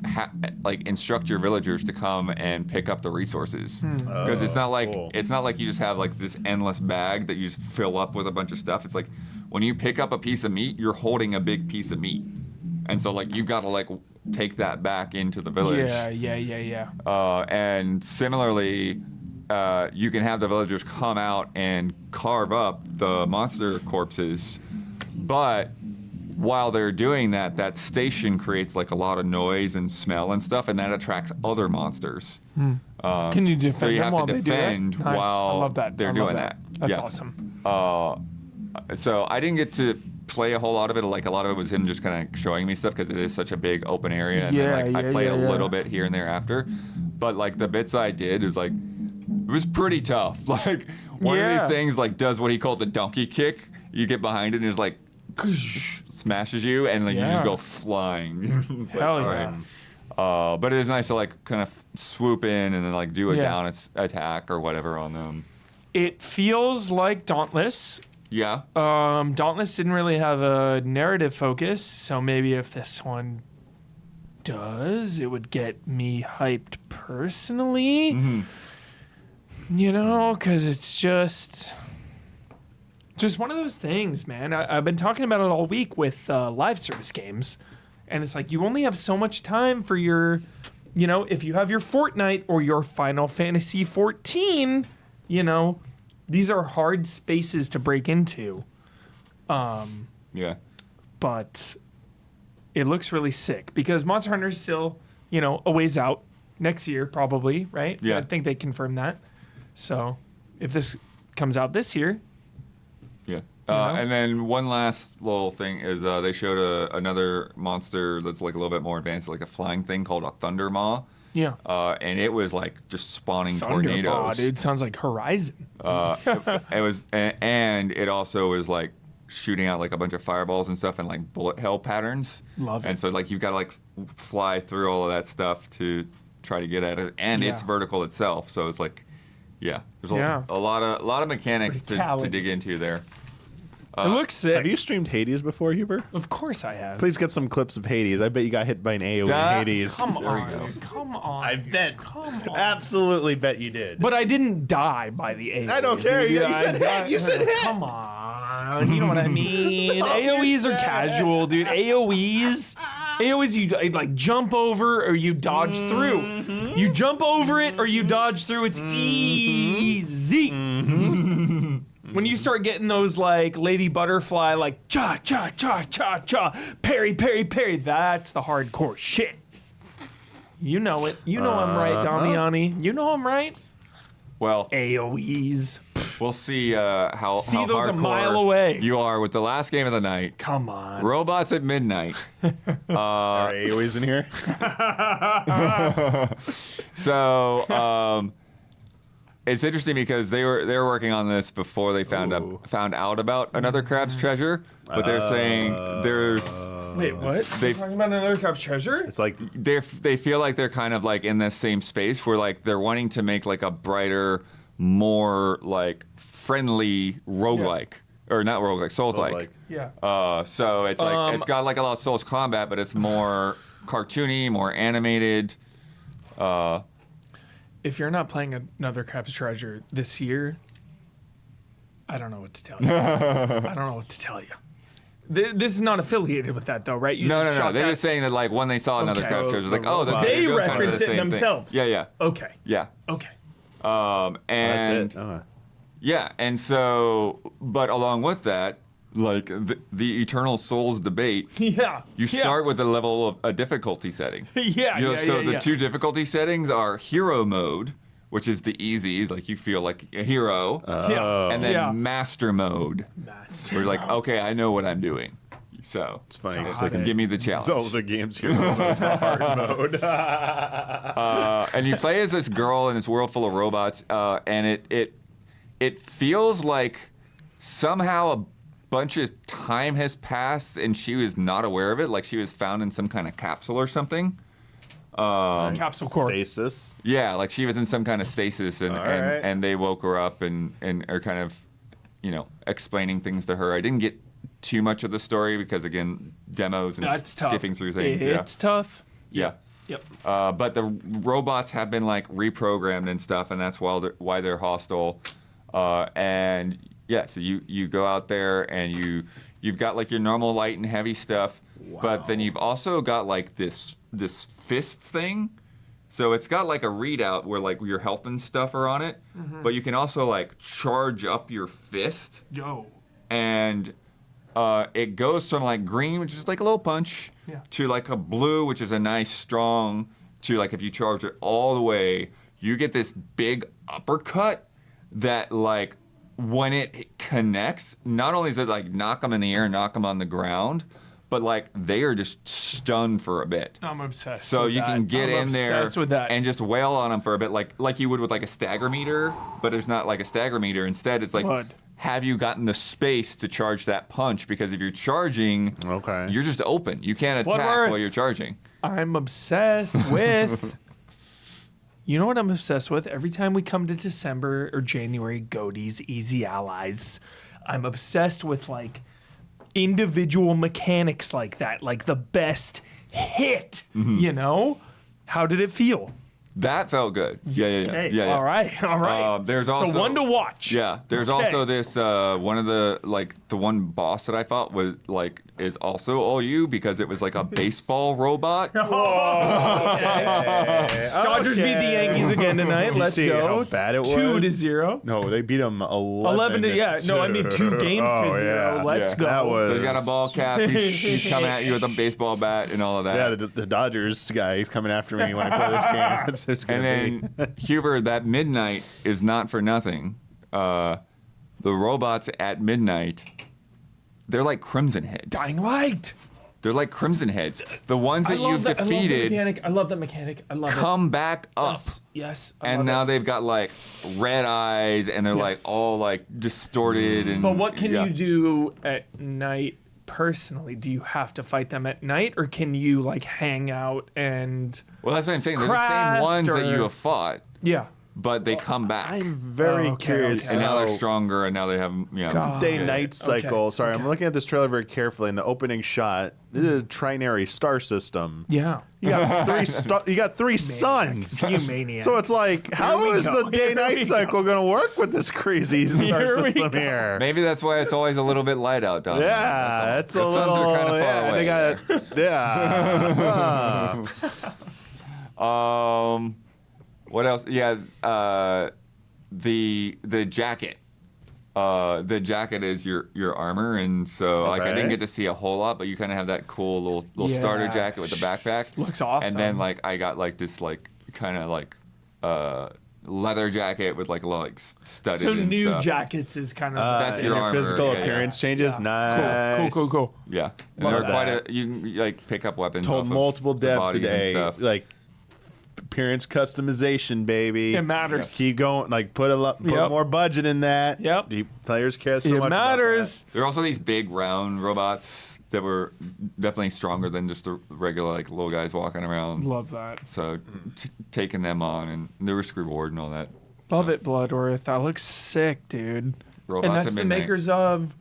instruct your villagers to come and pick up the resources, because it's not like you just have like this endless bag that you just fill up with a bunch of stuff. It's like when you pick up a piece of meat, you're holding a big piece of meat, and so like you've got to like take that back into the village. Yeah. And similarly, you can have the villagers come out and carve up the monster corpses, but while they're doing that, that station creates like a lot of noise and smell and stuff, and that attracts other monsters. Can you defend So you them have while to they do that? defend Nice. I while love that. they're I love doing that. That's Yeah. awesome. So I didn't get to play a whole lot of it. Like a lot of it was him just kind of showing me stuff because it is such a big open area. And then, like, I played a little bit here and there after. But like the bits I did is like, it was pretty tough. Like one of these things like does what he called the donkey kick. You get behind it and it's like smashes you and like you just go flying. It's like, Hell all yeah. right. But it is nice to like kind of swoop in and then like do a down attack or whatever on them. It feels like Dauntless. Yeah. Dauntless didn't really have a narrative focus, so maybe if this one does, it would get me hyped personally. You know, because it's just one of those things, man. I've been talking about it all week with live service games, and it's like you only have so much time for your, you know, if you have your Fortnite or your Final Fantasy 14, you know, these are hard spaces to break into. Yeah. But it looks really sick because Monster Hunter is still, you know, a ways out next year, probably, right? Yeah. I think they confirmed that. So if this comes out this year. Yeah. know? And then one last little thing is they showed another monster that's like a little bit more advanced, like a flying thing called a Thunder Maw. Yeah. And it was like just spawning Thunderball, tornadoes. dude. Sounds like Horizon. It was, and it also was like shooting out like a bunch of fireballs and stuff and like bullet hell patterns. Love it. And so like you've got to like fly through all of that stuff to try to get at it, and it's vertical itself. So it's like, there's a lot of mechanics to dig into there. It looks sick. Have you streamed Hades before, Huber? Of course I have. Please get some clips of Hades. I bet you got hit by an AoE in Hades. Come on. Come on. I bet. Come on. Absolutely bet you did. But I didn't die by the AoE. I don't care. You I said died- hit. You said hit. Come on. You know what I mean? AoEs are casual, dude. AoEs, you like jump over or you dodge through. You jump over it or you dodge through. It's easy. When you start getting those like Lady Butterfly, like cha cha cha cha cha, parry parry parry, that's the hardcore shit. You know it. You know I'm right, Damiani. You know I'm right. Well, AoEs. we'll see how See how those a hardcore mile away. you are with the last game of the night. Come on. Robots at midnight. Are AoEs in here? So it's interesting because they were working on this before they found out about Another Crab's Treasure, but they're saying there's Wait, what? They're talking about another Crab's Treasure? It's like they feel like they're kind of like in this same space where like they're wanting to make like a brighter, more like friendly roguelike. Or not roguelike, Souls-like. Souls-like. Yeah. So it's like it's got like a lot of Souls combat, but it's more cartoony, more animated. If you're not playing another Crab's Treasure this year, I don't know what to tell you. I don't know what to tell you. This is not affiliated with that, though, right? You No. shot They're that- just saying that like when they saw Another Okay. Crab's Treasure, it's like, oh, that's They kind of reference the it same thing. themselves. Yeah. Okay. Yeah. Okay. And that's it. yeah, and so, but along with that, like the Eternal Souls debate, Yeah. you start with a level of a difficulty setting. Yeah. So the two difficulty settings are hero mode, which is the easy, like you feel like a hero, Yeah. and then Yeah. master mode, where you're like, okay, I know what I'm doing. So It's funny. so give me the challenge. Zelda games here. It's a hard mode. And you play as this girl in this world full of robots, and it feels like somehow a bunch of time has passed and she was not aware of it, like she was found in some kind of capsule or something. Capsule Corps. Stasis. Yeah, like she was in some kind of stasis, and right. and they woke her up and are kind of, explaining things to her. I didn't get too much of the story because again, demos and That's tough. skipping through things. It's tough. Yeah. Yep. But the robots have been like reprogrammed and stuff, and that's why they're hostile. And yeah, so you go out there and you've got like your normal light and heavy stuff, but then you've also got like this this fist thing. So it's got like a readout where like your health and stuff are on it, but you can also like charge up your fist, and it goes from like green, which is like a little punch, to like a blue, which is a nice strong, to like if you charge it all the way, you get this big uppercut that like when it connects, not only does it like knock them in the air and knock them on the ground, but like they are just stunned for a bit. I'm obsessed. So with you that. can get I'm in there obsessed with that. and just wail on them for a bit, like you would with like a stagger meter, but there's not like a stagger meter. Instead, it's like, Blood. have you gotten the space to charge that punch? Because if you're charging, you're just open. You can't attack Bloodworth. while you're charging. I'm obsessed with. You know what I'm obsessed with? Every time we come to December or January, Goaties, Easy Allies, I'm obsessed with like individual mechanics like that, like the best hit. You know, how did it feel? That felt good. Yeah. Okay, all right. There's also so one to watch. Yeah, there's Okay. also this one of the like the one boss that I fought was like is also all you because it was like a baseball robot. Dodgers beat the Yankees again tonight. Let's see go. how bad it was? 2-0. No, they beat them 11 to yeah. No, I mean 2 games to 0. Yeah. Let's go. That was. So he's got a ball cap. He's coming at you with a baseball bat and all of that. Yeah, the Dodgers guy is coming after me when I play this game. It's gonna And then Huber, that midnight is not for nothing. The robots at midnight, they're like Crimson Heads. Dying Light. They're like Crimson Heads. The ones that you've defeated I love that mechanic. I love come back up. Yes. And now they've got like red eyes and they're like all like distorted and But what can yeah. you do at night personally? Do you have to fight them at night, or can you like hang out and? Well, that's what I'm saying. They're the craft same ones that or- you have fought, Yeah. but they come back. I'm very Okay, curious. okay. and now they're how stronger and now they have God. day-night cycle. Okay, Sorry, okay. I'm looking at this trailer very carefully. In the opening shot, this is a trinary star system. Yeah. You got you got three suns. You maniac. So it's like, how we is go. the Here we day-night go. cycle going to work with this crazy star Here we system go. here? Maybe that's why it's always a little bit light out, Don. Yeah, that's a The suns little. are kind of far Yeah, away. they got. What else? Yeah, the jacket. The jacket is your armor, and so like I didn't Okay. get to see a whole lot, but you kind of have that cool little starter Yeah. jacket with the backpack. Looks awesome. And then like I got like this like kind of like leather jacket with like a lot like studded. So and new stuff. jackets is kind of That's your armor, physical yeah, yeah. appearance changes. Nice. Cool. Yeah, and Love they're quite that. you can like pick up weapons. Told off of multiple the devs bodies and today, stuff. like appearance customization, baby. It matters. Keep going. Like put Yep. more budget in that. Yep. Players care so It much. about matters. There are also these big round robots that were definitely stronger than just the regular like little guys walking around. Love that. So taking them on and the risk reward and all that. Love it, Bloodworth. That looks sick, dude. Robots And at that's the midnight. makers of.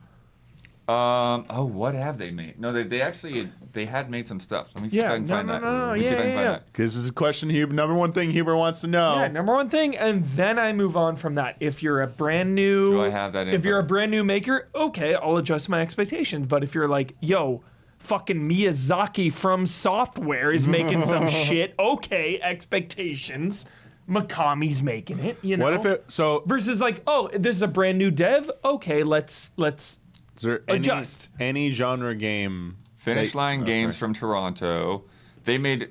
What have they made? No, they actually had made some stuff. Let me see if Yeah, I can find that. no, Let me see if I can find yeah. that. Because this is a question. Number one thing Huber wants to know. Yeah, number one thing, and then I move on from that. If you're a brand new, Do I have that If info? you're a brand new maker, okay, I'll adjust my expectations. But if you're like, yo, fucking Miyazaki from Software is making some shit, okay, expectations. Mikami's making it, you know. What if it? So versus like, oh, this is a brand new dev. Okay, let's is there adjust. any genre game? Finish Line Games from Toronto. They made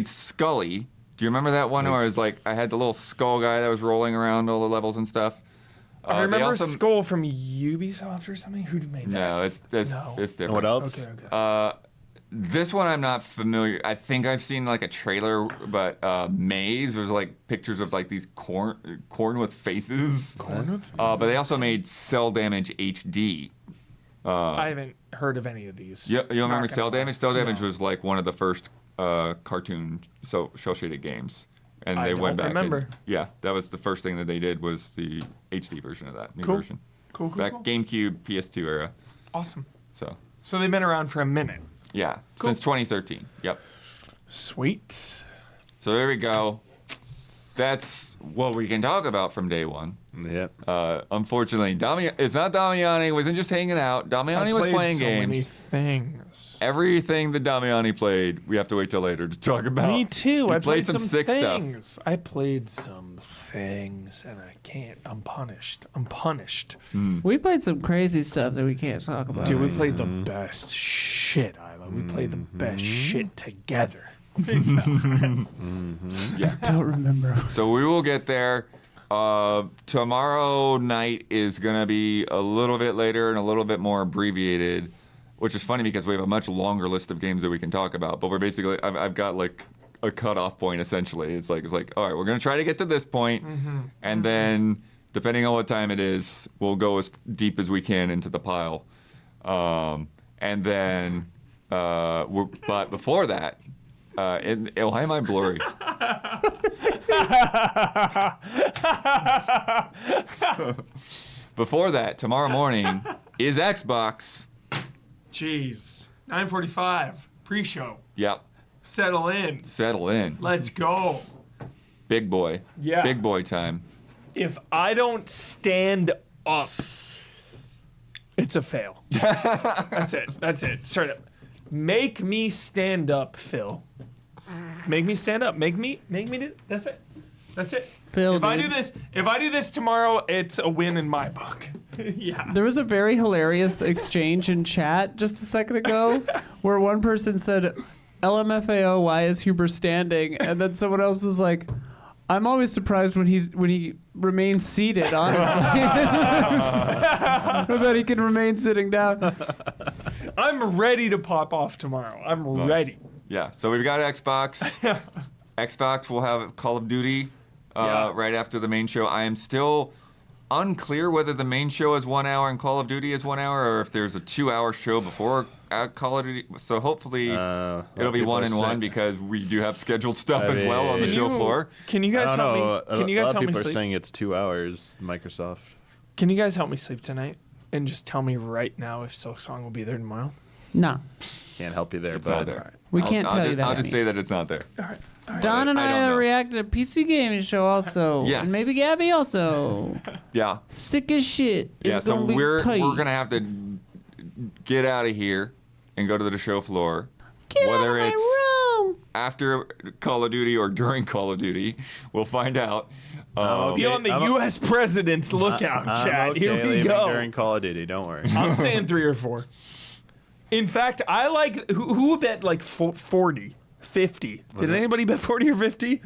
Scully. Do you remember that one where it was like I had the little skull guy that was rolling around all the levels and stuff? I They remember also- Skull from Ubisoft or something. Who made that? No, it's No. different. What else? Okay. This one I'm not familiar. I think I've seen like a trailer, but Maze was like pictures of like these corn with faces. Corn with But they also made Cell Damage HD. I haven't heard of any of these. You remember Not Cell gonna lie. Damage? Cell Damage No. was like one of the first cartoon cell shaded games, and I they went don't back. remember. Yeah, that was the first thing that they did was the HD version of that new Cool. version. Cool. Back GameCube, PS2 era. Awesome. So So they've been around for a minute. yeah, Cool. since 2013. Yep. Sweet. So there we go. That's what we can talk about from day one. Yep. Unfortunately, it's not Damiani. He wasn't just hanging out. Damiani was playing so games. Many things. Everything that Damiani played, we have to wait till later to talk about. Me too. He I played some sick things. stuff. I played some things, and I can't. I'm punished. We played some crazy stuff that we can't talk about. Dude, we played the best shit, Isla. We played the best shit together. Yeah. I don't remember. So we will get there. Tomorrow night is going to be a little bit later and a little bit more abbreviated, which is funny because we have a much longer list of games that we can talk about. But we're basically, I've got like a cutoff point essentially. It's like, all right, we're going to try to get to this point, and then depending on what time it is, we'll go as deep as we can into the pile. And then, but before that, why am I blurry? Before that, tomorrow morning is Xbox. Jeez. 9:45 pre-show. Yep. Settle in. Settle in. Let's go. Big boy. Yeah. Big boy time. If I don't stand up, it's a fail. That's it. Straight up. Make me stand up, Phil. Make me stand up. Make me do. That's it. Phil, If I dude. do this tomorrow, it's a win in my book. Yeah. There was a very hilarious exchange in chat just a second ago where one person said, LMFAO, why is Huber standing? And then someone else was like, I'm always surprised when he remains seated, honestly. That he can remain sitting down. I'm ready to pop off tomorrow. I'm ready. Yeah. So we've got Xbox. Xbox will have Call of Duty right after the main show. I am still unclear whether the main show is 1 hour and Call of Duty is 1 hour, or if there's a 2-hour show before Call of Duty. So hopefully it'll be 1 and 1 because we do have scheduled stuff as well on the show floor. Can you guys help me? Can you guys help me people are sleep? saying it's 2 hours, Microsoft. Can you guys help me sleep tonight and just tell me right now if Silksong will be there tomorrow? No, Can't help you there, It's not but there. we can't tell you that. I'll just say that it's not there. Don and I I don't know. reacted to PC gaming show also. Yes. And maybe Gabby also. Yeah. Sick as shit. Yeah. It's So gonna be we're tight. gonna have to get out of here and go to the show floor. Get Whether out of it's my room. after Call of Duty or during Call of Duty, we'll find out. Be on the U.S. president's lookout, Chad. okay, Here we leaving go. during Call of Duty. Don't worry. I'm saying 3 or 4. In fact, I like who bet like 40, 50. Did anybody bet 40 or 50?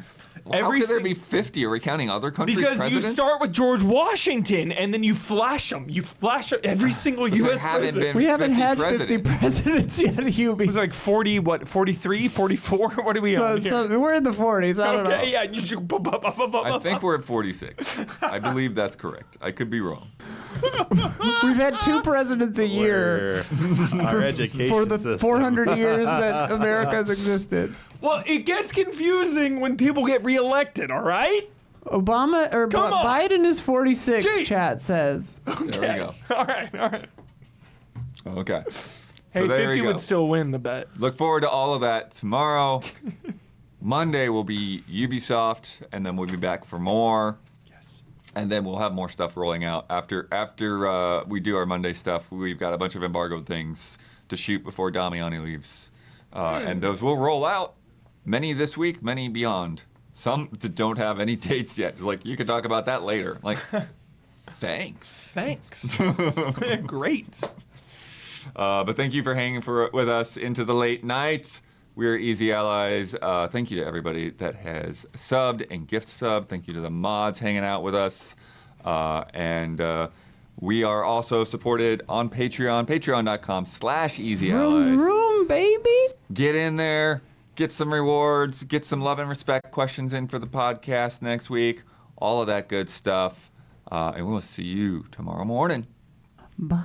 How could there sing- be 50? Are we counting other countries' Because presidents? you start with George Washington and then you flash them. You flash every single There U.S. haven't president. been We haven't 50 had presidents. 50 presidents yet, Hubie. It was like 40, 43, 44? What are we on here? So we're in the 40s. I don't know. Okay, yeah. You should, I think we're at 46. I believe that's correct. I could be wrong. We've had 2 presidents a year Our education for the system. 400 years that America has existed. Well, it gets confusing when people get reelected, all right? Obama or Come on. Biden is 46, Gee. chat says. There we go. All right. Okay. Hey, So there 50 you go. would still win the bet. Look forward to all of that tomorrow. Monday will be Ubisoft, and then we'll be back for more. Yes. And then we'll have more stuff rolling out after we do our Monday stuff. We've got a bunch of embargoed things to shoot before Damiani leaves, and those will roll out. Many this week, many beyond. Some don't have any dates yet. Like, you can talk about that later. Like, thanks. Great. But thank you for hanging with us into the late night. We're Easy Allies. Thank you to everybody that has subbed and gift subbed. Thank you to the mods hanging out with us. And we are also supported on Patreon, patreon.com/Easy Allies. Room, baby. Get in there, get some rewards, get some love and respect questions in for the podcast next week. All of that good stuff. And we'll see you tomorrow morning. Bye.